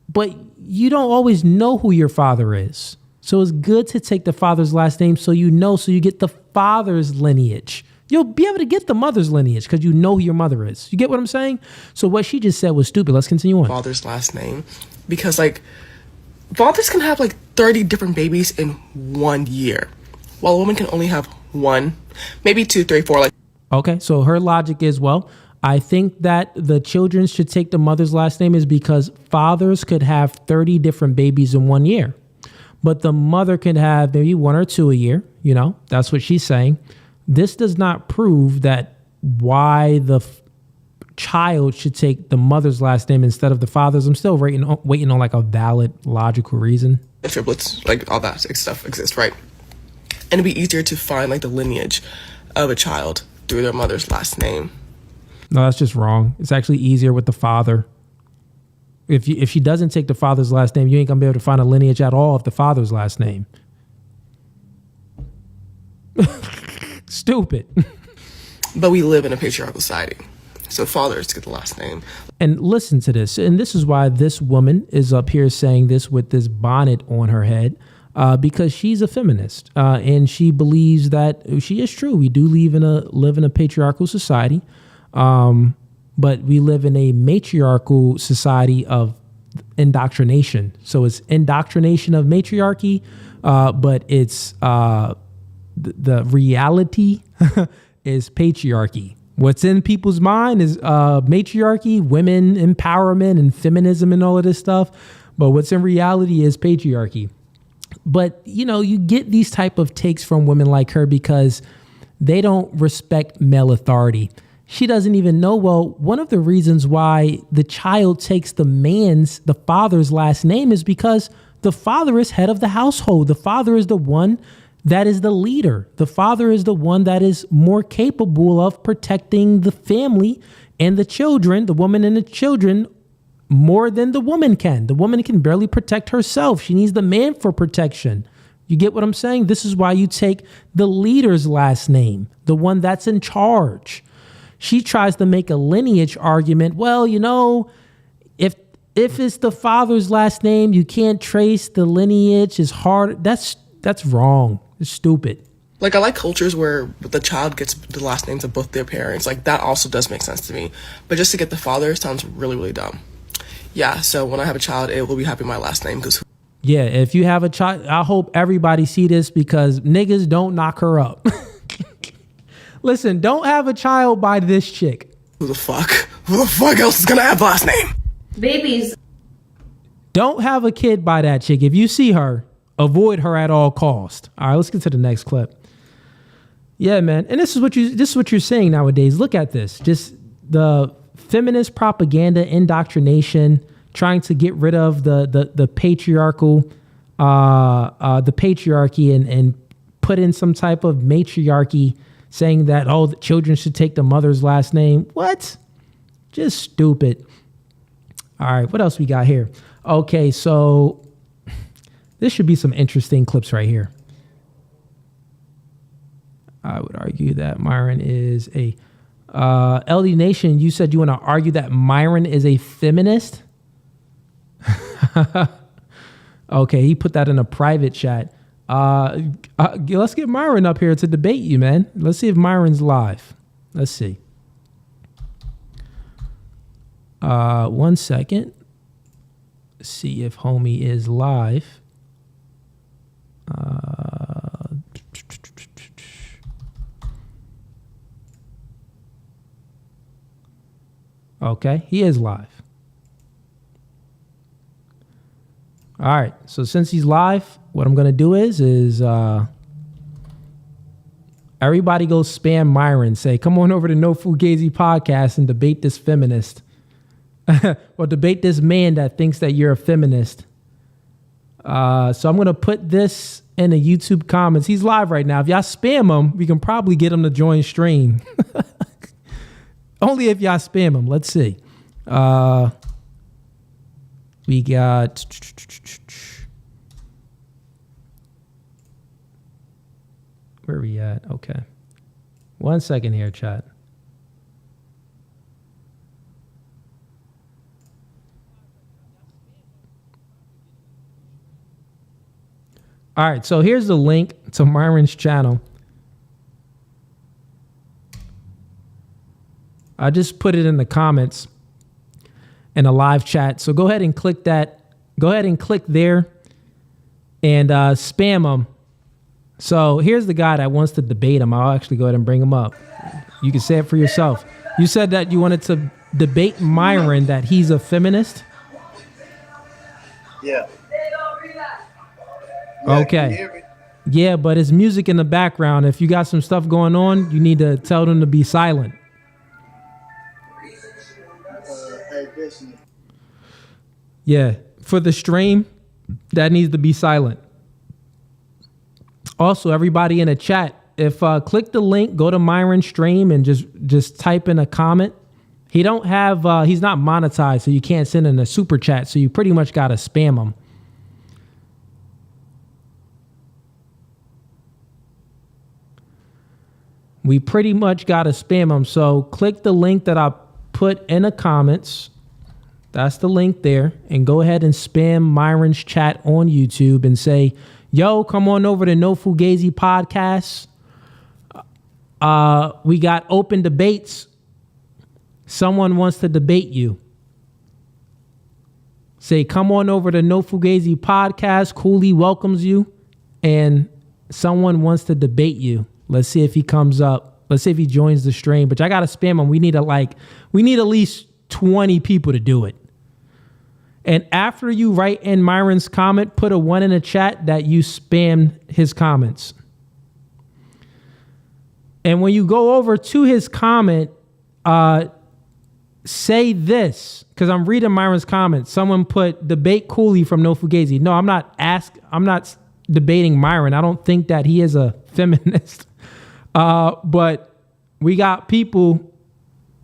but you don't always know who your father is. So it's good to take the father's last name so you get the father's lineage. You'll be able to get the mother's lineage because you know who your mother is. You get what I'm saying? So what she just said was stupid. Let's continue on. Father's last name, because fathers can have 30 different babies in 1 year, while a woman can only have 1, maybe 2, 3, 4. Okay, so her logic is, I think that the children should take the mother's last name is because fathers could have 30 different babies in 1 year, but the mother could have maybe 1 or 2 a year. That's what she's saying. This does not prove that why the child should take the mother's last name instead of the father's. I'm still waiting on a valid, logical reason. Triplets, all that stuff exists, right? And it'd be easier to find the lineage of a child through their mother's last name. No, that's just wrong. It's actually easier with the father. If she doesn't take the father's last name, you ain't gonna be able to find a lineage at all of the father's last name. Stupid. But we live in a patriarchal society, so fathers get the last name. And listen to this, and this is why this woman is up here saying this with this bonnet on her head, because she's a feminist, and she believes that she is true. We do live in a patriarchal society, but we live in a matriarchal society of indoctrination. So it's indoctrination of matriarchy, but it's the reality is patriarchy. What's in people's mind is matriarchy, women empowerment, and feminism and all of this stuff. But what's in reality is patriarchy. But, you get these type of takes from women like her because they don't respect male authority. She doesn't even know, well, one of the reasons why the child takes the father's last name is because the father is head of the household. The father is the one that is the leader. The father is the one that is more capable of protecting the family and the children, the woman and the children, more than the woman can. The woman can barely protect herself. She needs the man for protection. You get what I'm saying? This is why you take the leader's last name, the one that's in charge. She tries to make a lineage argument. Well, if it's the father's last name, you can't trace the lineage. It's hard. That's wrong. It's stupid. Like, I like cultures where the child gets the last names of both their parents. Like, that also does make sense to me. But just to get the father sounds really, really dumb. Yeah, so when I have a child, it will be happy my last name. Yeah, if you have a child, I hope everybody see this because niggas don't knock her up. Listen, don't have a child by this chick. Who the fuck else is gonna have the last name? Babies. Don't have a kid by that chick. If you see her, avoid her at all cost. All right, let's get to the next clip. Yeah, man. And this is what you're saying nowadays. Look at this. Just the feminist propaganda, indoctrination, trying to get rid of the patriarchal, the patriarchy and put in some type of matriarchy, saying that, the children should take the mother's last name. What? Just stupid. All right, what else we got here? Okay, so this should be some interesting clips right here. I would argue that Myron is a LD Nation. You said you want to argue that Myron is a feminist. Okay, he put that in a private chat. Let's get Myron up here to debate you, man. Let's see if Myron's live. Let's see. 1 second. See if homie is live. Okay, he is live. All right, so since he's live, what I'm gonna do is everybody go spam Myron. Say, come on over to No Fugazee podcast and debate this feminist. Or debate this man that thinks that you're a feminist. So I'm going to put this in the YouTube comments. He's live right now. If y'all spam him, we can probably get him to join stream. Only if y'all spam him. Let's see. We got... Where are we at? Okay. 1 second here, chat. All right, so here's the link to Myron's channel. I just put it in the comments in a live chat. So go ahead and click that. Go ahead and click there and spam him. So here's the guy that wants to debate him. I'll actually go ahead and bring him up. You can say it for yourself. You said that you wanted to debate Myron, that he's a feminist? Yeah. Okay. Yeah, but it's music in the background. If you got some stuff going on, you need to tell them to be silent. Yeah, for the stream, that needs to be silent. Also, everybody in the chat, if click the link, go to Myron's stream and just type in a comment He don't have, he's not monetized, so you can't send in a super chat. So you pretty much got to spam him. We pretty much got to spam him. So click the link that I put in the comments. That's the link there. And go ahead and spam Myron's chat on YouTube and say, yo, come on over to No Fugazee podcast. We got open debates. Someone wants to debate you. Say, come on over to No Fugazee podcast. Cooley welcomes you. And someone wants to debate you. Let's see if he comes up. Let's see if he joins the stream. But I got to spam him. We need at least 20 people to do it. And after you write in Myron's comment, put a 1 in the chat that you spammed his comments. And when you go over to his comment, say this, because I'm reading Myron's comments. Someone put debate Cooley from No Fugazee. No, I'm not debating Myron. I don't think that he is a feminist. But we got people,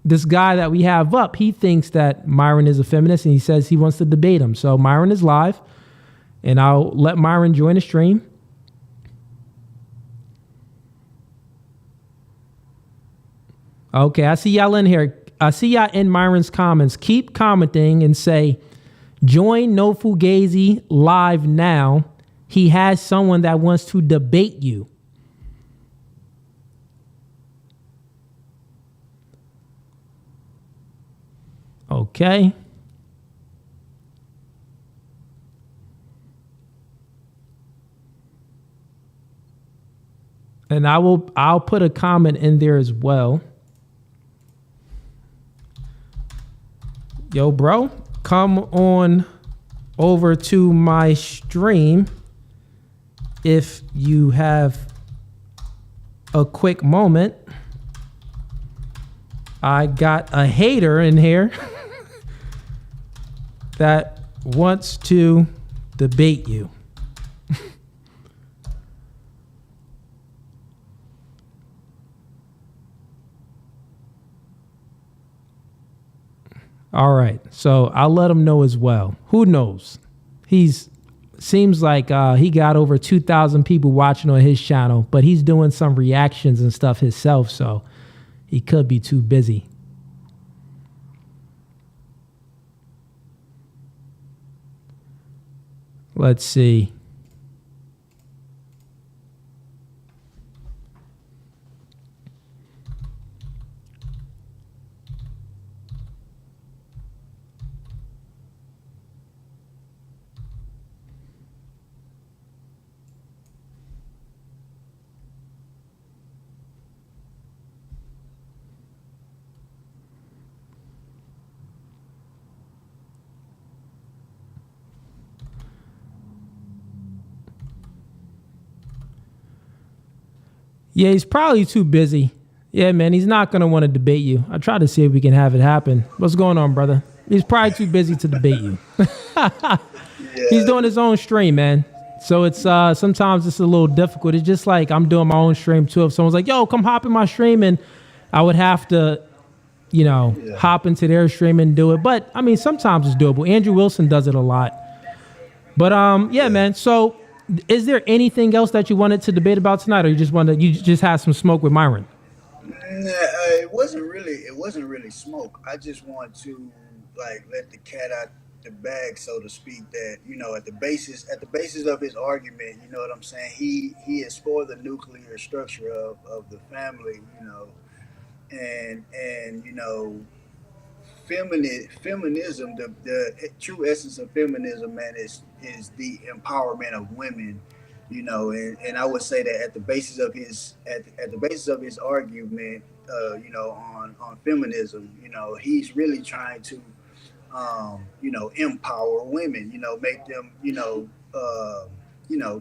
this guy that we have up, he thinks that Myron is a feminist and he says he wants to debate him. So Myron is live and I'll let Myron join the stream. Okay, I see y'all in here. I see y'all in Myron's comments. Keep commenting and say, join No Fugazee live now. He has someone that wants to debate you. Okay. And I'll put a comment in there as well. Yo, bro, come on over to my stream if you have a quick moment. I got a hater in here that wants to debate you. All right, so I'll let him know as well. Who knows? Seems like he got over 2,000 people watching on his channel, but he's doing some reactions and stuff himself, so he could be too busy. Let's see. Yeah, he's probably too busy. Yeah, man, he's not going to want to debate you. I tried to see if we can have it happen. What's going on, brother? He's probably too busy to debate you. He's doing his own stream, man. So it's sometimes it's a little difficult. It's just like I'm doing my own stream too. If someone's like, yo, come hop in my stream, and I would have to, hop into their stream and do it. But I mean, sometimes it's doable. Andrew Wilson does it a lot. But yeah, man. So is there anything else that you wanted to debate about tonight, or you just had some smoke with Myron? It wasn't really smoke. I just want to let the cat out the bag, so to speak, that at the basis of his argument, you know what I'm saying, he is for the nuclear structure of the family, and feminism, the true essence of feminism, man, is the empowerment of women, and I would say that at the basis of his argument, on feminism, he's really trying to empower women, make them,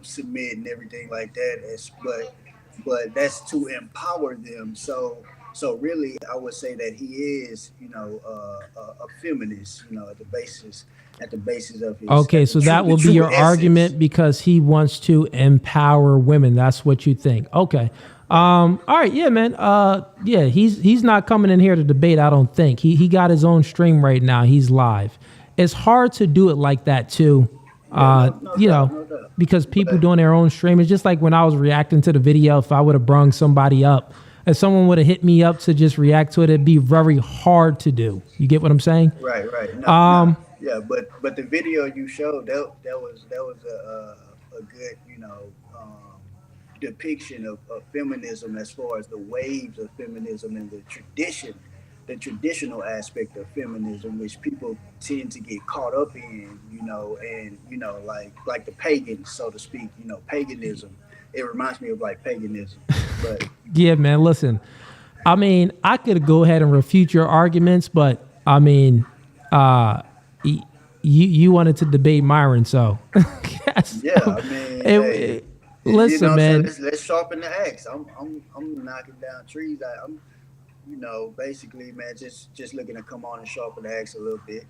submit and everything like that. But that's to empower them. So really, I would say that he is, a feminist, at the basis of his. Okay, so that will be your argument, because he wants to empower women. That's what you think. Okay, All right, yeah, man. Yeah, he's not coming in here to debate. I don't think he got his own stream right now. He's live. It's hard to do it like that too. No doubt. Because people doing their own stream. It's just like when I was reacting to the video. If I would have brung somebody up, if someone would have hit me up to just react to it, it'd be very hard to do. You get what I'm saying? Right. No. Yeah, but the video you showed that was a good depiction of feminism as far as the waves of feminism and the traditional aspect of feminism, which people tend to get caught up in, and like the pagans, so to speak, paganism. It reminds me of like paganism, but Yeah, man. Listen, I mean, I could go ahead and refute your arguments, but I mean, you wanted to debate Myron, so yes. yeah, I mean, listen, man. So let's sharpen the axe. I'm knocking down trees. I'm basically, man, just looking to come on and sharpen the axe a little bit.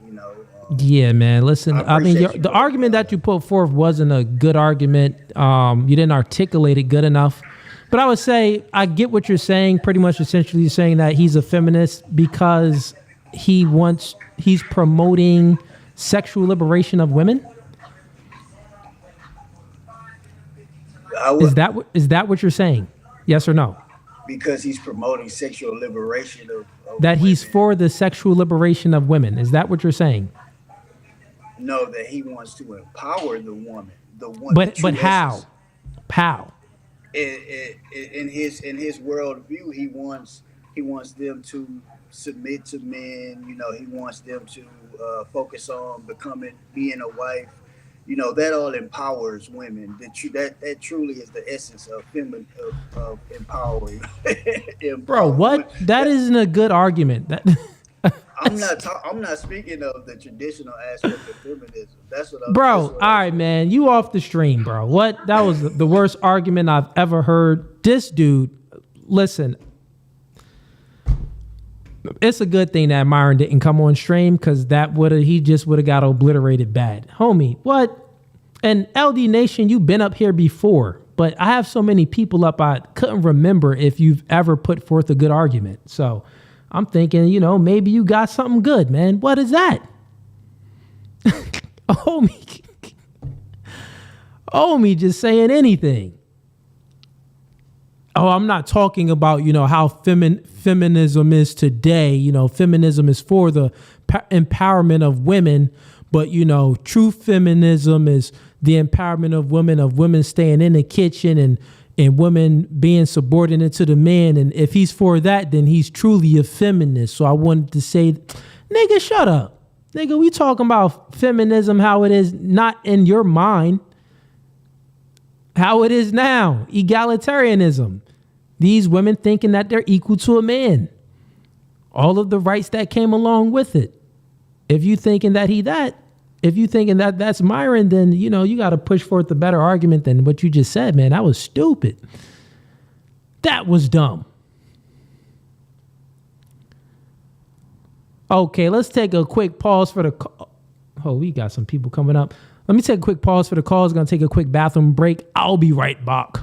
Yeah, man. Listen, I mean, appreciate the argument that you put forth wasn't a good argument. You didn't articulate it good enough. But I would say I get what you're saying. Pretty much, essentially, saying that he's a feminist because he's promoting sexual liberation of women. Is that what you're saying? Yes or no? Because he's promoting sexual liberation of that women. He's for the sexual liberation of women. Is that what you're saying? No, that he wants to empower the woman. But how? How? In his worldview, he wants them to submit to men. He wants them to focus on being a wife. That all empowers women. That truly is the essence of of empowering. Bro, what? That isn't a good argument. I'm not speaking of the traditional aspect of feminism. That's what I'm. Bro, all right, man, you off the stream, bro. What? That was the worst argument I've ever heard. This dude, listen. It's a good thing that Myron didn't come on stream because he just would have got obliterated bad. Homie, what? And LD Nation, you've been up here before, but I have so many people up, I couldn't remember if you've ever put forth a good argument. So I'm thinking, maybe you got something good, man. What is that? Homie just saying anything. Oh, I'm not talking about, how feminism is today. Feminism is for the empowerment of women. But, true feminism is the empowerment of women staying in the kitchen and women being subordinate to the man. And if he's for that, then he's truly a feminist. So I wanted to say, nigga, shut up. Nigga, we talking about feminism, how it is not in your mind. How it is now, egalitarianism. These women thinking that they're equal to a man. All of the rights that came along with it. If you thinking that's Myron, then, you got to push forth a better argument than what you just said, man. That was stupid. That was dumb. Okay, let's take a quick pause for the call. Oh, we got some people coming up. Let me take a quick pause for the call. It's going to take a quick bathroom break. I'll be right back.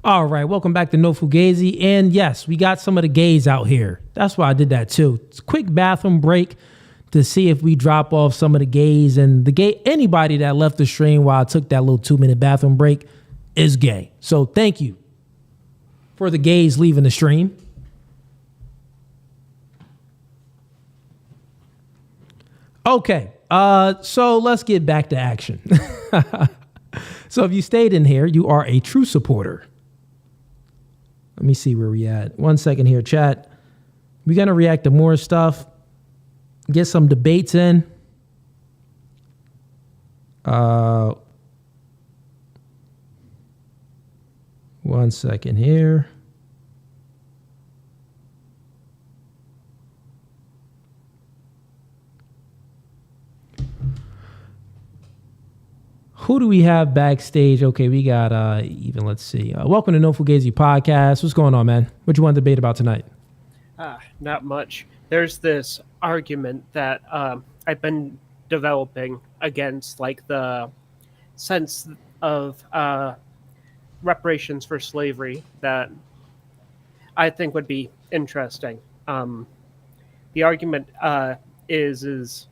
All right, welcome back to No Fugazee. And yes, we got some of the gays out here. That's why I did that too. It's a quick bathroom break to see if we drop off some of the gays. And anybody that left the stream while I took that little 2-minute bathroom break is gay. So thank you for the gays leaving the stream. Okay, so let's get back to action. So if you stayed in here, you are a true supporter. Let me see where we at. 1 second here, chat. We're going to react to more stuff. Get some debates in. 1 second here. Who do we have backstage? Okay, we got let's see. Welcome to No Fugazee Podcast. What's going on, man? What you want to debate about tonight? Not much. There's this argument that I've been developing against, like, the sense of reparations for slavery that I think would be interesting. The argument is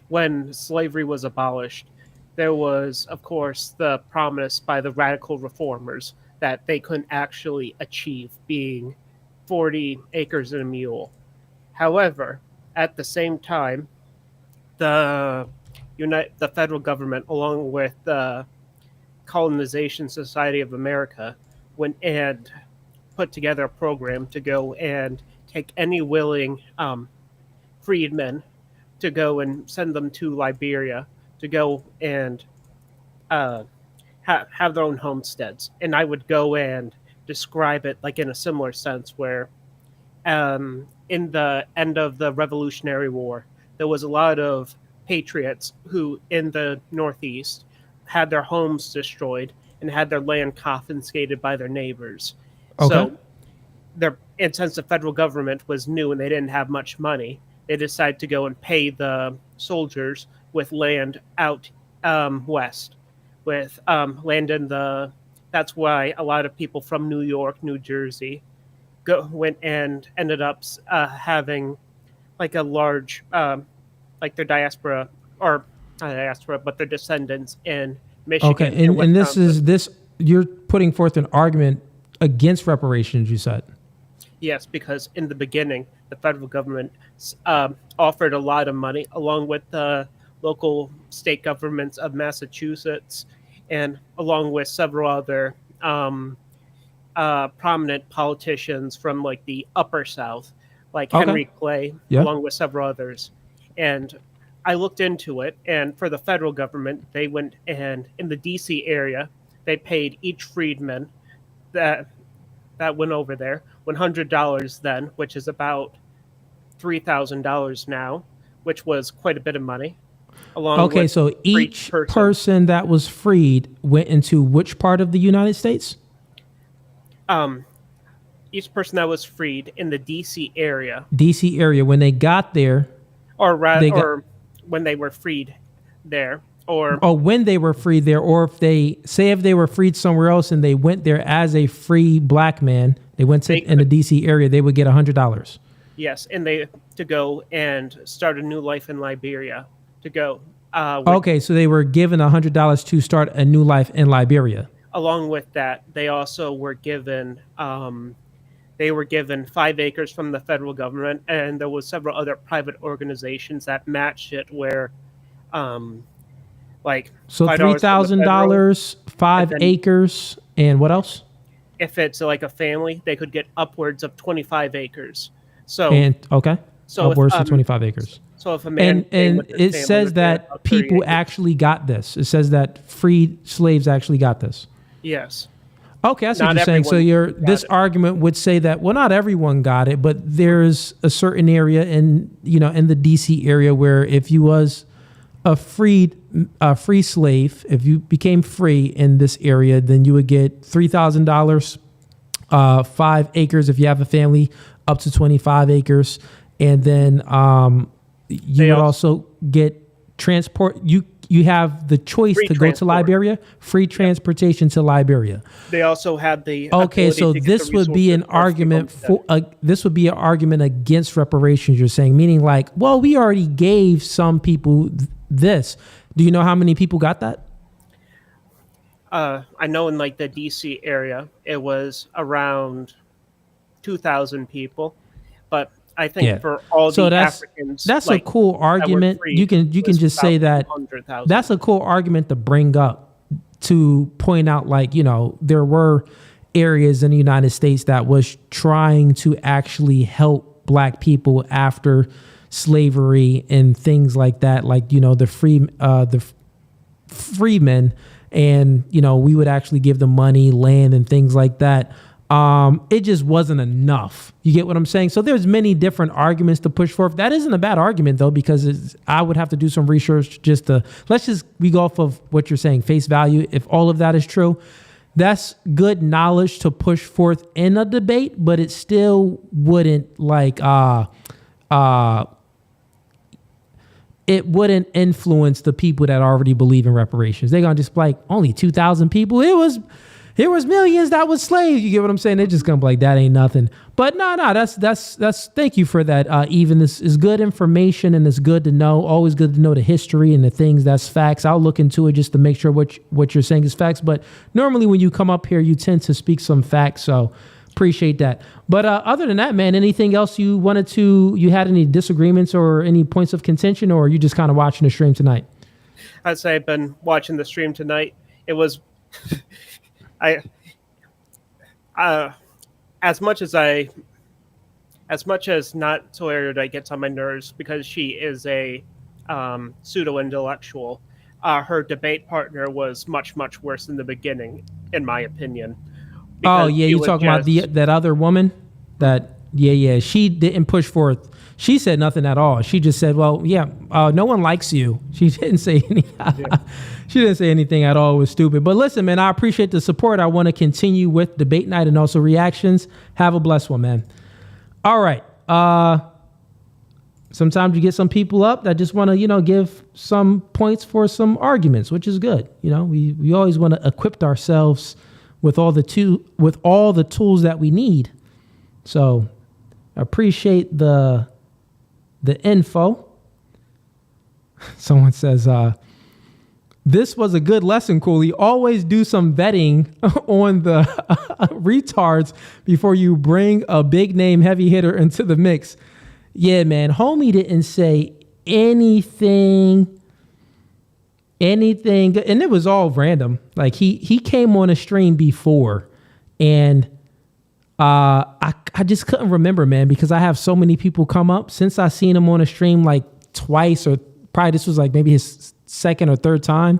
when slavery was abolished, there was, of course, the promise by the radical reformers that they couldn't actually achieve being 40 acres and a mule. However, at the same time, the federal government, along with the Colonization Society of America, went and put together a program to go and take any willing freedmen to go and send them to Liberia to go and have their own homesteads. And I would go and describe it like in a similar sense where in the end of the Revolutionary War, there was a lot of patriots who in the Northeast had their homes destroyed and had their land confiscated by their neighbors. Okay. So and since the federal government was new and they didn't have much money, they decided to go and pay the soldiers with land out west, with land in the. That's why a lot of people from New York, New Jersey, went and ended up having like a large, like their diaspora, or not diaspora, but their descendants in Michigan. Okay, and this you're putting forth an argument against reparations, you said. Yes, because in the beginning, the federal government offered a lot of money, along with the local state governments of Massachusetts, and along with several other prominent politicians from like the Upper South, like Henry Clay, along with several others. And I looked into it, and for the federal government, they went and in the D.C. area, they paid each freedman that went over there $100 then, which is about $3,000 now, which was quite a bit of money. Okay, so each person that was freed went into which part of the United States? Each person that was freed in the D.C. area. D.C. area, when they got there. Or when they were freed there. When they were freed there, or if they were freed somewhere else and they went there as a free black man, they went in the D.C. area, they would get $100. Yes, and to go and start a new life in Liberia. To go. Okay, so they were given $100 to start a new life in Liberia. Along with that, they also were given 5 acres from the federal government, and there was several other private organizations that matched it. Where, so $3,000, 5 acres, and what else? If it's like a family, they could get upwards of 25 acres. Upwards of 25 acres. So if a man and it says that people actually got this. It says that freed slaves actually got this. Yes. Okay, I see what you're saying. So this argument would say that not everyone got it, but there's a certain area in the DC area where if you was a free slave, if you became free in this area, then you would get $3,000, 5 acres if you have a family, up to 25 acres, and then you would also get transport. You have the choice Free to go to transport. Liberia, free transportation to Liberia. They also had the Okay, ability so to get this the would be an resources of people argument for this would be an argument against reparations. You're saying, meaning like, well, we already gave some people this. Do you know how many people got that? I know in like the DC area, it was around 2,000 people, but I think for all so the that's, Africans, that's like, a cool that were argument. free, You can it was just about say that 200,000. that's a cool argument to bring up to point out, like, you know, there were areas in the United States that was trying to actually help Black people after slavery and things like that, like, you know, the freemen, and, you know, we would actually give them money, land, and things like that. It just wasn't enough. You get what I'm saying? So there's many different arguments to push forth. That isn't a bad argument, though, because I would have to do some research just to, we go off of what you're saying, face value. If all of that is true, that's good knowledge to push forth in a debate, but it still wouldn't it wouldn't influence the people that already believe in reparations. They're gonna just be like, only 2,000 people. It was millions that was slaves. You get what I'm saying? They're just gonna be like, that ain't nothing. But no, that's thank you for that. Even this is good information, and it's good to know. Always good to know the history and the things that's facts. I'll look into it just to make sure what you're saying is facts. But normally when you come up here, you tend to speak some facts. So appreciate that. But other than that, man, anything else you had any disagreements or any points of contention, or are you just kind of watching the stream tonight? I'd say I've been watching the stream tonight. It was, as much as not so erudite gets on my nerves because she is a pseudo-intellectual, her debate partner was much, much worse in the beginning, in my opinion. Oh yeah, you talking about that other woman? She didn't push forth. She said nothing at all. She just said, "Well, yeah, no one likes you." She didn't say She didn't say anything at all. It was stupid. But listen, man, I appreciate the support. I want to continue with debate night and also reactions. Have a blessed one, man. All right. Sometimes you get some people up that just want to, give some points for some arguments, which is good. We always want to equip ourselves with all the tools that we need. So appreciate the info. Someone says, this was a good lesson, Cooley. Always do some vetting on the retards before you bring a big name heavy hitter into the mix. Yeah, man. Homie didn't say anything, and it was all random. Like he came on a stream before, and I just couldn't remember, man, because I have so many people come up since I seen him on a stream like twice, or probably this was like maybe his second or third time.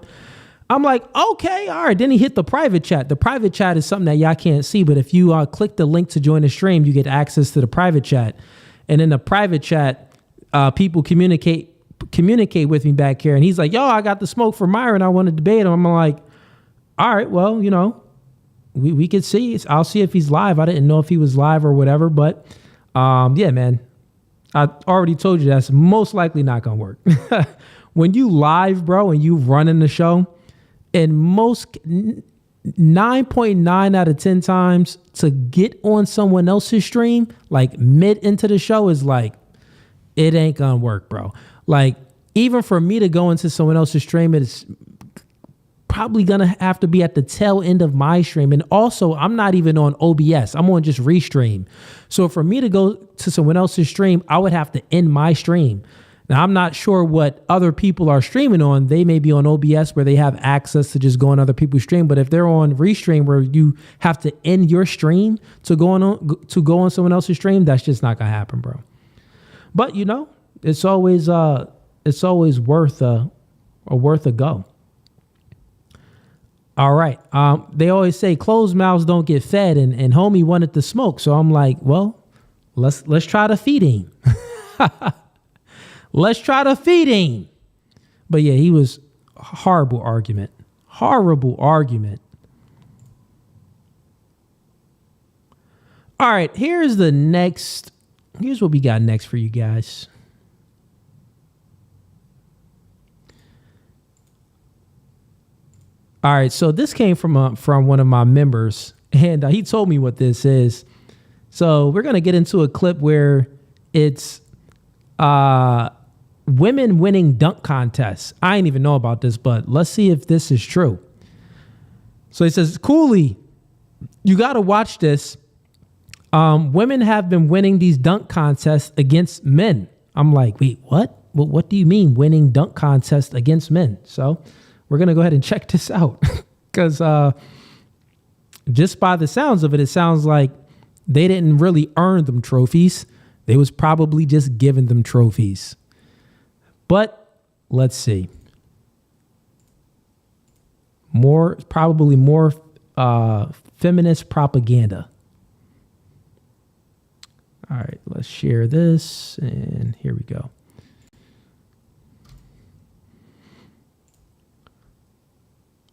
I'm like, okay, all right. Then he hit the private chat. The private chat is something that y'all can't see, but if you click the link to join the stream, you get access to the private chat. And in the private chat, people communicate with me back here. And he's like, yo, I got the smoke for Myron. I want to debate him. I'm like, all right, well, we could see. I'll see if he's live. I didn't know if he was live or whatever. But yeah, man, I already told you that's most likely not going to work. When you live, bro, and you running the show, and most 9.9 out of 10 times to get on someone else's stream, like mid into the show, is like, it ain't gonna work, bro. Like, even for me to go into someone else's stream, it's probably gonna have to be at the tail end of my stream. And also, I'm not even on OBS. I'm on just Restream. So for me to go to someone else's stream, I would have to end my stream. Now, I'm not sure what other people are streaming on. They may be on OBS where they have access to just go on other people's stream. But if they're on Restream where you have to end your stream to go on someone else's stream, that's just not gonna happen, bro. But it's always worth a go. All right. They always say closed mouths don't get fed, and homie wanted to smoke. So I'm like, well, let's try to feed him. Let's try to feed him. But yeah, he was horrible argument. Horrible argument. All right, here's what we got next for you guys. All right, so this came from one of my members, and he told me what this is. So we're gonna get into a clip where it's women winning dunk contests. I didn't even know about this, but let's see if this is true. So he says, Cooley, you got to watch this. Women have been winning these dunk contests against men. I'm like, wait, what? Well, what do you mean winning dunk contests against men? So we're going to go ahead and check this out because just by the sounds of it, it sounds like they didn't really earn them trophies. They was probably just giving them trophies. But let's see. Probably more feminist propaganda. All right, let's share this, and here we go.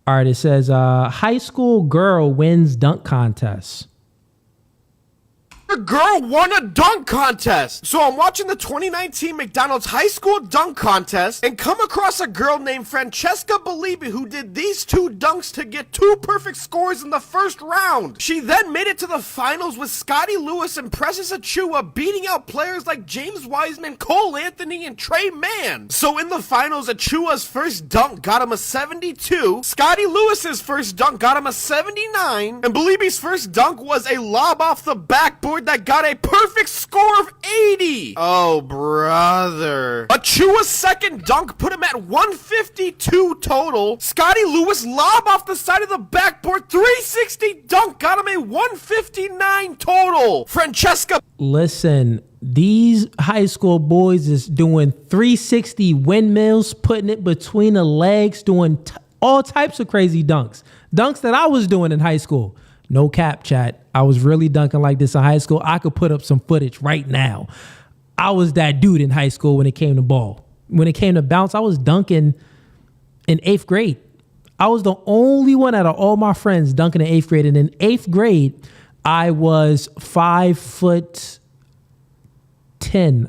All right, it says, high school girl wins dunk contest. A girl won a dunk contest. So I'm watching the 2019 McDonald's high school dunk contest and come across a girl named Francesca Bellibi who did these 2 dunks to get 2 perfect scores in the first round. She then made it to the finals with Scotty Lewis and Precious Achua beating out players like James Wiseman, Cole Anthony, and Trey Mann. So in the finals, Achua's first dunk got him a 72, Scotty Lewis's first dunk got him a 79, and Bellibi's first dunk was a lob off the backboard that got a perfect score of 80. Oh, brother. Achua's second dunk put him at 152 total. Scotty Lewis lob off the side of the backboard, 360 dunk got him a 159 total. Francesca. Listen, these high school boys is doing 360 windmills, putting it between the legs, doing all types of crazy dunks. Dunks that I was doing in high school. No cap, chat. I was really dunking like this in high school. I could put up some footage right now. I was that dude in high school when it came to ball. When it came to bounce, I was dunking in 8th grade. I was the only one out of all my friends dunking in 8th grade. And in 8th grade, I was 5'10",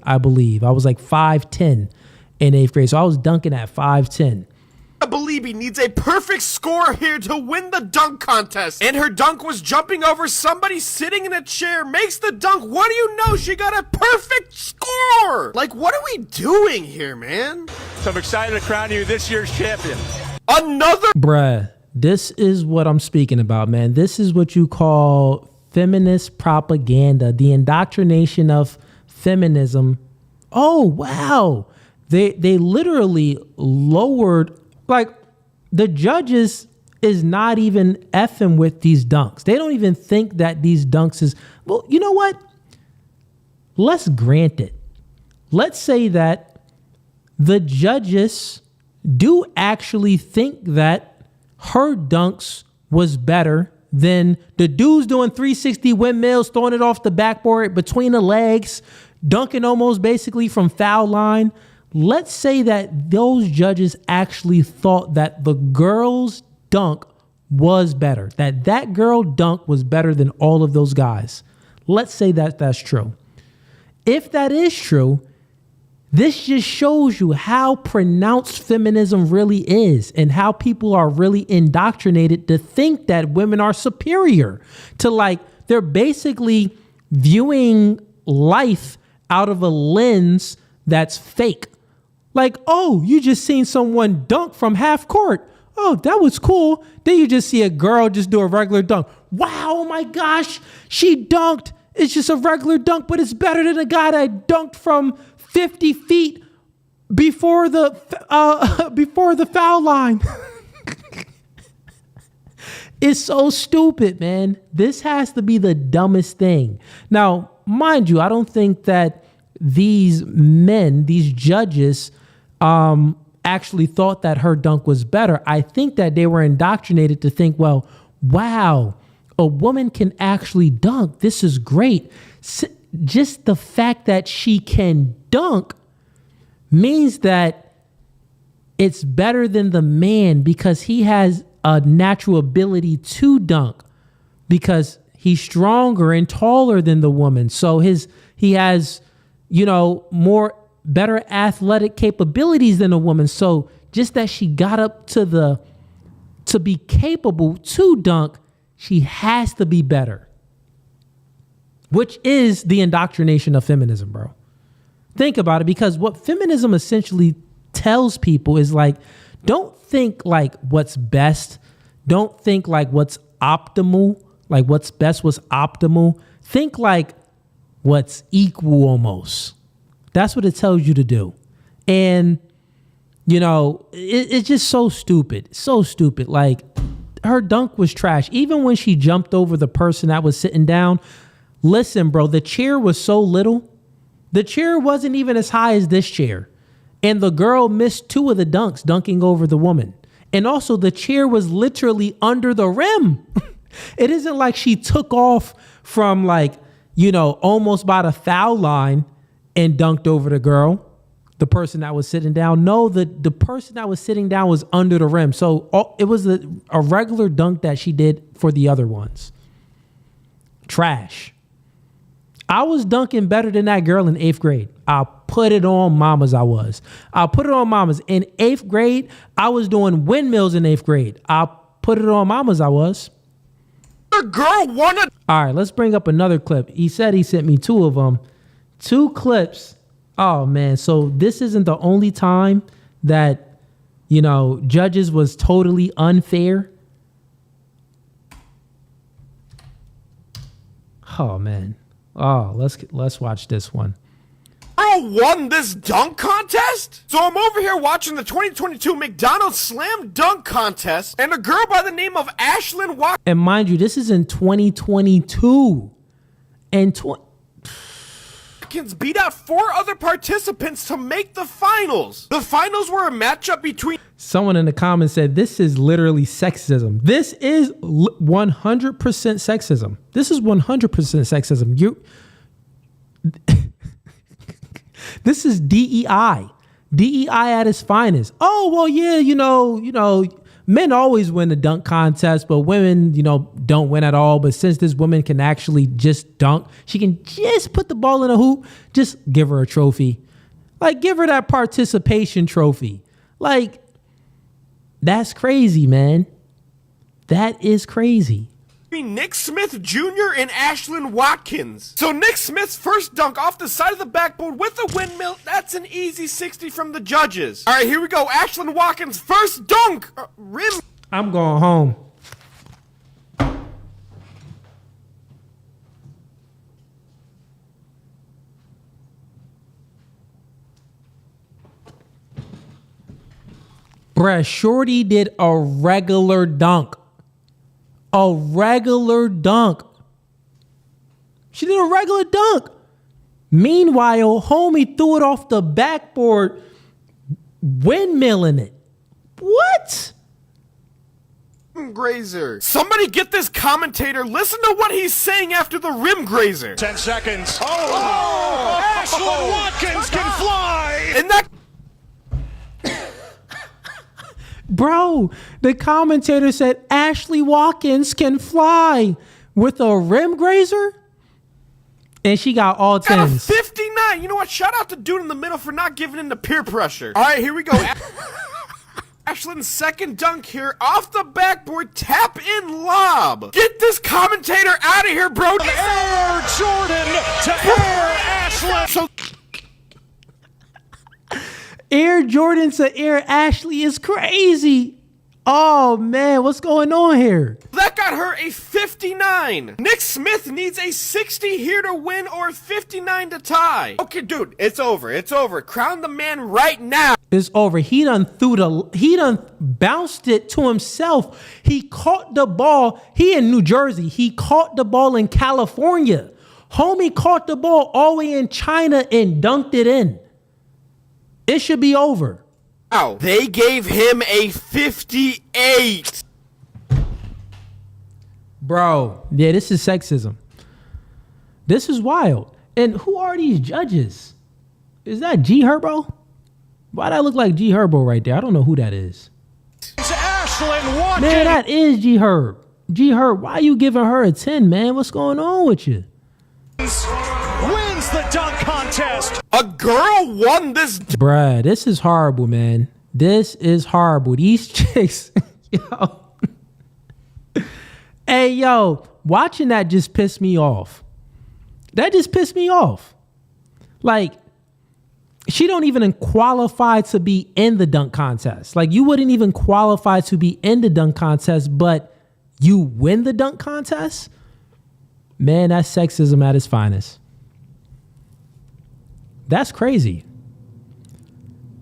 I believe. I was like 5'10" in 8th grade. So I was dunking at 5'10". Bellibi needs a perfect score here to win the dunk contest. And her dunk was jumping over somebody sitting in a chair, makes the dunk. What do you know? She got a perfect score. Like, what are we doing here, man? So I'm excited to crown you this year's champion. Another. Bruh, this is what I'm speaking about, man. This is what you call feminist propaganda, the indoctrination of feminism. Oh, wow. They literally lowered. Like, the judges is not even effing with these dunks. They don't even think that these dunks is, well, you know what? Let's grant it. Let's say that the judges do actually think that her dunks was better than the dudes doing 360 windmills, throwing it off the backboard between the legs, dunking almost basically from foul line. Let's say that those judges actually thought that the girl's dunk was better, that girl dunk was better than all of those guys. Let's say that that's true. If that is true, this just shows you how pronounced feminism really is and how people are really indoctrinated to think that women are superior, to like, they're basically viewing life out of a lens that's fake. Like, oh, you just seen someone dunk from half court. Oh, that was cool. Then you just see a girl just do a regular dunk. Wow, oh my gosh, she dunked. It's just a regular dunk, but it's better than a guy that dunked from 50 feet before the foul line. It's so stupid, man. This has to be the dumbest thing. Now, mind you, I don't think that these men, these judges, actually thought that her dunk was better. I think that they were indoctrinated to think, well, wow, a woman can actually dunk. This is great. Just the fact that she can dunk means that it's better than the man because he has a natural ability to dunk because he's stronger and taller than the woman. So he has, better athletic capabilities than a woman. So just that she got up to the to be capable to dunk, she has to be better, which is the indoctrination of feminism, bro. Think about it, because what feminism essentially tells people is like, don't think like what's best. Don't think like what's optimal, like what's best was optimal. Think like what's equal almost. That's what it tells you to do. And, you know, it's just so stupid. So stupid. Like, her dunk was trash. Even when she jumped over the person that was sitting down. Listen, bro, the chair was so little. The chair wasn't even as high as this chair. And the girl missed 2 of the dunks, dunking over the woman. And also the chair was literally under the rim. It isn't like she took off from like, you know, almost by the foul line and dunked over the girl, the person that was sitting down. No, the person that was sitting down was under the rim. So it was a regular dunk that she did for the other ones. Trash. I was dunking better than that girl in 8th grade. I'll put it on mamas. I'll put it on mamas. In 8th grade, I was doing windmills in 8th grade. I'll put it on mamas. I was. The girl wanna. All right, let's bring up another clip. He said he sent me 2 of them. 2 clips. Oh, man. So this isn't the only time that, you know, judges was totally unfair. Oh, man. Oh, let's watch this one. Girl won this dunk contest? So I'm over here watching the 2022 McDonald's Slam Dunk Contest, and a girl by the name of Ashlyn Watkins. And mind you, this is in 2022. And beat out 4 other participants to make the finals. The finals were a matchup between... Someone in the comments said, this is literally sexism. This is 100% sexism. This is 100% sexism. This is DEI. DEI at its finest. Oh, well, yeah, you know, men always win the dunk contest, but women, you know, don't win at all. But since this woman can actually just dunk, she can just put the ball in a hoop, just give her a trophy. Like, give her that participation trophy. Like, that's crazy, man. That is crazy. Nick Smith Jr. and Ashlyn Watkins. So Nick Smith's first dunk off the side of the backboard with a windmill, that's an easy 60 from the judges. All right, here we go. Ashlyn Watkins' first dunk. Rim. I'm going home. Bruh, Shorty did a regular dunk. A regular dunk. She did a regular dunk. Meanwhile, homie threw it off the backboard, windmilling it. What? Grazer. Somebody get this commentator. Listen to what he's saying after the rim grazer. 10 seconds. Oh! Ashlyn Watkins can fly! And that... Bro, the commentator said Ashley Watkins can fly with a rim grazer, and she got all 10s. Got a 59. You know what? Shout out to dude in the middle for not giving in to peer pressure. All right, here we go. Ashlyn's second dunk here off the backboard, tap in lob. Get this commentator out of here, bro. Air Jordan to Air Ashlyn. So Air Jordan to Air Ashley is crazy. Oh, man, what's going on here? that got her a 59. Nick Smith needs a 60 here to win or 59 to tie. Okay, dude, it's over. It's over. Crown the man right now. It's over. He done bounced it to himself. He caught the ball. He in New Jersey. He caught the ball in California. Homie caught the ball all the way in China and dunked it in. It should be over. Wow, they gave him a 58. Bro, yeah, this is sexism. This is wild. And who are these judges? Is that G Herbo? Why that look like G Herbo right there? I don't know who that is. It's Ashlyn Watkins. Man, that is G Herb. G Herb, why you giving her a 10, man? What's going on with you? Wins the dunk contest. A girl won this. Bruh, this is horrible, man. This is horrible. These chicks, yo. Hey, yo, watching that just pissed me off. That just pissed me off. Like, she don't even qualify to be in the dunk contest. Like, you wouldn't even qualify to be in the dunk contest, but you win the dunk contest? Man, that's sexism at its finest. That's crazy.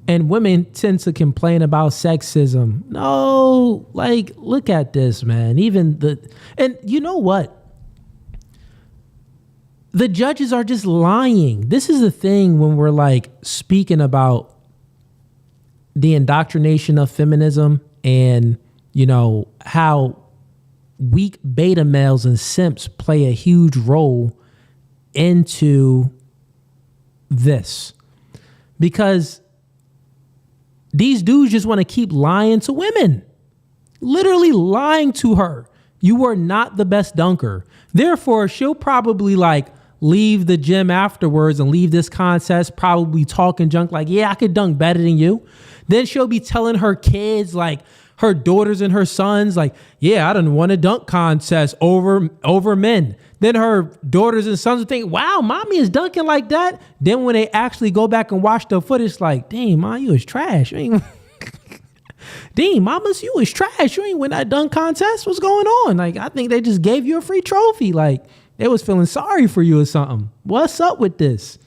And women tend to complain about sexism. No, like, look at this, man. And you know what? The judges are just lying. This is the thing when we're like speaking about the indoctrination of feminism and, you know, how weak beta males and simps play a huge role into this. Because these dudes just want to keep lying to women. Literally lying to her. You are not the best dunker. Therefore, she'll probably like leave the gym afterwards and leave this contest probably talking junk like, yeah, I could dunk better than you. Then she'll be telling her kids, like her daughters and her sons, like, yeah, I done won a dunk contest over men. Then her daughters and sons will think, wow, mommy is dunking like that. Then when they actually go back and watch the footage, like, dang, mom, you was trash. Dang, mamas, you was trash. You ain't win that dunk contest. What's going on? Like, I think they just gave you a free trophy. Like, they was feeling sorry for you or something. What's up with this?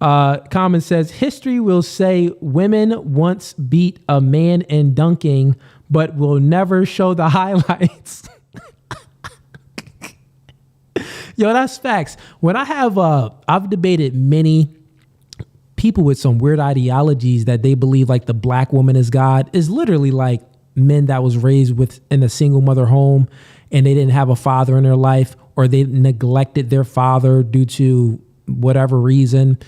Common says, history will say women once beat a man in dunking, but will never show the highlights. Yo, that's facts. When I have, I've debated many people with some weird ideologies that they believe like the black woman is God, is literally like men that was raised in a single mother home and they didn't have a father in their life, or they neglected their father due to whatever reason.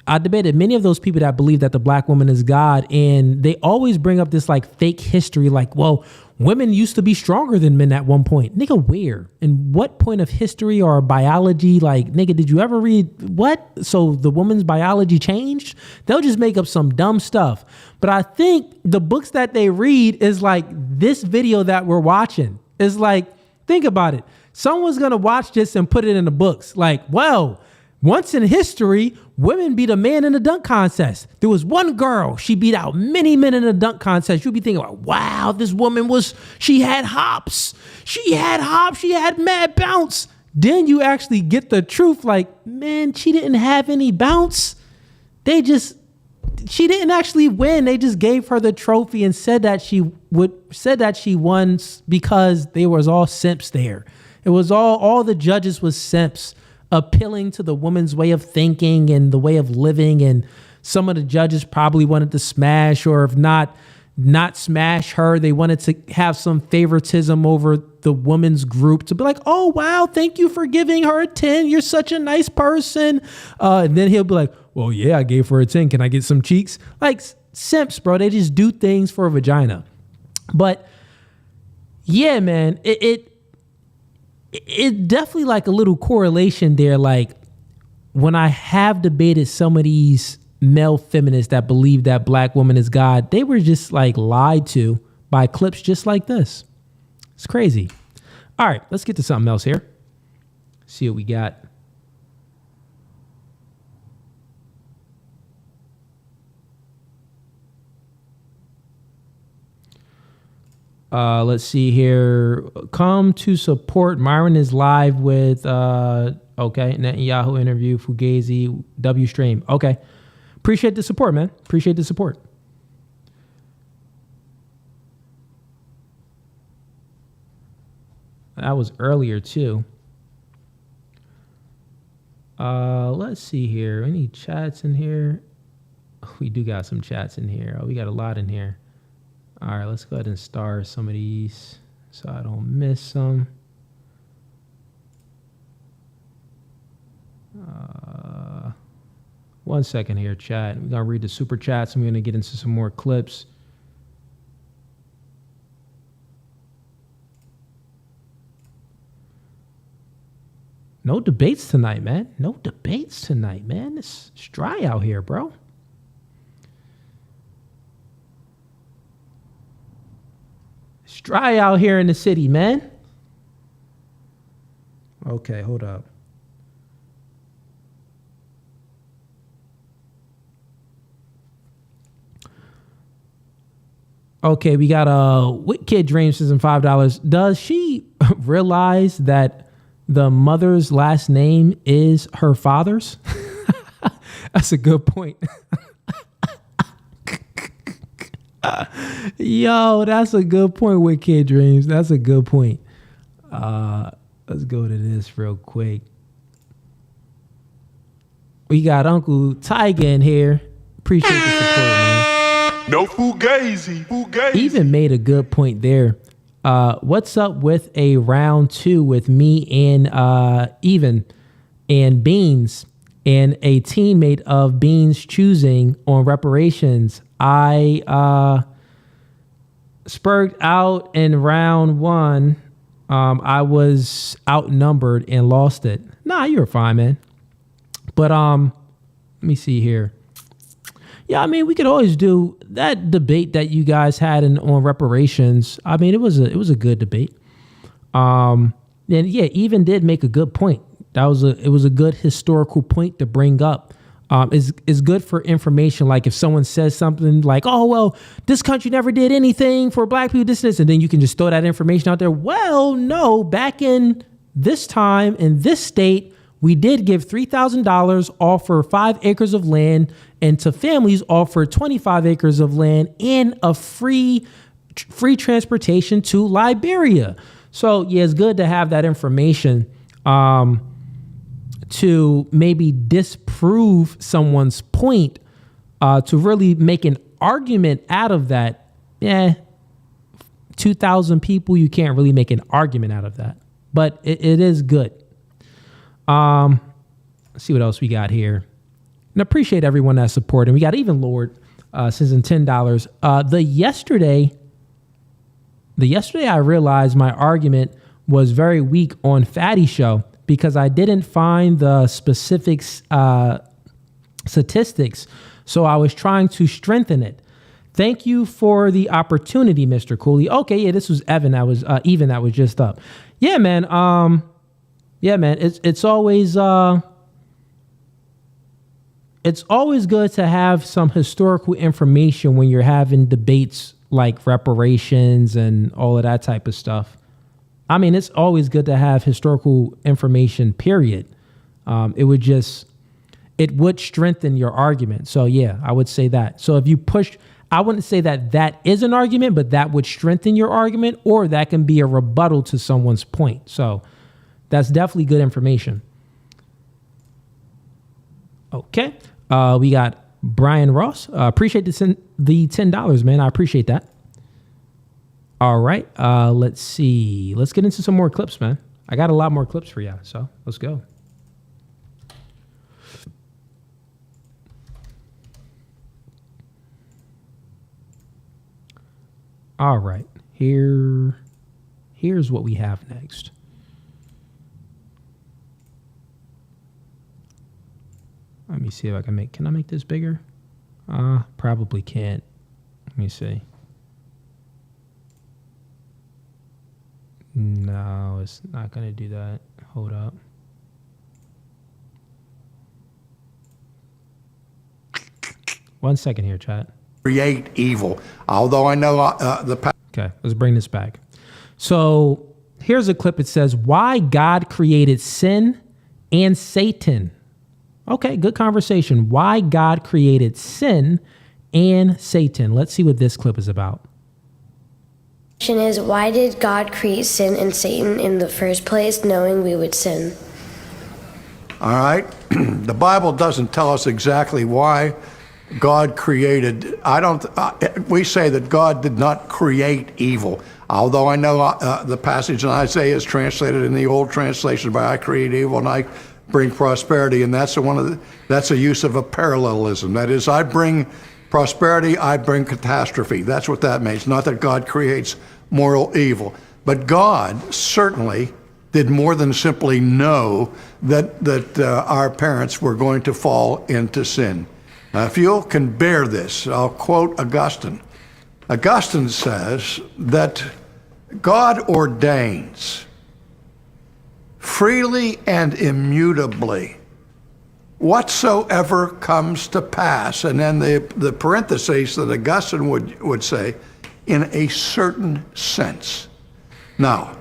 I debated many of those people that believe that the black woman is God, and they always bring up this like fake history, like, well, women used to be stronger than men at one point. Nigga, where? In what point of history or biology? Like, nigga, did you ever read what? So the woman's biology changed? They'll just make up some dumb stuff. But I think the books that they read is like this video that we're watching. Is like, think about it. Someone's going to watch this and put it in the books. Like, well, once in history, women beat a man in a dunk contest. There was one girl, she beat out many men in a dunk contest. You'll be thinking, like, wow, this woman she had hops. She had mad bounce. Then you actually get the truth, like, man, she didn't have any bounce. She didn't actually win. They just gave her the trophy and said that she won because they was all simps there. It was all the judges was simps, appealing to the woman's way of thinking and the way of living. And some of the judges probably wanted to smash, or if not smash her, they wanted to have some favoritism over the woman's group to be like, oh, wow, thank you for giving her a 10. You're such a nice person. And then he'll be like, well, yeah, I gave her a 10. Can I get some cheeks? Like, simps, bro. They just do things for a vagina. But yeah, man, it definitely like a little correlation there. Like, when I have debated some of these male feminists that believe that black woman is God, they were just like lied to by clips just like this. It's crazy. All right, let's get to something else here. See what we got. Let's see here. Come to support. Myron is live with, okay, Netanyahu interview, Fugazee, W stream. Okay. Appreciate the support, man. Appreciate the support. That was earlier too. Let's see here. Any chats in here? We do got some chats in here. Oh, we got a lot in here. All right, let's go ahead and star some of these so I don't miss some. One second here, chat. We're going to read the super chats and we're going to get into some more clips. No debates tonight, man. No debates tonight, man. It's dry out here, bro. It's dry out here in the city, man. Okay, hold up. Okay, we got What Kid Dreams says in $5. Does she realize that the mother's last name is her father's? That's a good point. Yo, that's a good point with Kid Dreams. That's a good point. Let's go to this real quick. We got Uncle Tyga in here. Appreciate the support, man. No Fugazee. Fugazee. Even made a good point there. What's up with a round 2 with me and Even and Beans and a teammate of Beans choosing on reparations? I spurred out in round 1. I was outnumbered and lost it. Nah, you were fine, man. But let me see here. Yeah, I mean, we could always do that debate that you guys had on reparations. I mean, it was a good debate. And yeah, Even did make a good point. It was a good historical point to bring up. Is good for information. Like if someone says something like, oh, well, this country never did anything for black people, this, and then you can just throw that information out there. Well, no, back in this time in this state, we did give $3,000 off for 5 acres of land, and to families offer 25 acres of land and a free transportation to Liberia. So yeah, it's good to have that information to maybe disprove someone's point, to really make an argument out of that. 2,000 people, you can't really make an argument out of that, but it is good. Let's see what else we got here. And appreciate everyone that's supporting. We got Even Lord says in $10. The yesterday I realized my argument was very weak on Fatty Show because I didn't find the specific statistics, so I was trying to strengthen it. Thank you for the opportunity, Mr. Cooley. Okay, yeah, this was Even that was just up. Yeah, man. It's always good to have some historical information when you're having debates like reparations and all of that type of stuff. I mean, it's always good to have historical information, period. It would strengthen your argument. So yeah, I would say that. So if you push, I wouldn't say that is an argument, but that would strengthen your argument, or that can be a rebuttal to someone's point. So that's definitely good information. Okay. We got Brian Ross. Appreciate the $10, man. I appreciate that. All right. Let's see. Let's get into some more clips, man. I got a lot more clips for you. So let's go. All right. Here's what we have next. Let me see if can I make this bigger? Probably can't. Let me see. No, it's not going to do that. Hold up. One second here, chat. Create evil. Although I know Okay, let's bring this back. So here's a clip. It says, why God created sin and Satan. Okay, good conversation. Why God created sin and Satan. Let's see what this clip is about. The question is, why did God create sin and Satan in the first place, knowing we would sin? all right? The Bible doesn't tell us exactly why God created. We say that God did not create evil. Although I know the passage in Isaiah is translated in the old translation by I create evil and I bring prosperity, and that's a use of a parallelism. That is, I bring prosperity, I bring catastrophe. That's what that means. Not that God creates moral evil, but God certainly did more than simply know that our parents were going to fall into sin. Now, if you can bear this, I'll quote Augustine. Augustine says that God ordains freely and immutably whatsoever comes to pass. And then the parentheses that Augustine would say, in a certain sense. Now,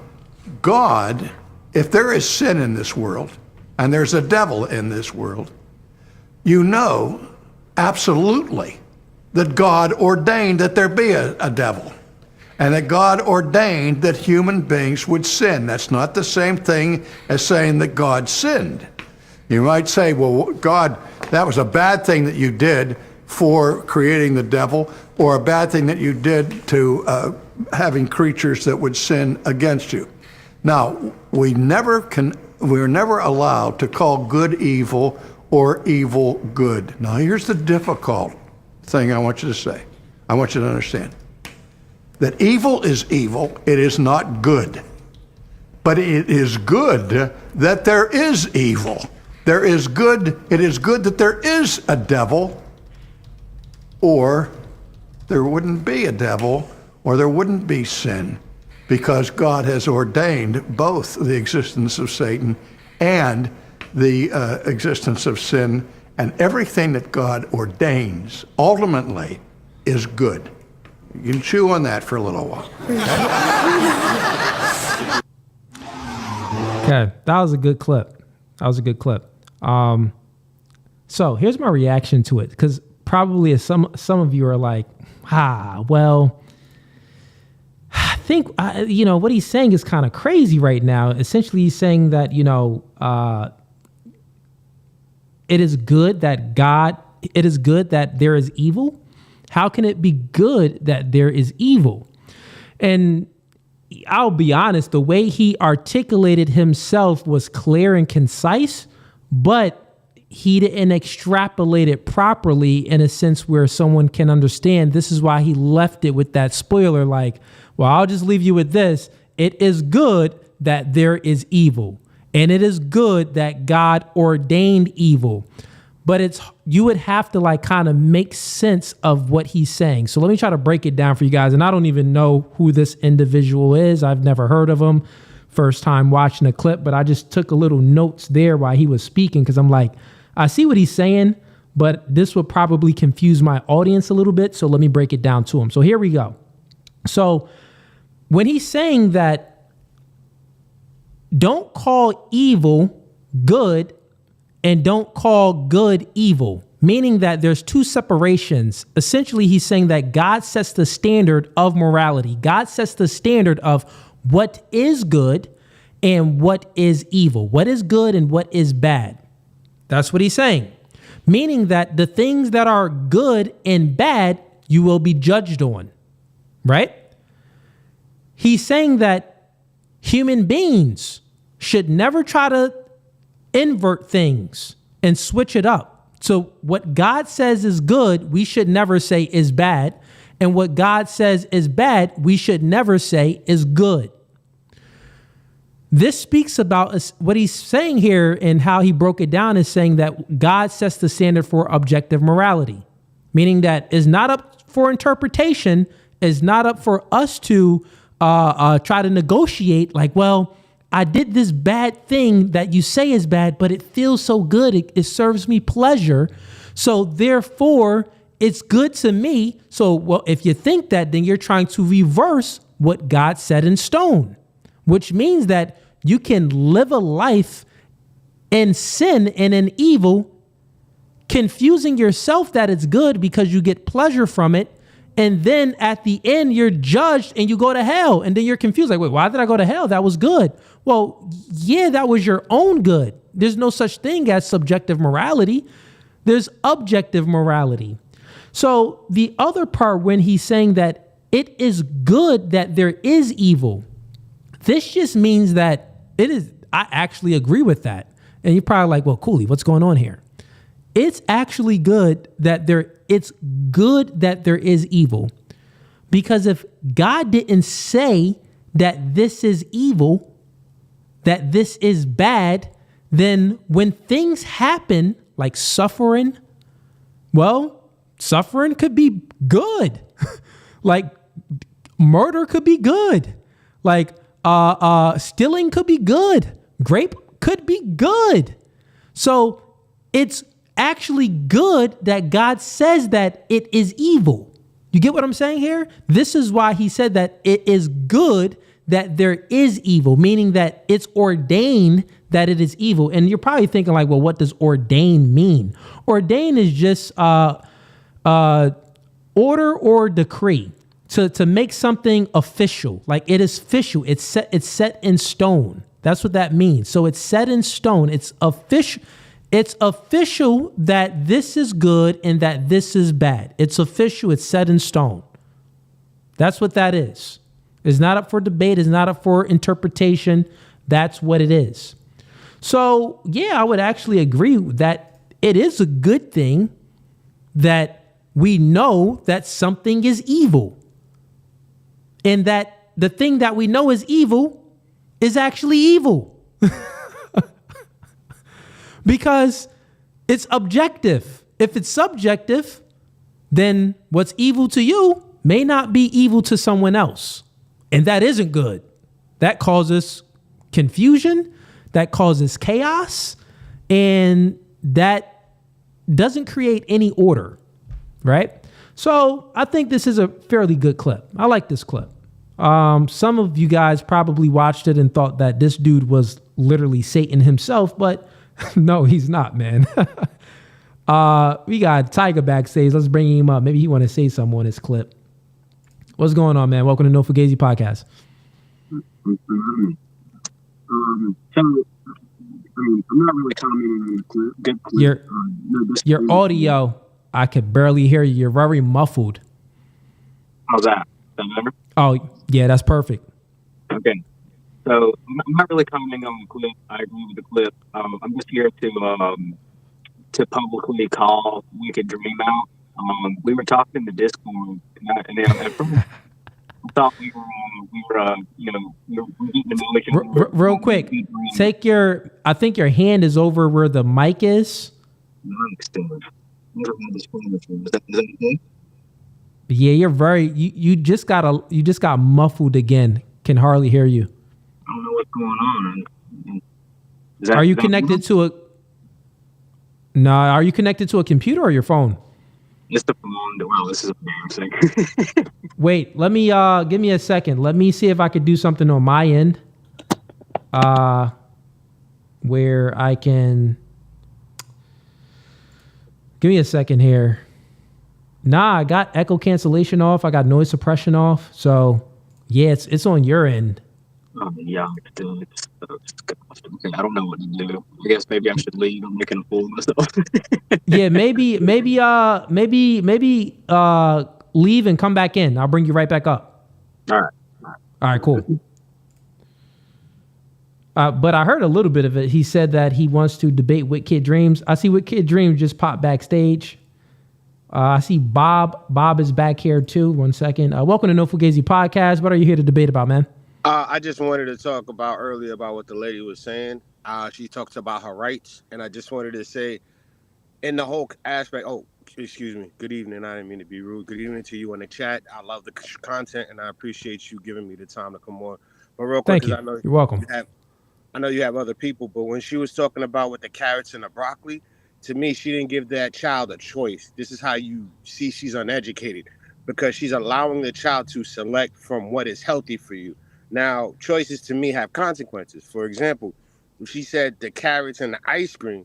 God, if there is sin in this world, and there's a devil in this world, you know absolutely that God ordained that there be a devil, and that God ordained that human beings would sin. That's not the same thing as saying that God sinned. You might say, well, God, that was a bad thing that you did for creating the devil, or a bad thing that you did to having creatures that would sin against you. Now, we're never allowed to call good evil or evil good. Now, here's the difficult thing I want you to say. I want you to understand that evil is evil. It is not good. But it is good that there is evil. There is good. It is good that there is a devil, or there wouldn't be a devil, or there wouldn't be sin, because God has ordained both the existence of Satan and the existence of sin, and everything that God ordains ultimately is good. You can chew on that for a little while. Okay, that was a good clip. So here's my reaction to it, because probably some of you are like, well, I think, what he's saying is kind of crazy right now. Essentially, he's saying that, it is good that there is evil. How can it be good that there is evil? And I'll be honest, the way he articulated himself was clear and concise, but he didn't extrapolate it properly in a sense where someone can understand. This is why he left it with that spoiler, like, well, I'll just leave you with this. It is good that there is evil, and it is good that God ordained evil. But you would have to kind of make sense of what he's saying. So let me try to break it down for you guys. And I don't even know who this individual is. I've never heard of him. First time watching a clip, but I just took a little notes there while he was speaking, because I'm like, I see what he's saying, but this would probably confuse my audience a little bit. So let me break it down to him. So here we go. So when he's saying that don't call evil good and don't call good evil, meaning that there's two separations. Essentially, he's saying that God sets the standard of morality. God sets the standard of what is good and what is evil, what is good and what is bad. That's what he's saying, meaning that the things that are good and bad, you will be judged on, right? He's saying that human beings should never try to invert things and switch it up. So what God says is good, we should never say is bad. And what God says is bad, we should never say is good. This speaks about what he's saying here, and how he broke it down is saying that God sets the standard for objective morality, meaning that is not up for interpretation, is not up for us to try to negotiate like, well, I did this bad thing that you say is bad, but it feels so good. It serves me pleasure. So therefore, it's good to me. So, well, if you think that, then you're trying to reverse what God set in stone, which means that you can live a life in sin and in evil, confusing yourself that it's good because you get pleasure from it. And then at the end, you're judged and you go to hell. And then you're confused. Like, wait, why did I go to hell? That was good. Well, yeah, that was your own good. There's no such thing as subjective morality. There's objective morality. So the other part, when he's saying that it is good that there is evil, this just means that it is, I actually agree with that. And you're probably like, well, Cooley, what's going on here? It's actually good that it's good that there is evil, because if God didn't say that this is evil, that this is bad, then when things happen like suffering, well, suffering could be good. Like murder could be good. Like, stealing could be good. Grape could be good. So it's actually good that God says that it is evil. You get what I'm saying here? This is why he said that it is good that there is evil, meaning that it's ordained that it is evil. And you're probably thinking like, well, what does ordain mean? Ordain is just order or decree to make something official. Like it is official. It's set in stone. That's what that means. So it's set in stone. It's official. It's official that this is good and that this is bad. It's official. It's set in stone. That's what that is. It's not up for debate. It's not up for interpretation. That's what it is. So, yeah, I would actually agree that it is a good thing that we know that something is evil and that the thing that we know is evil is actually evil. Because it's objective. If it's subjective, then what's evil to you may not be evil to someone else. And that isn't good. That causes confusion, that causes chaos, and that doesn't create any order, right? So I think this is a fairly good clip. I like this clip. Some of you guys probably watched it and thought that this dude was literally Satan himself, but no, he's not, man. We got Tiger backstage. Let's bring him up. Maybe he want to say something on this clip. What's going on, man? Welcome to No Fugazee podcast. So, I'm not really commenting on the clip. Good clip. Your audio, I could barely hear you. You're very muffled. How's that? Is that better? Oh, yeah, that's perfect. Okay. So I'm not really commenting on the clip. I agree with the clip. I'm just here to publicly call Wicked Dream out. We were talking in the Discord, and then at first I thought we were getting to know each other. Real quick, I think your hand is over where the mic is. Yeah, you just got muffled again. Can hardly hear you. I don't know what's going on. Are you connected to a? No, are you connected to a computer or your phone? It's the phone. Wow, this is embarrassing. Wait, let me give me a second. Let me see if I could do something on my end. Where I can. Give me a second here. Nah, I got echo cancellation off. I got noise suppression off. So yeah, it's on your end. Yeah, I don't know what to do. I guess maybe I should leave. I'm making a fool of myself. Yeah, maybe leave and come back in. I'll bring you right back up. All right, cool. But I heard a little bit of it. He said that he wants to debate with Kid Dreams. I see what Kid Dreams just popped backstage. I see Bob. Bob is back here too. 1 second. Welcome to No Fugazee podcast. What are you here to debate about, man? I just wanted to talk about earlier about what the lady was saying. She talks about her rights, and I just wanted to say, in the whole aspect. Oh, excuse me. Good evening. I didn't mean to be rude. Good evening to you in the chat. I love the content, and I appreciate you giving me the time to come on. But real quick, thank you. I know you're welcome. I know you have other people, but when she was talking about with the carrots and the broccoli, to me, she didn't give that child a choice. This is how you see she's uneducated, because she's allowing the child to select from what is healthy for you. Now, choices to me have consequences. For example, if she said the carrots and the ice cream,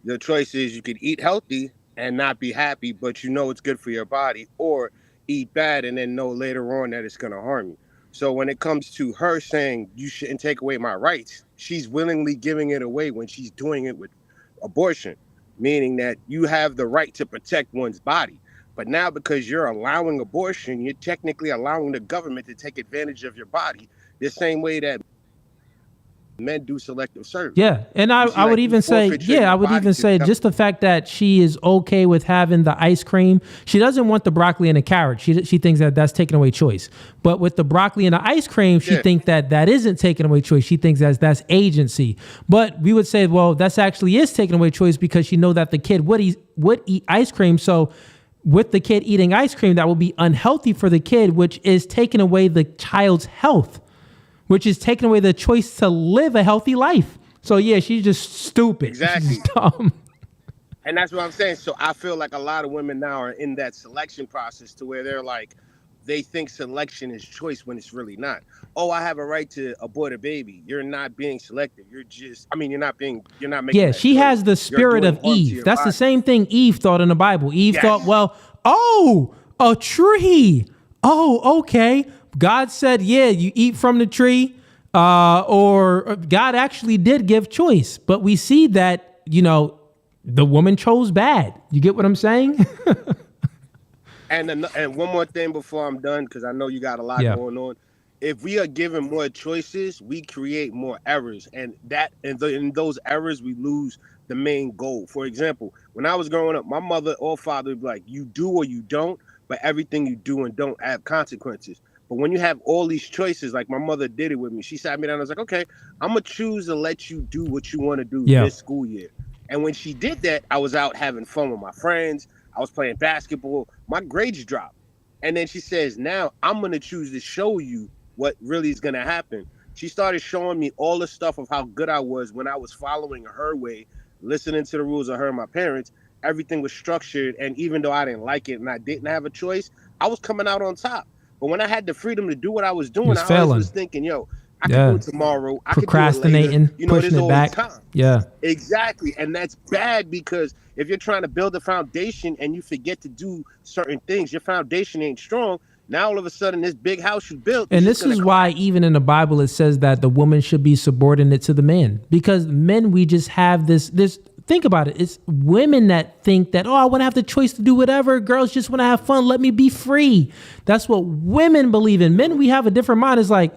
the choice is you could eat healthy and not be happy, but you know it's good for your body, or eat bad and then know later on that it's going to harm you. So when it comes to her saying you shouldn't take away my rights, she's willingly giving it away when she's doing it with abortion, meaning that you have the right to protect one's body. But now because you're allowing abortion, you're technically allowing the government to take advantage of your body the same way that men do selective service. Yeah, and I would even say, just the fact that she is okay with having the ice cream. She doesn't want the broccoli and the carrot. She thinks that that's taking away choice. But with the broccoli and the ice cream, she thinks that isn't taking away choice. She thinks that's agency. But we would say, well, that's actually is taking away choice, because she know that the kid would eat ice cream. So with the kid eating ice cream, that will be unhealthy for the kid, which is taking away the child's health. which is taking away the choice to live a healthy life. So yeah, she's just stupid. Exactly. She's dumb. And that's what I'm saying. So I feel like a lot of women now are in that selection process to where they're like, they think selection is choice when it's really not. Oh, I have a right to abort a baby. You're not being selective. You're not making. Yeah, she choice. has the spirit of Eve. That's the same thing Eve thought in the Bible. Eve thought, well, a tree. Oh, okay. God said, yeah, you eat from the tree. Or God actually did give choice. But we see that, the woman chose bad. You get what I'm saying? And one more thing before I'm done, because I know you got a lot going on. If we are given more choices, we create more errors, and in those errors we lose the main goal. For example, when I was growing up, my mother or father would be like, "You do or you don't, but everything you do and don't have consequences." But when you have all these choices, like my mother did it with me, she sat me down and was like, "Okay, I'm gonna choose to let you do what you want to do this school year." And when she did that, I was out having fun with my friends. I was playing basketball. My grades dropped. And then she says, now I'm going to choose to show you what really is going to happen. She started showing me all the stuff of how good I was when I was following her way, listening to the rules of her and my parents. Everything was structured. And even though I didn't like it and I didn't have a choice, I was coming out on top. But when I had the freedom to do what I was doing, I always was thinking, I can do it tomorrow. I Procrastinating, could do it later. pushing it back. Time. Yeah. Exactly. And that's bad because if you're trying to build a foundation and you forget to do certain things, your foundation ain't strong. Now all of a sudden this big house you built. And this is why even in the Bible it says that the woman should be subordinate to the man. Because men, we just have this think about it. It's women that think that, I want to have the choice to do whatever. Girls just want to have fun. Let me be free. That's what women believe in. Men, we have a different mind. It's like,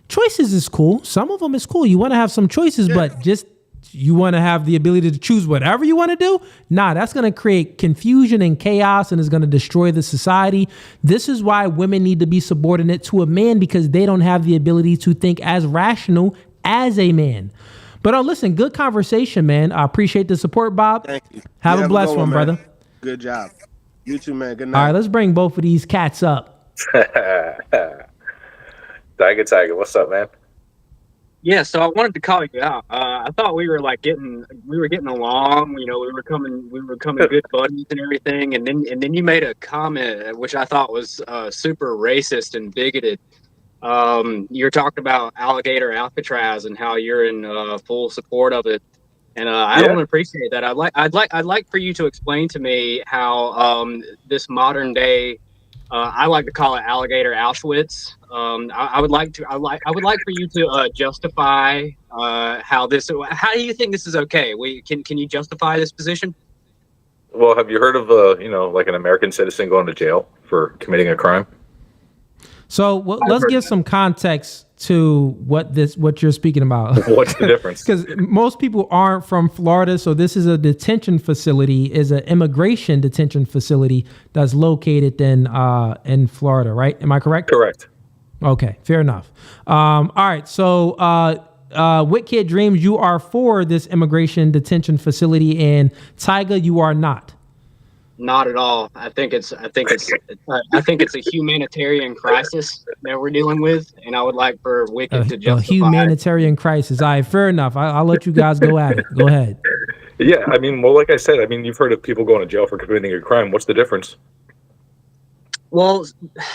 choices is cool. Some of them is cool. You want to have some choices, but just you want to have the ability to choose whatever you want to do? Nah, that's going to create confusion and chaos and is going to destroy the society. This is why women need to be subordinate to a man, because they don't have the ability to think as rational as a man. But listen, good conversation, man. I appreciate the support, Bob. Thank you. Have a blessed one, brother. Good job. You too, man. Good night. All right, let's bring both of these cats up. Tiger, what's up, man? Yeah, so I wanted to call you out. I thought we were getting along. We were coming good buddies and everything. And then you made a comment which I thought was super racist and bigoted. You're talking about alligator Alcatraz and how you're in full support of it, and I don't appreciate that. I'd like for you to explain to me how this modern day, I like to call it alligator Auschwitz. I would like for you to justify how do you think this is okay? Can you justify this position? Well, have you heard of like an American citizen going to jail for committing a crime? So let's give some context to what you're speaking about. What's the difference? Because most people aren't from Florida, so this is a detention facility, is an immigration detention facility that's located in Florida, right? Am I correct? Correct. Okay, fair enough. All right, so Witkid Dreams, you are for this immigration detention facility, and Tyga, you are not. Not at all. I think it's a humanitarian crisis that we're dealing with, and I would like for Wicked to justify a humanitarian crisis. All right, fair enough. I'll let you guys go at it. Go ahead. Yeah, like I said, you've heard of people going to jail for committing a crime. What's the difference? Well,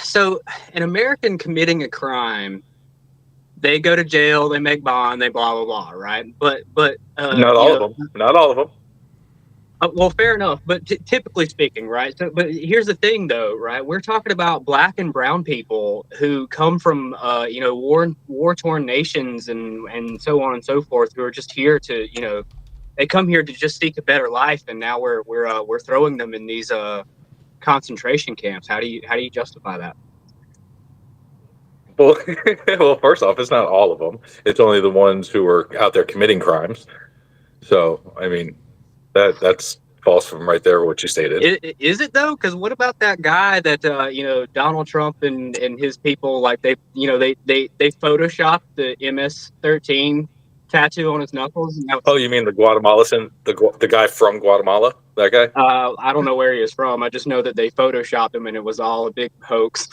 so an American committing a crime, they go to jail, they make bond, they blah blah blah, right? But not all of them. Not all of them. Well, fair enough, but typically speaking, right? So, but here's the thing, though, right? We're talking about Black and brown people who come from, war-torn nations and so on and so forth, who are just here to, they come here to just seek a better life, and now we're throwing them in these concentration camps. How do you justify that? Well, first off, it's not all of them. It's only the ones who are out there committing crimes. So, that's false from right there, what you stated. Is it though? Because what about that guy that Donald Trump and his people, like they photoshopped the MS-13 tattoo on his knuckles? Oh, you mean the Guatemalan, the guy from Guatemala? That guy? I don't know where he is from. I just know that they photoshopped him and it was all a big hoax.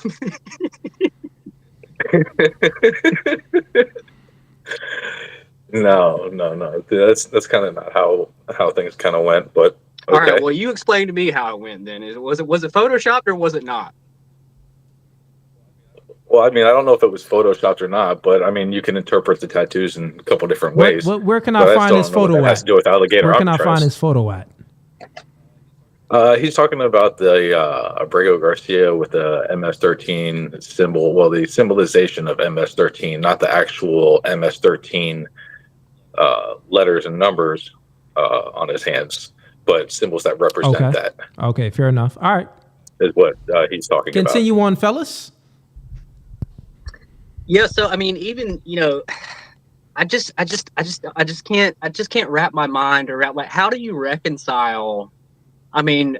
No. That's kind of not how things kind of went. But okay. All right. Well, you explain to me how it went. Then was it photoshopped or was it not? Well, I mean, I don't know if it was photoshopped or not, but I mean, you can interpret the tattoos in a couple different ways. Where can I find his photo at? Has to do with alligator. Where can I find his photo at? He's talking about the Abrego Garcia with the MS-13 symbol. Well, the symbolization of MS-13, not the actual MS-13 letters and numbers on his hands, but symbols that represent that. Okay, fair enough. All right, is what he's talking about. Continue on, fellas. Yeah. So I mean, even I just can't wrap my mind around like how do you reconcile. I mean,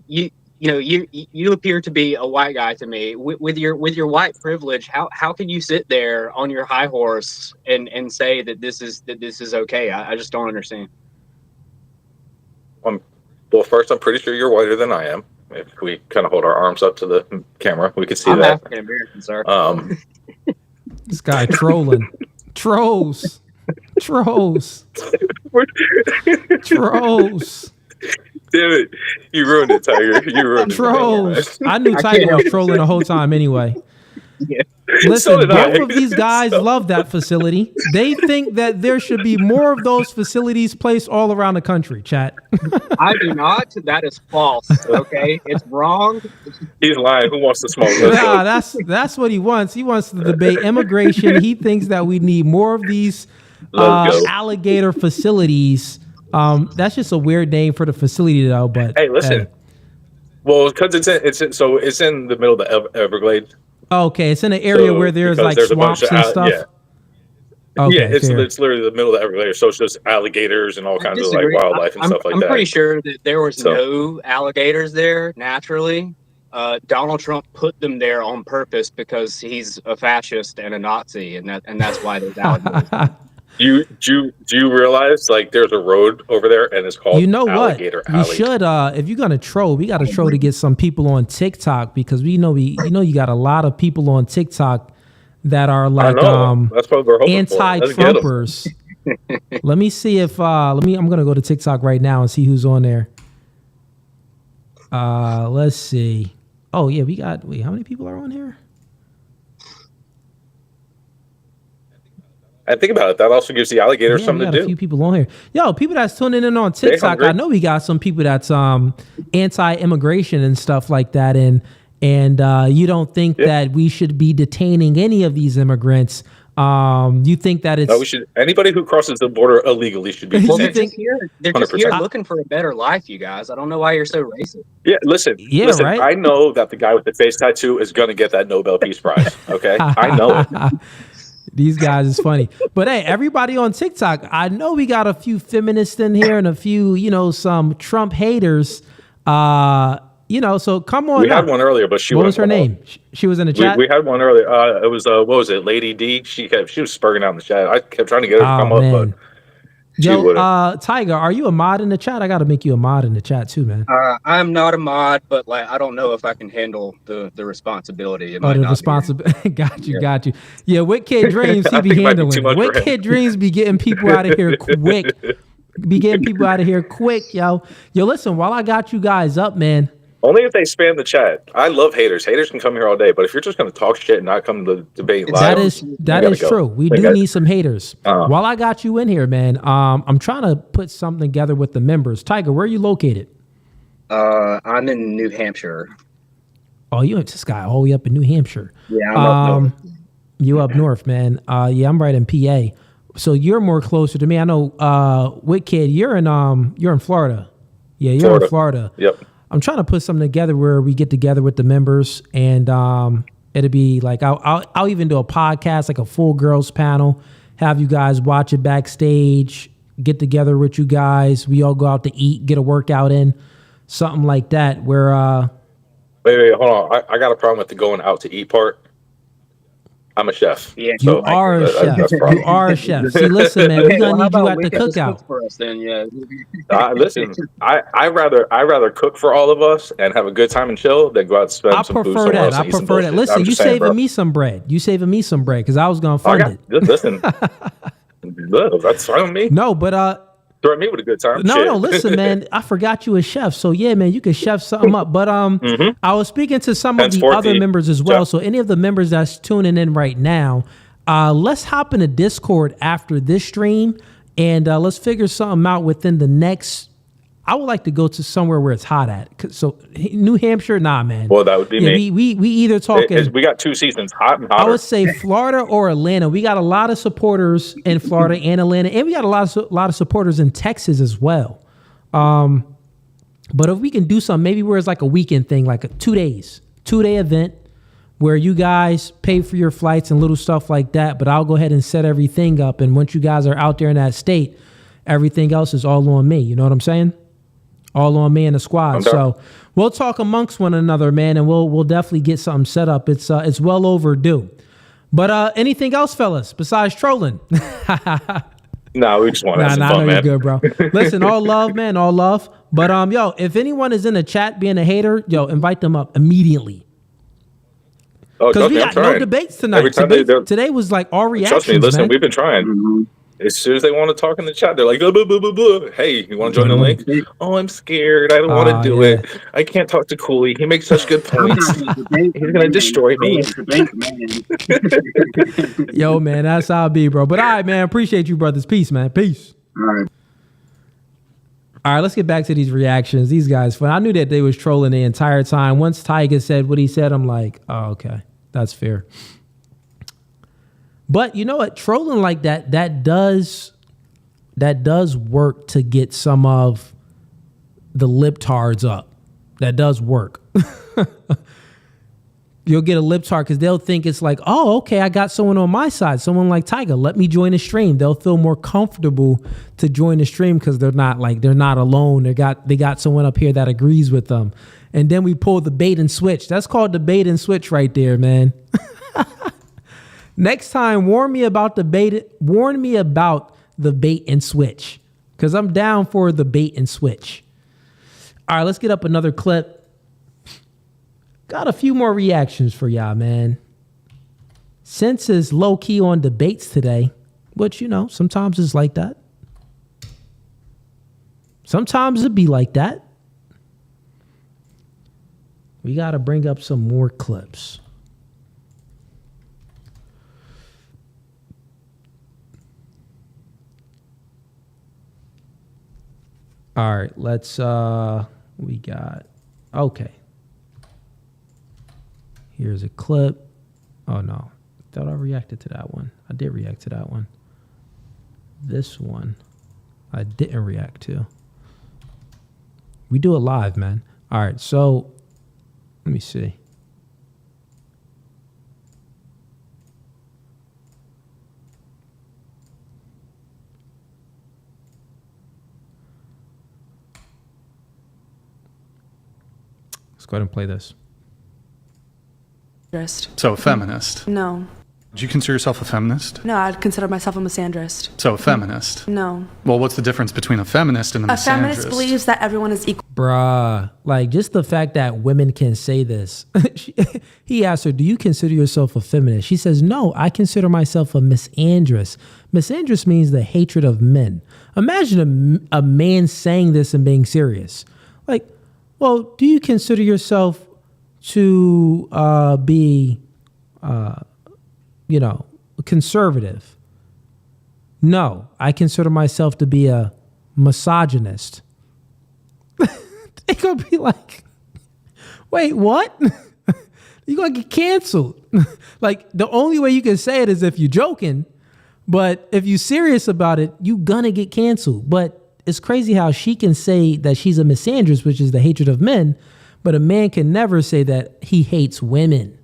you appear to be a white guy to me with your white privilege. How can you sit there on your high horse and say that this is okay? I just don't understand. Well, first, I'm pretty sure you're whiter than I am. If we kind of hold our arms up to the camera, we could see I'm that. African American, sir. This guy trolling. Trolls. Damn it. You ruined it, Tiger. You ruined it. Trolls. I knew Tiger was trolling the whole time anyway. Yeah. Listen, both of these guys love that facility. They think that there should be more of those facilities placed all around the country, chat. I do not. That is false. Okay? It's wrong. He's lying. Who wants to smoke? Nah, that's what he wants. He wants to debate immigration. He thinks that we need more of these alligator facilities. That's just a weird name for the facility, though. But hey, listen. Well, because it's in the middle of the Everglades. Okay, it's in an area where there's like swamps and stuff. Yeah. Okay, yeah, it's literally the middle of the Everglades, so it's just alligators and all kinds of like wildlife and stuff like that. I'm pretty sure that there was no alligators there naturally. Donald Trump put them there on purpose because he's a fascist and a Nazi, and that's why there's alligators. Do you realize like there's a road over there and it's called Alligator Alley? You should if you're gonna troll, we gotta troll to get some people on TikTok because you got a lot of people on TikTok that are like that's what we're hoping anti-Trumpers. Let me see if I'm gonna go to TikTok right now and see who's on there. Let's see. Oh yeah, how many people are on here? And think about it. That also gives the alligators something to do. A few people on here. Yo, people that's tuning in on TikTok. I know we got some people that's anti-immigration and stuff like that, and you don't think that we should be detaining any of these immigrants. You think that it's no, we should. Anybody who crosses the border illegally should be. Well, they're just here looking for a better life, you guys. I don't know why you're so racist. Yeah, listen. Right? I know that the guy with the face tattoo is going to get that Nobel Peace Prize. Okay, I know it. These guys is funny. But hey, everybody on TikTok, I know we got a few feminists in here and a few, some Trump haters. So come on. We had one earlier, but what was her name? She was in the chat? We had one earlier. It was, what was it, Lady D? She was spurging out in the chat. I kept trying to get her to come up, but Tiger, are you a mod in the chat? I got to make you a mod in the chat too, man. I'm not a mod, but I don't know if I can handle the responsibility. Got you. Yeah, Wick Kid Dreams, he be handling. Wick Kid Dreams be getting people out of here quick. Yo. Yo, listen, while I got you guys up, man. Only if they spam the chat. I love haters. Haters can come here all day, but if you're just going to talk shit and not come to the debate live, that is true. We do need some haters. While I got you in here, man, I'm trying to put something together with the members. Tiger, where are you located? I'm in New Hampshire. Oh, you this guy all the way up in New Hampshire. Yeah, I'm up north. You up north, man. Yeah, I'm right in PA. So you're more closer to me. I know, Wick Kid, you're in Florida. Yeah, you're in Florida. Yep. I'm trying to put something together where we get together with the members, and it'll be like I'll even do a podcast, like a full girls panel, have you guys watch it backstage, get together with you guys. We all go out to eat, get a workout in, something like that. Where wait, hold on. I got a problem with the going out to eat part. I'm a chef. Yeah, You are a chef. You are a chef. See, listen, man, we're gonna need you at the cookout. For us, then, yeah. Listen, I rather cook for all of us and have a good time and chill than go out and spend some food somewhere else. I prefer that. Listen, you saving me some bread. You saving me some bread because I was gonna fund it. Listen, that's fine with me. No, but throw me with a good time. No, listen, man. I forgot you a chef. So yeah, man, you can chef something up. But I was speaking to some of the other members as well. So any of the members that's tuning in right now, let's hop into Discord after this stream and let's figure something out within the next. I would like to go to somewhere where it's hot at. So New Hampshire, nah, man. Well, that would be me. We either talking. We got 2 seasons, hot and hotter. I would say Florida or Atlanta. We got a lot of supporters in Florida and Atlanta, and we got a lot of supporters in Texas as well. But if we can do something, maybe where it's like a weekend thing, like a 2-day event where you guys pay for your flights and little stuff like that. But I'll go ahead and set everything up, and once you guys are out there in that state, everything else is all on me. You know what I'm saying? All on me and the squad. So we'll talk amongst one another, man, and we'll definitely get something set up. It's well overdue. But anything else, fellas, besides trolling? No, we just want to have some fun, man. You're good, bro. Listen, all love, man, all love. But yo, if anyone is in the chat being a hater, yo, invite them up immediately. Because we got no debates tonight. Today was like all reactions. Trust me, listen, man. we've been trying. As soon as they want to talk in the chat, they're like, blah, blah, blah, blah, blah. Hey, you want to join the link? Oh, I'm scared. I don't want to do it. I can't talk to Cooley. He makes such good points. He's going to destroy me. Yo, man, that's how it be, bro. But all right, man, appreciate you, brothers. Peace, man. Peace. All right. All right, let's get back to these reactions. These guys, I knew that they was trolling the entire time. Once Tyga said what he said, I'm like, oh, okay, that's fair. But you know what? Trolling like that does work to get some of the libtards up. That does work. You'll get a libtard because they'll think it's like, oh, okay, I got someone on my side, someone like Tyga. Let me join the stream. They'll feel more comfortable to join the stream because they're not alone. They got someone up here that agrees with them. And then we pull the bait and switch. That's called the bait and switch right there, man. Next time, warn me about the bait and switch, because I'm down for the bait and switch. All right, let's get up another clip. Got a few more reactions for y'all, man. Since it's low key on debates today, which, you know, sometimes it's like that. Sometimes it be like that. We got to bring up some more clips. All right, let's, we got, okay. Here's a clip. Oh, no. Thought I reacted to that one. I did react to that one. This one, I didn't react to. We do it live, man. All right, so let me see. Let's go ahead and play this. So a feminist? No. Would you consider yourself a feminist? No, I'd consider myself a misandrist. So a feminist? No. Well, what's the difference between a feminist and a misandrist? A feminist believes that everyone is equal. Bruh, like just the fact that women can say this. He asked her, do you consider yourself a feminist? She says, no, I consider myself a misandrist. Misandrist means the hatred of men. Imagine a man saying this and being serious. Like, well, do you consider yourself to be, conservative? No, I consider myself to be a misogynist. They gonna be like, wait, what? You're gonna get canceled. Like, the only way you can say it is if you're joking, but if you're serious about it, you gonna get canceled. But it's crazy how she can say that she's a misandrist, which is the hatred of men, but a man can never say that he hates women.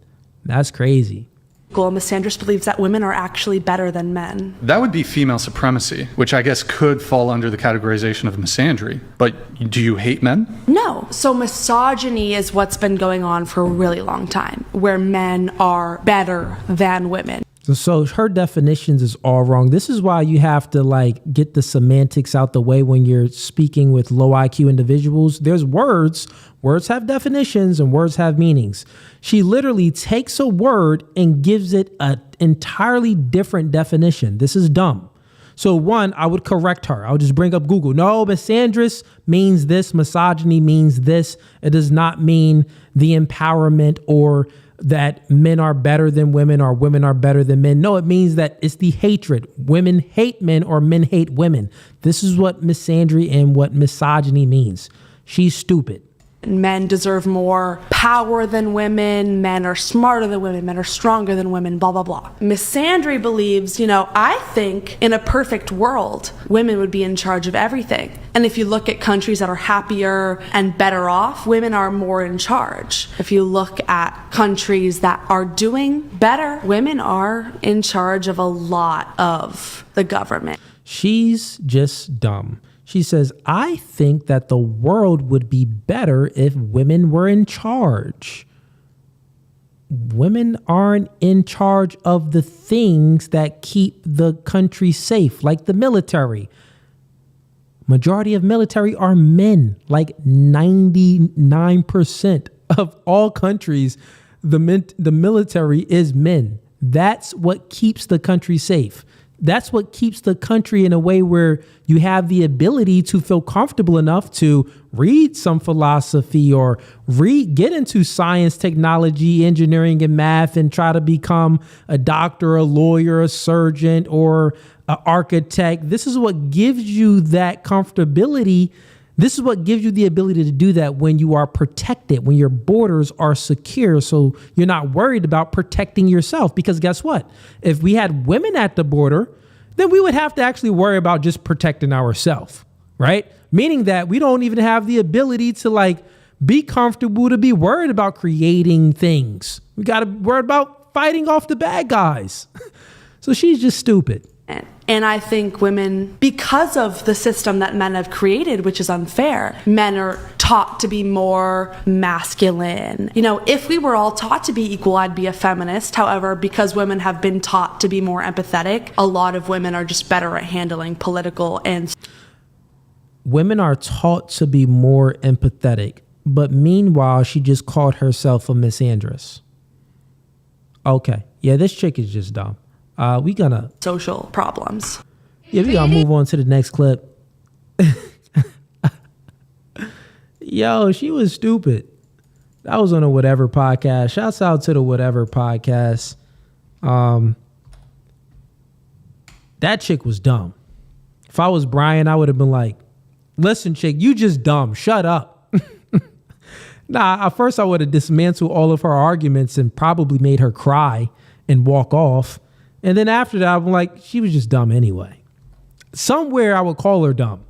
That's crazy. A misandrist believes that women are actually better than men. That would be female supremacy, which I guess could fall under the categorization of misandry. But do you hate men? No. So misogyny is what's been going on for a really long time, where men are better than women. So her definitions is all wrong. This is why you have to get the semantics out the way when you're speaking with low IQ individuals. There's words have definitions and words have meanings. She literally takes a word and gives it an entirely different definition. This is dumb. So one, I would correct her. I would just bring up Google. No, misandrist means this. Misogyny means this. It does not mean the empowerment or that men are better than women or women are better than men. No, it means that it's the hatred. Women hate men or men hate women. This is what misandry and what misogyny means. She's stupid. Men deserve more power than women. Men are smarter than women. Men are stronger than women, blah, blah, blah. Misandry believes, I think in a perfect world, women would be in charge of everything. And if you look at countries that are happier and better off, women are more in charge. If you look at countries that are doing better, women are in charge of a lot of the government. She's just dumb. She says, I think that the world would be better if women were in charge. Women aren't in charge of the things that keep the country safe, like the military. Majority of military are men, like 99% of all countries, the military is men. That's what keeps the country safe. That's what keeps the country in a way where you have the ability to feel comfortable enough to read some philosophy or get into science, technology, engineering, and math and try to become a doctor, a lawyer, a surgeon, or an architect. This is what gives you that comfortability. This is what gives you the ability to do that when you are protected, when your borders are secure. So you're not worried about protecting yourself, because guess what? If we had women at the border, then we would have to actually worry about just protecting ourselves, right? Meaning that we don't even have the ability to be comfortable to be worried about creating things. We got to worry about fighting off the bad guys. So she's just stupid. And I think women, because of the system that men have created, which is unfair, men are taught to be more masculine. If we were all taught to be equal, I'd be a feminist. However, because women have been taught to be more empathetic, a lot of women are just better at handling political and... Women are taught to be more empathetic, but meanwhile, she just called herself a misandrist. Okay. Yeah, this chick is just dumb. We gonna social problems. Yeah, we gotta move on to the next clip. Yo, she was stupid. That was on a Whatever podcast. Shouts out to the Whatever podcast. That chick was dumb. If I was Brian, I would have been like, listen, chick, you just dumb. Shut up. Nah, at first I would have dismantled all of her arguments and probably made her cry and walk off. And then after that, I'm like, she was just dumb anyway. Somewhere I would call her dumb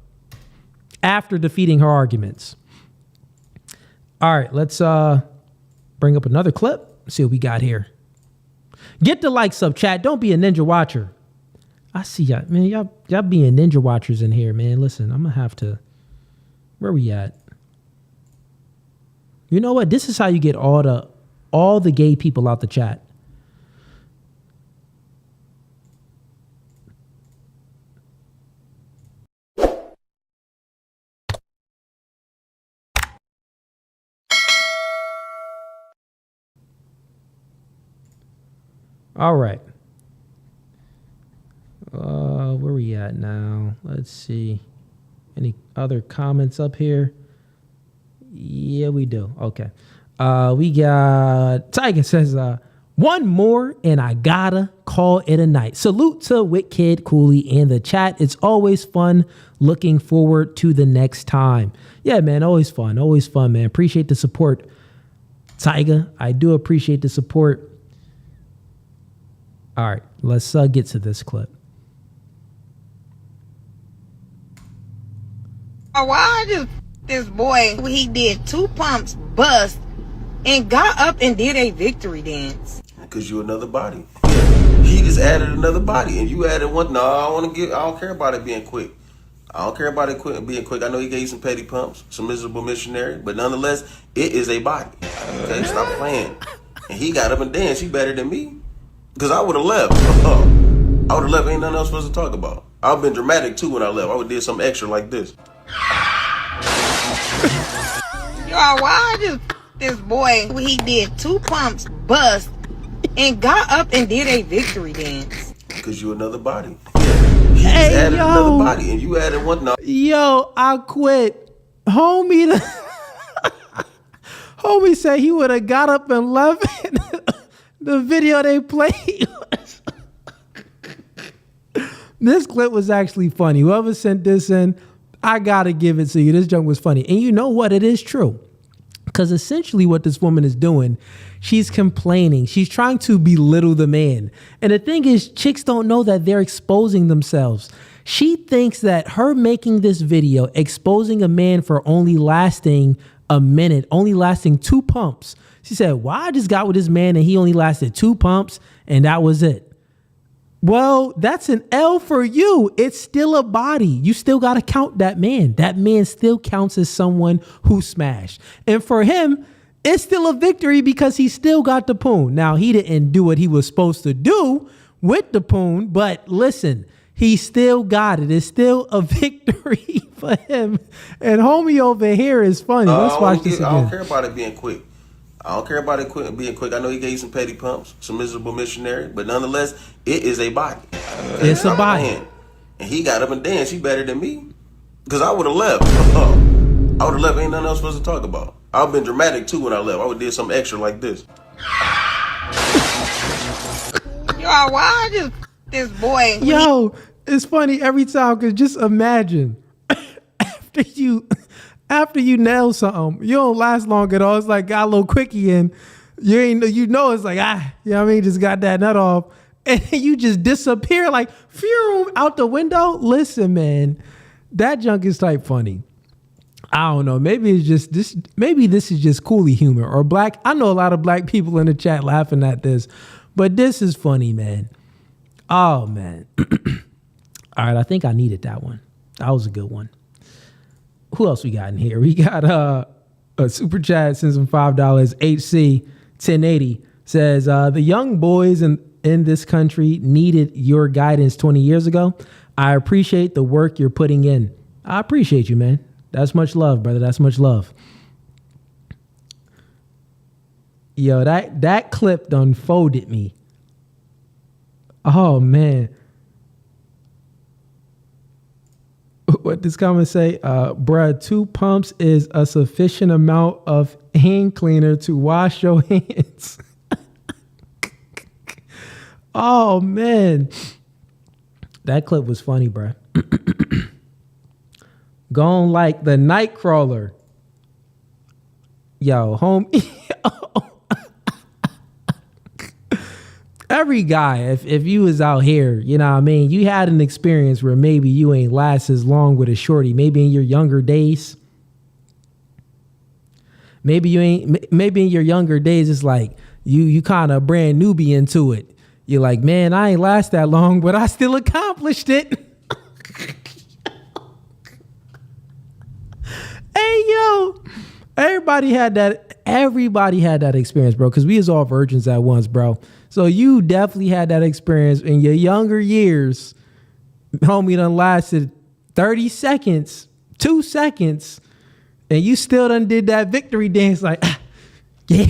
after defeating her arguments. All right, let's bring up another clip. See what we got here. Get the likes up, chat. Don't be a ninja watcher. I see y'all, man. Y'all being ninja watchers in here, man. Listen, I'm gonna have to. Where we at? You know what? This is how you get all the gay people out the chat. All right. Where we at now? Let's see. Any other comments up here? Yeah, we do. Okay. We got Tiger says, one more and I gotta call it a night. Salute to Witkid, Cooley, and the chat. It's always fun. Looking forward to the next time. Yeah, man. Always fun. Always fun, man. Appreciate the support. Tiger, I do appreciate the support. All right, let's get to this clip. Why does this boy, he did 2 pumps, bust, and got up and did a victory dance? I Because you're another body. Yeah. He just added another body, and you added one. No, I don't care about it being quick. I don't care about it being quick. I know he gave you some petty pumps, some miserable missionary, but nonetheless, it is a body. Okay, stop playing. And he got up and danced. He better than me. Because I would have left. I would have left. Ain't nothing else for us to talk about. I would have been dramatic too when I left. I would have did something extra like this. Y'all, why this boy, he did 2 pumps, bust, and got up and did a victory dance? Because you're another body. Yeah. He just added another body, and you added one. No. Yo, I quit. Homie said he would have got up and left. The video they played. This clip was actually funny. Whoever sent this in, I gotta give it to you. This junk was funny. And you know what? It is true. Because essentially what this woman is doing, she's complaining. She's trying to belittle the man. And the thing is, chicks don't know that they're exposing themselves. She thinks that her making this video, exposing a man for only lasting a minute, only lasting 2 pumps. She said, well, I just got with this man and he only lasted 2 pumps and that was it. Well, that's an L for you. It's still a body. You still got to count that man. That man still counts as someone who smashed. And for him, it's still a victory because he still got the poon. Now, he didn't do what he was supposed to do with the poon, but listen, he still got it. It's still a victory for him. And homie over here is funny. Let's watch this again. I don't care about it being quick. I don't care about it being quick. I know he gave you some petty pumps, some miserable missionary, but nonetheless, it is a body. It's a body. And he got up and danced. He better than me. Because I would have left. I would have left. Ain't nothing else for us to talk about. I would have been dramatic too when I left. I would have did something extra like this. Y'all, why this boy? Yo, it's funny every time because just imagine after you nail something, you don't last long at all. It's like got a little quickie in. You know it's like, you know what I mean? Just got that nut off. And you just disappear like phew, out the window. Listen, man, that junk is type funny. I don't know. Maybe it's just this. Maybe this is just coolie humor or black. I know a lot of black people in the chat laughing at this, but this is funny, man. Oh man. All right, I think I needed that one. That was a good one. Who else we got in here? We got a super chat, sends him $5. HC 1080 says the young boys in this country needed your guidance 20 years ago. I appreciate the work you're putting in. I appreciate you, man. That's much love, brother. That's much love. Yo, that clip done folded me. Oh man. What does comment say? Bruh, 2 pumps is a sufficient amount of hand cleaner to wash your hands. Oh, man. That clip was funny, bruh. Gone like the Nightcrawler. Yo, home. Every guy, if you was out here, you know what I mean, you had an experience where maybe you ain't last as long with a shorty, maybe in your younger days. Maybe in your younger days, it's like you kind of brand newbie into it. You're like, man, I ain't last that long, but I still accomplished it. Hey, yo, everybody had that experience, bro, because we was all virgins at once, bro. So you definitely had that experience in your younger years. Homie done lasted 30 seconds, 2 seconds, and you still done did that victory dance like, yeah.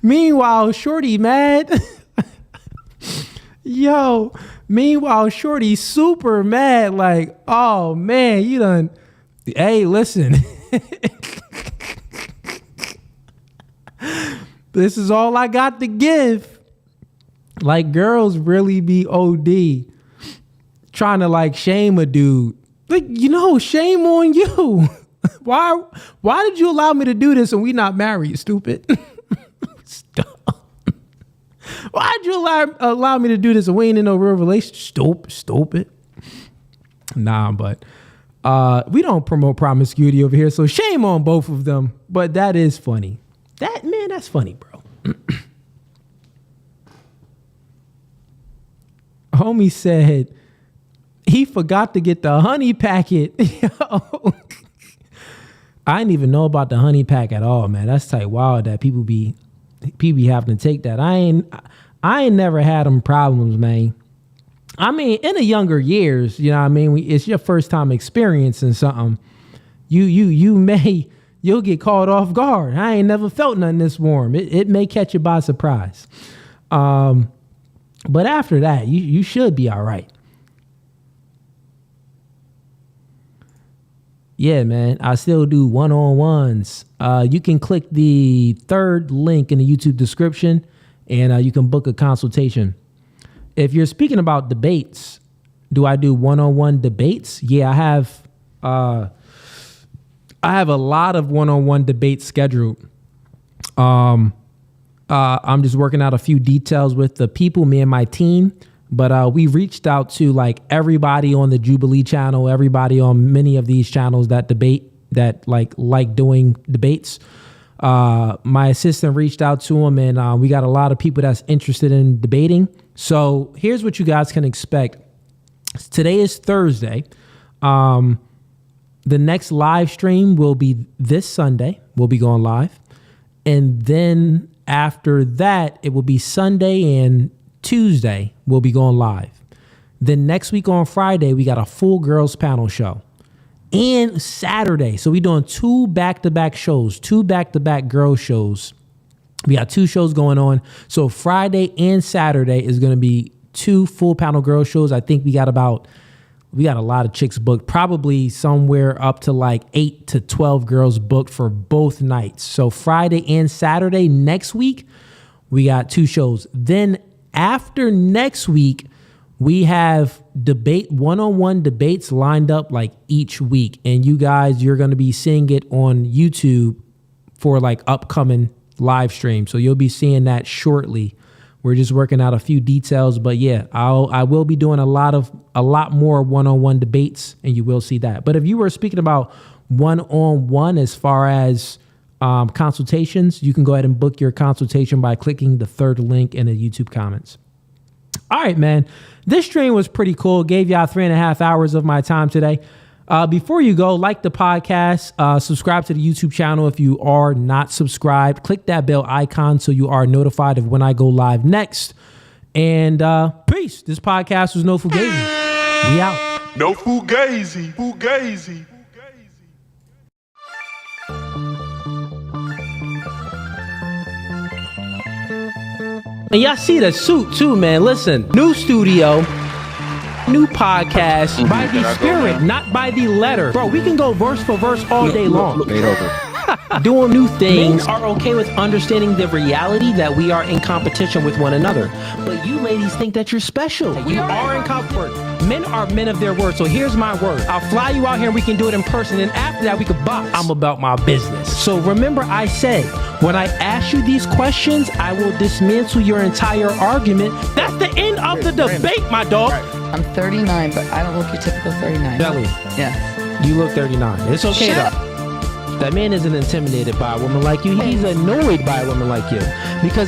Meanwhile, Shorty mad. Yo, meanwhile, Shorty super mad like, oh man, you done, hey, listen. This is all I got to give. Like girls really be OD trying to like shame a dude. Like, you know, shame on you. Why did you allow me to do this and we not married, stupid? Stop. Why did you allow me to do this and we ain't in no real relationship? Stupid. Nah, but we don't promote promiscuity over here, so shame on both of them. But that is funny. That's funny, bro. Homie said he forgot to get the honey packet. Yo. I didn't even know about the honey pack at all, man. That's tight wild that people be having to take that. I ain't never had them problems, man. I mean, in the younger years, you know what I mean? It's your first time experiencing something. You'll get caught off guard. I ain't never felt nothing this warm. It may catch you by surprise. But after that, you should be all right. Yeah, man, I still do one-on-ones. You can click the third link in the YouTube description, and you can book a consultation. If you're speaking about debates, do I do one-on-one debates? Yeah, I have a lot of one-on-one debates scheduled. I'm just working out a few details with the people, me and my team. But we reached out to like everybody on the Jubilee channel, everybody on many of these channels that debate, that like doing debates. My assistant reached out to them, and we got a lot of people that's interested in debating. So here's what you guys can expect. Today is Thursday. The next live stream will be this Sunday. We'll be going live. And then after that, it will be Sunday and Tuesday, we'll be going live. Then next week on Friday, we got a full girls panel show. And Saturday, so we're doing 2 back-to-back shows, 2 back-to-back girls shows. We got 2 shows going on. So Friday and Saturday is going to be 2 full panel girls shows. I think we got a lot of chicks booked, probably somewhere up to like 8 to 12 girls booked for both nights. So Friday and Saturday next week, we got 2 shows. Then after next week, we have one-on-one debates lined up like each week. And you guys, you're going to be seeing it on YouTube for like upcoming live streams. So you'll be seeing that shortly. We're just working out a few details, but yeah, I will be doing a lot more one-on-one debates, and you will see that. But if you were speaking about one-on-one as far as consultations, you can go ahead and book your consultation by clicking the third link in the YouTube comments. All right, man. This stream was pretty cool. Gave y'all 3.5 hours of my time today. Before you go, like the podcast, subscribe to the YouTube channel if you are not subscribed. Click that bell icon so you are notified of when I go live next. And peace. This podcast was No Fugazi. We out. No Fugazi. Fugazi. And y'all see the suit too, man. Listen, new studio, new podcast by the spirit, not by the letter. Bro, we can go verse for verse all day long. Doing new things are okay with understanding the reality that we are in competition with one another. But you ladies think that you're special. You are in comfort. Men are men of their word. So here's my word. I'll fly you out here and we can do it in person. And after that, we could box. I'm about my business. So remember, I said, when I ask you these questions, I will dismantle your entire argument. That's the end of the debate, my dog. I'm 39, but I don't look your typical 39. Belly. Yeah. You look 39. It's okay, though. That man isn't intimidated by a woman like you. He's annoyed by a woman like you. Because